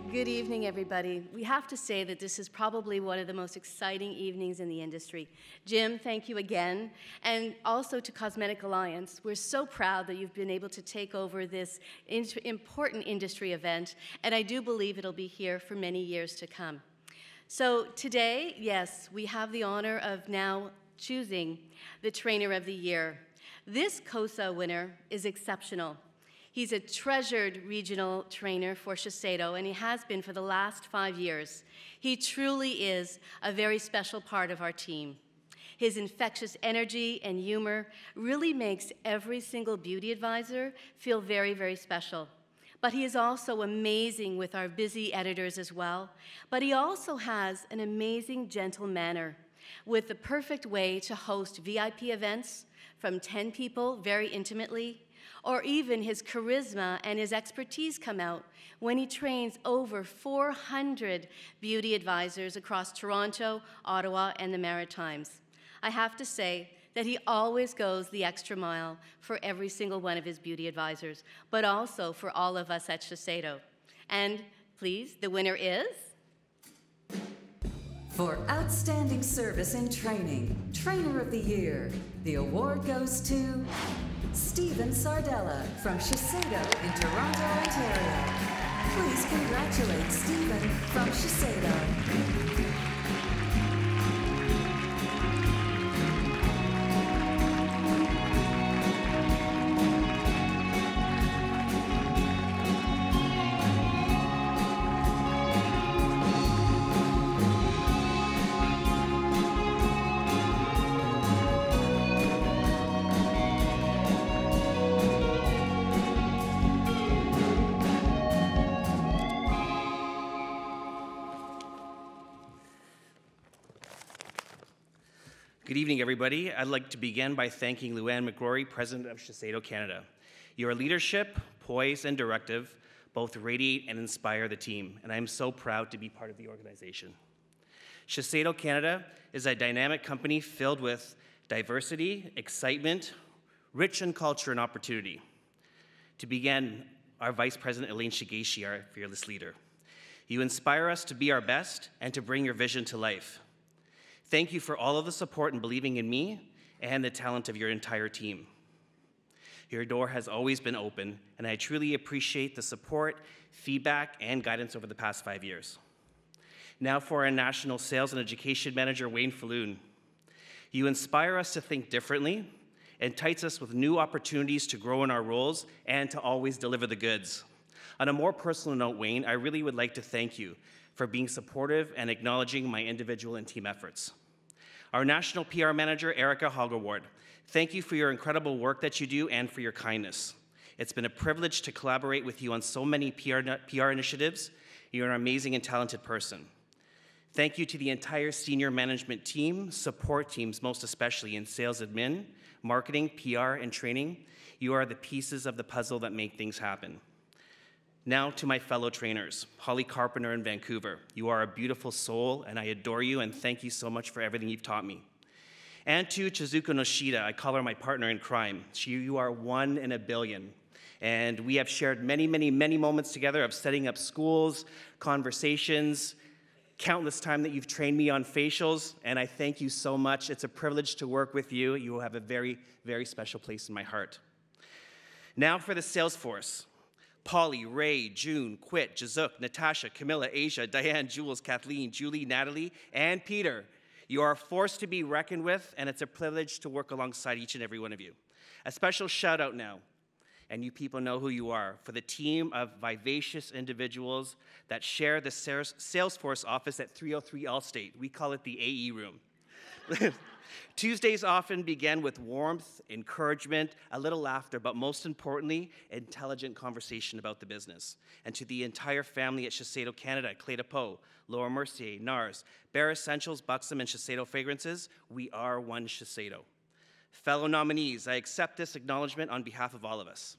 Good evening, everybody. We have to say that this is probably one of the most exciting evenings in the industry. Jim, thank you again. And also to Cosmetic Alliance. We're so proud that you've been able to take over this important industry event, and I do believe it'll be here for many years to come. So today, yes, we have the honor of now choosing the Trainer of the Year. This Cosa winner is exceptional. He's a treasured regional trainer for Shiseido, and he has been for the last 5 years. He truly is a very special part of our team. His infectious energy and humor really makes every single beauty advisor feel very, very special. But he is also amazing with our busy editors as well. But he also has an amazing gentle manner with the perfect way to host VIP events from 10 people very intimately, or even his charisma and his expertise come out when he trains over 400 beauty advisors across Toronto, Ottawa, and the Maritimes. I have to say that he always goes the extra mile for every single one of his beauty advisors, but also for all of us at Shiseido. And please, the winner is... For outstanding service in training, Trainer of the Year, the award goes to Stephen Sardella from Shiseido in Toronto, Ontario. Please congratulate Stephen from Shiseido. Good evening, everybody. I'd like to begin by thanking Luann McGlory, President of Shiseido Canada. Your leadership, poise, and directive both radiate and inspire the team, and I'm so proud to be part of the organization. Shiseido Canada is a dynamic company filled with diversity, excitement, rich in culture and opportunity. To begin, our Vice President, Elaine Shigeshi, our fearless leader. You inspire us to be our best and to bring your vision to life. Thank you for all of the support and believing in me and the talent of your entire team. Your door has always been open, and I truly appreciate the support, feedback, and guidance over the past 5 years. Now for our National Sales and Education Manager, Wayne Falloon. You inspire us to think differently, entice us with new opportunities to grow in our roles, and to always deliver the goods. On a more personal note, Wayne, I really would like to thank you for being supportive and acknowledging my individual and team efforts. Our National PR Manager, Erica Hoggerward, thank you for your incredible work that you do and for your kindness. It's been a privilege to collaborate with you on so many PR initiatives. You're an amazing and talented person. Thank you to the entire senior management team, support teams, most especially in sales admin, marketing, PR, and training. You are the pieces of the puzzle that make things happen. Now to my fellow trainers, Holly Carpenter in Vancouver. You are a beautiful soul, and I adore you, and thank you so much for everything you've taught me. And to Chizuko Noshida, I call her my partner in crime. You are 1 in a billion. And we have shared many, many, many moments together of setting up schools, conversations, countless time that you've trained me on facials, and I thank you so much. It's a privilege to work with you. You will have a very, very special place in my heart. Now for the sales force. Polly, Ray, June, Quit, Jazuk, Natasha, Camilla, Asia, Diane, Jules, Kathleen, Julie, Natalie, and Peter. You are a force to be reckoned with, and it's a privilege to work alongside each and every one of you. A special shout out now, and you people know who you are, for the team of vivacious individuals that share the Salesforce office at 303 Allstate. We call it the AE room. Tuesdays often begin with warmth, encouragement, a little laughter, but most importantly, intelligent conversation about the business. And to the entire family at Shiseido Canada, Clé de Peau, Laura Mercier, NARS, Bare Essentials, Buxom, and Shiseido Fragrances, we are one Shiseido. Fellow nominees, I accept this acknowledgement on behalf of all of us.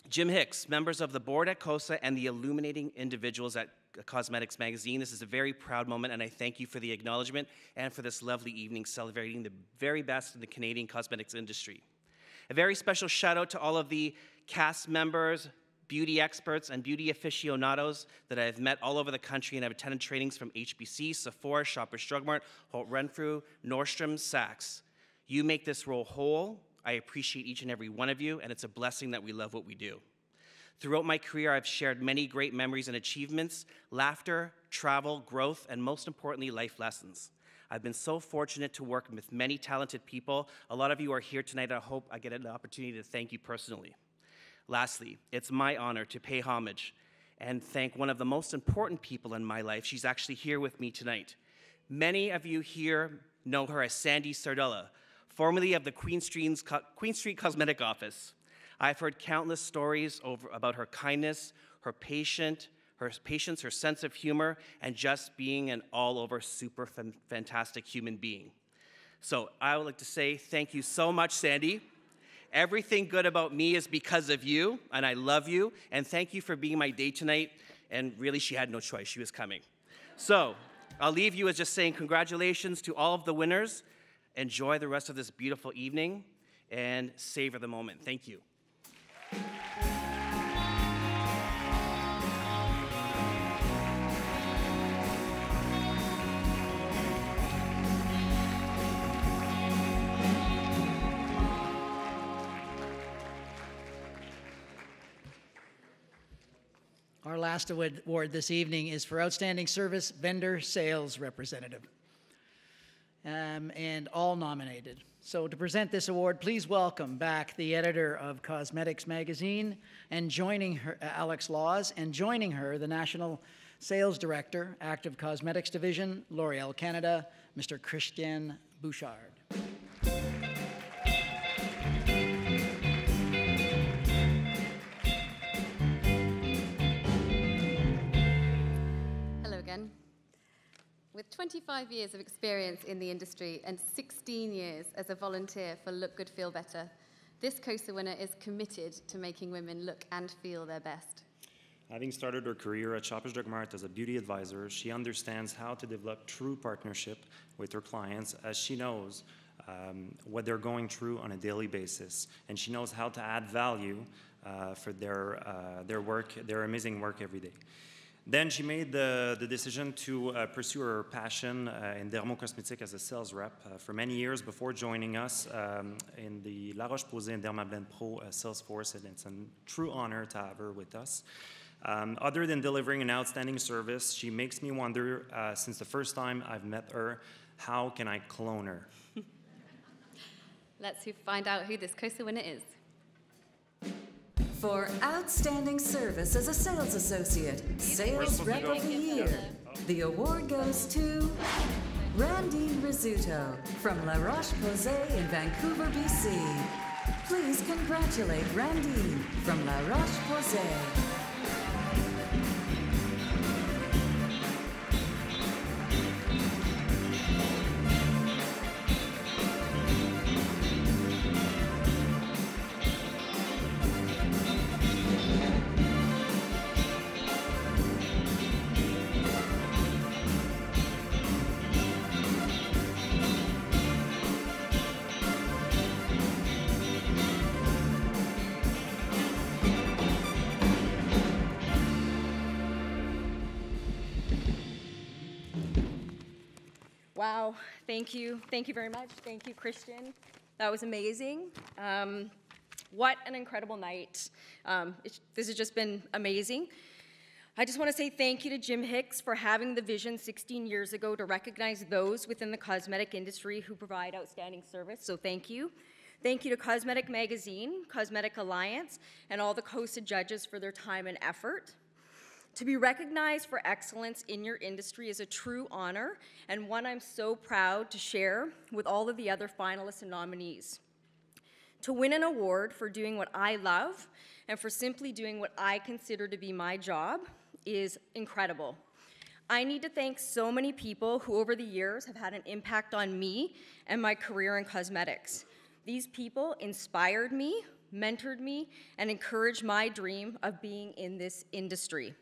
Jim Hicks, members of the board at Cosa, and the illuminating individuals at Cosmetics Magazine. This is a very proud moment, and I thank you for the acknowledgement and for this lovely evening celebrating the very best in the Canadian cosmetics industry. A very special shout out to all of the cast members, beauty experts, and beauty aficionados that I've met all over the country and have attended trainings from HBC, Sephora, Shoppers Drug Mart, Holt Renfrew, Nordstrom, Saks. You make this role whole. I appreciate each and every one of you, and it's a blessing that we love what we do. Throughout my career, I've shared many great memories and achievements, laughter, travel, growth, and most importantly, life lessons. I've been so fortunate to work with many talented people. A lot of you are here tonight. I hope I get an opportunity to thank you personally. Lastly, it's my honor to pay homage and thank one of the most important people in my life. She's actually here with me tonight. Many of you here know her as Sandy Sardella, formerly of the Queen Street Cosmetic Office. I've heard countless stories about her kindness, her patience, her sense of humor, and just being an all-over super fantastic human being. So I would like to say thank you so much, Sandy. Everything good about me is because of you, and I love you, and thank you for being my date tonight. And really, she had no choice. She was coming. So I'll leave you as just saying congratulations to all of the winners. Enjoy the rest of this beautiful evening and savor the moment. Thank you. Our last award this evening is for Outstanding Service Vendor Sales Representative. And all nominated. So to present this award, please welcome back the editor of Cosmetics Magazine, and joining her, Alex Laws, and joining her, the National Sales Director, Active Cosmetics Division, L'Oreal Canada, Mr. Christian Bouchard. Hello again. With 25 years of experience in the industry and 16 years as a volunteer for Look Good, Feel Better, this COSA winner is committed to making women look and feel their best. Having started her career at Shoppers Drug Mart as a beauty advisor, she understands how to develop true partnership with her clients, as she knows what they're going through on a daily basis, and she knows how to add value for their work, their amazing work every day. Then she made the decision to pursue her passion in dermocosmetic as a sales rep for many years before joining us in the La Roche-Posay and Dermablend Pro sales force, and it's a true honor to have her with us. Other than delivering an outstanding service, she makes me wonder, since the first time I've met her, how can I clone her? Let's find out who this COSA winner is. For outstanding service as a sales associate, Sales Rep of the Year, the award goes to Randine Rizzuto from La Roche-Posay in Vancouver, BC. Please congratulate Randine from La Roche-Posay. Wow, thank you. Thank you very much. Thank you, Christian. That was amazing. What an incredible night. This has just been amazing. I just want to say thank you to Jim Hicks for having the vision 16 years ago to recognize those within the cosmetic industry who provide outstanding service, so thank you. Thank you to Cosmetic Magazine, Cosmetic Alliance, and all the COSA judges for their time and effort. To be recognized for excellence in your industry is a true honor, and one I'm so proud to share with all of the other finalists and nominees. To win an award for doing what I love and for simply doing what I consider to be my job is incredible. I need to thank so many people who over the years have had an impact on me and my career in cosmetics. These people inspired me, mentored me, and encouraged my dream of being in this industry.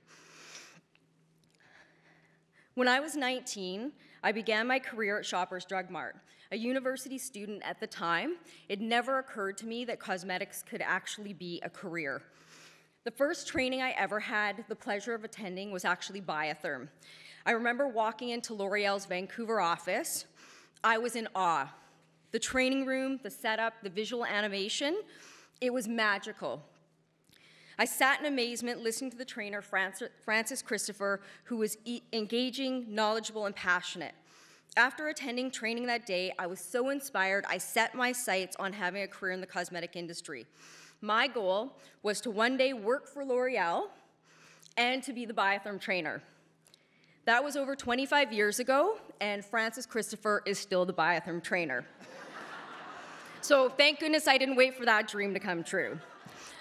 When I was 19, I began my career at Shoppers Drug Mart. A university student at the time, it never occurred to me that cosmetics could actually be a career. The first training I ever had the pleasure of attending was actually Biotherm. I remember walking into L'Oreal's Vancouver office. I was in awe. The training room, the setup, the visual animation, it was magical. I sat in amazement listening to the trainer, Francis Christopher, who was engaging, knowledgeable, and passionate. After attending training that day, I was so inspired, I set my sights on having a career in the cosmetic industry. My goal was to one day work for L'Oreal and to be the Biotherm trainer. That was over 25 years ago, and Francis Christopher is still the Biotherm trainer. So thank goodness I didn't wait for that dream to come true.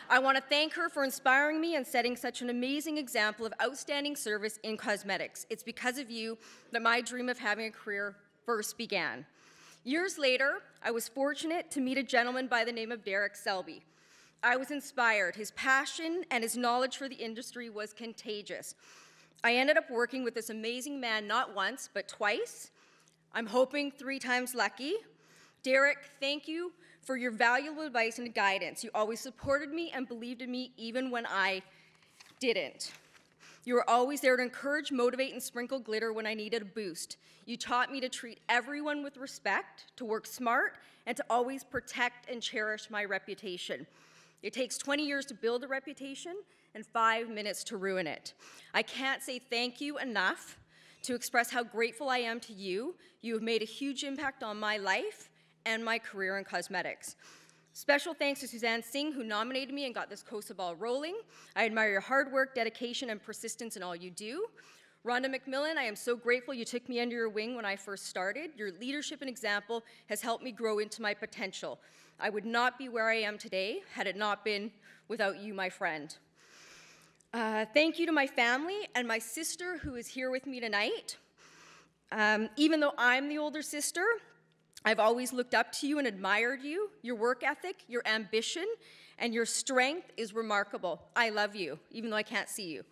I want to thank her for inspiring me and setting such an amazing example of outstanding service in cosmetics. It's because of you that my dream of having a career first began. Years later, I was fortunate to meet a gentleman by the name of Derek Selby. I was inspired. His passion and his knowledge for the industry was contagious. I ended up working with this amazing man not once, but twice. I'm hoping 3 times lucky. Derek, thank you for your valuable advice and guidance. You always supported me and believed in me even when I didn't. You were always there to encourage, motivate, and sprinkle glitter when I needed a boost. You taught me to treat everyone with respect, to work smart, and to always protect and cherish my reputation. It takes 20 years to build a reputation and 5 minutes to ruin it. I can't say thank you enough to express how grateful I am to you. You have made a huge impact on my life and my career in cosmetics. Special thanks to Suzanne Singh, who nominated me and got this Cosa ball rolling. I admire your hard work, dedication, and persistence in all you do. Rhonda McMillan, I am so grateful you took me under your wing when I first started. Your leadership and example has helped me grow into my potential. I would not be where I am today had it not been without you, my friend. Thank you to my family and my sister who is here with me tonight. Even though I'm the older sister, I've always looked up to you and admired you. Your work ethic, your ambition, and your strength is remarkable. I love you, even though I can't see you.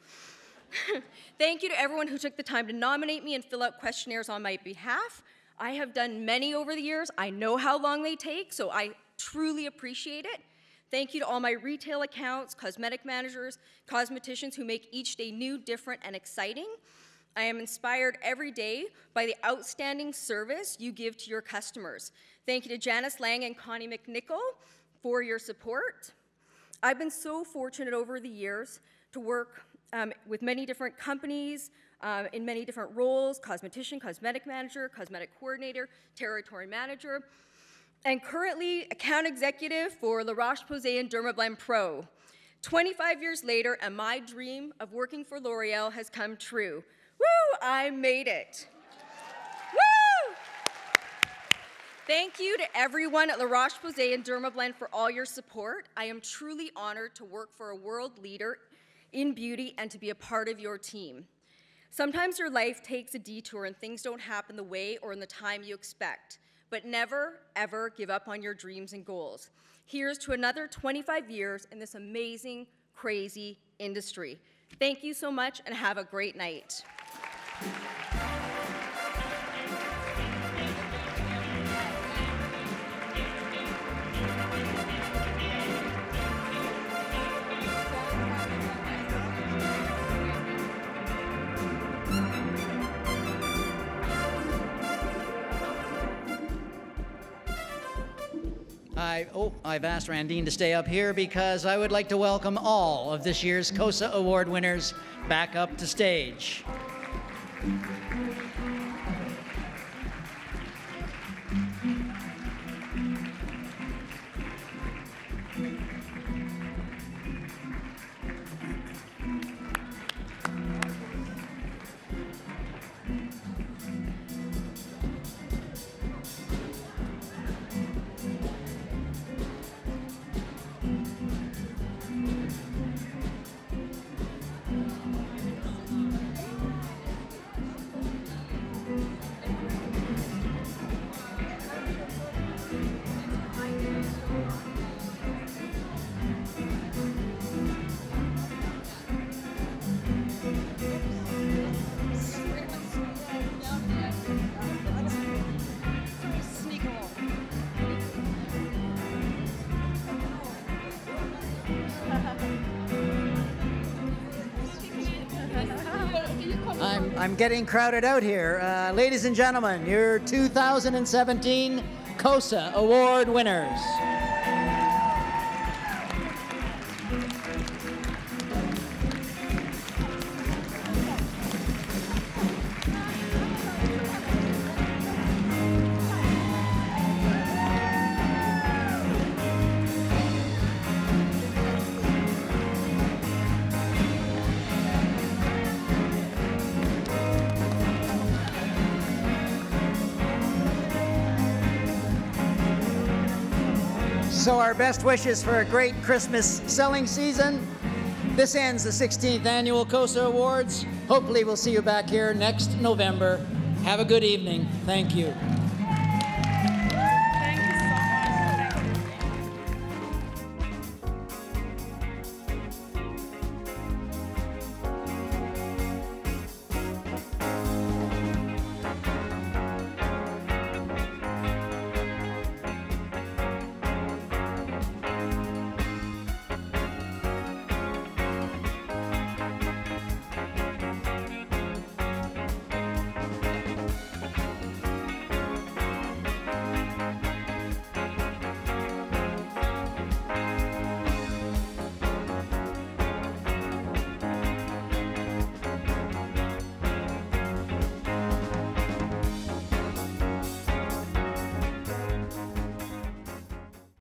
Thank you to everyone who took the time to nominate me and fill out questionnaires on my behalf. I have done many over the years. I know how long they take, so I truly appreciate it. Thank you to all my retail accounts, cosmetic managers, cosmeticians who make each day new, different, and exciting. I am inspired every day by the outstanding service you give to your customers. Thank you to Janice Lang and Connie McNichol for your support. I've been so fortunate over the years to work with many different companies in many different roles: cosmetician, cosmetic manager, cosmetic coordinator, territory manager, and currently account executive for La Roche-Posay and Dermablend Pro. 25 years later, and my dream of working for L'Oreal has come true. Woo, I made it. Woo! Thank you to everyone at La Roche-Posay and Dermablend for all your support. I am truly honored to work for a world leader in beauty and to be a part of your team. Sometimes your life takes a detour and things don't happen the way or in the time you expect, but never, ever give up on your dreams and goals. Here's to another 25 years in this amazing, crazy industry. Thank you so much and have a great night. I've asked Randine to stay up here because I would like to welcome all of this year's Cosa Award winners back up to stage. I'm getting crowded out here. Ladies and gentlemen, your 2017 Cosa Award winners. So our best wishes for a great Christmas selling season. This ends the 16th Annual Cosa Awards. Hopefully we'll see you back here next November. Have a good evening. Thank you.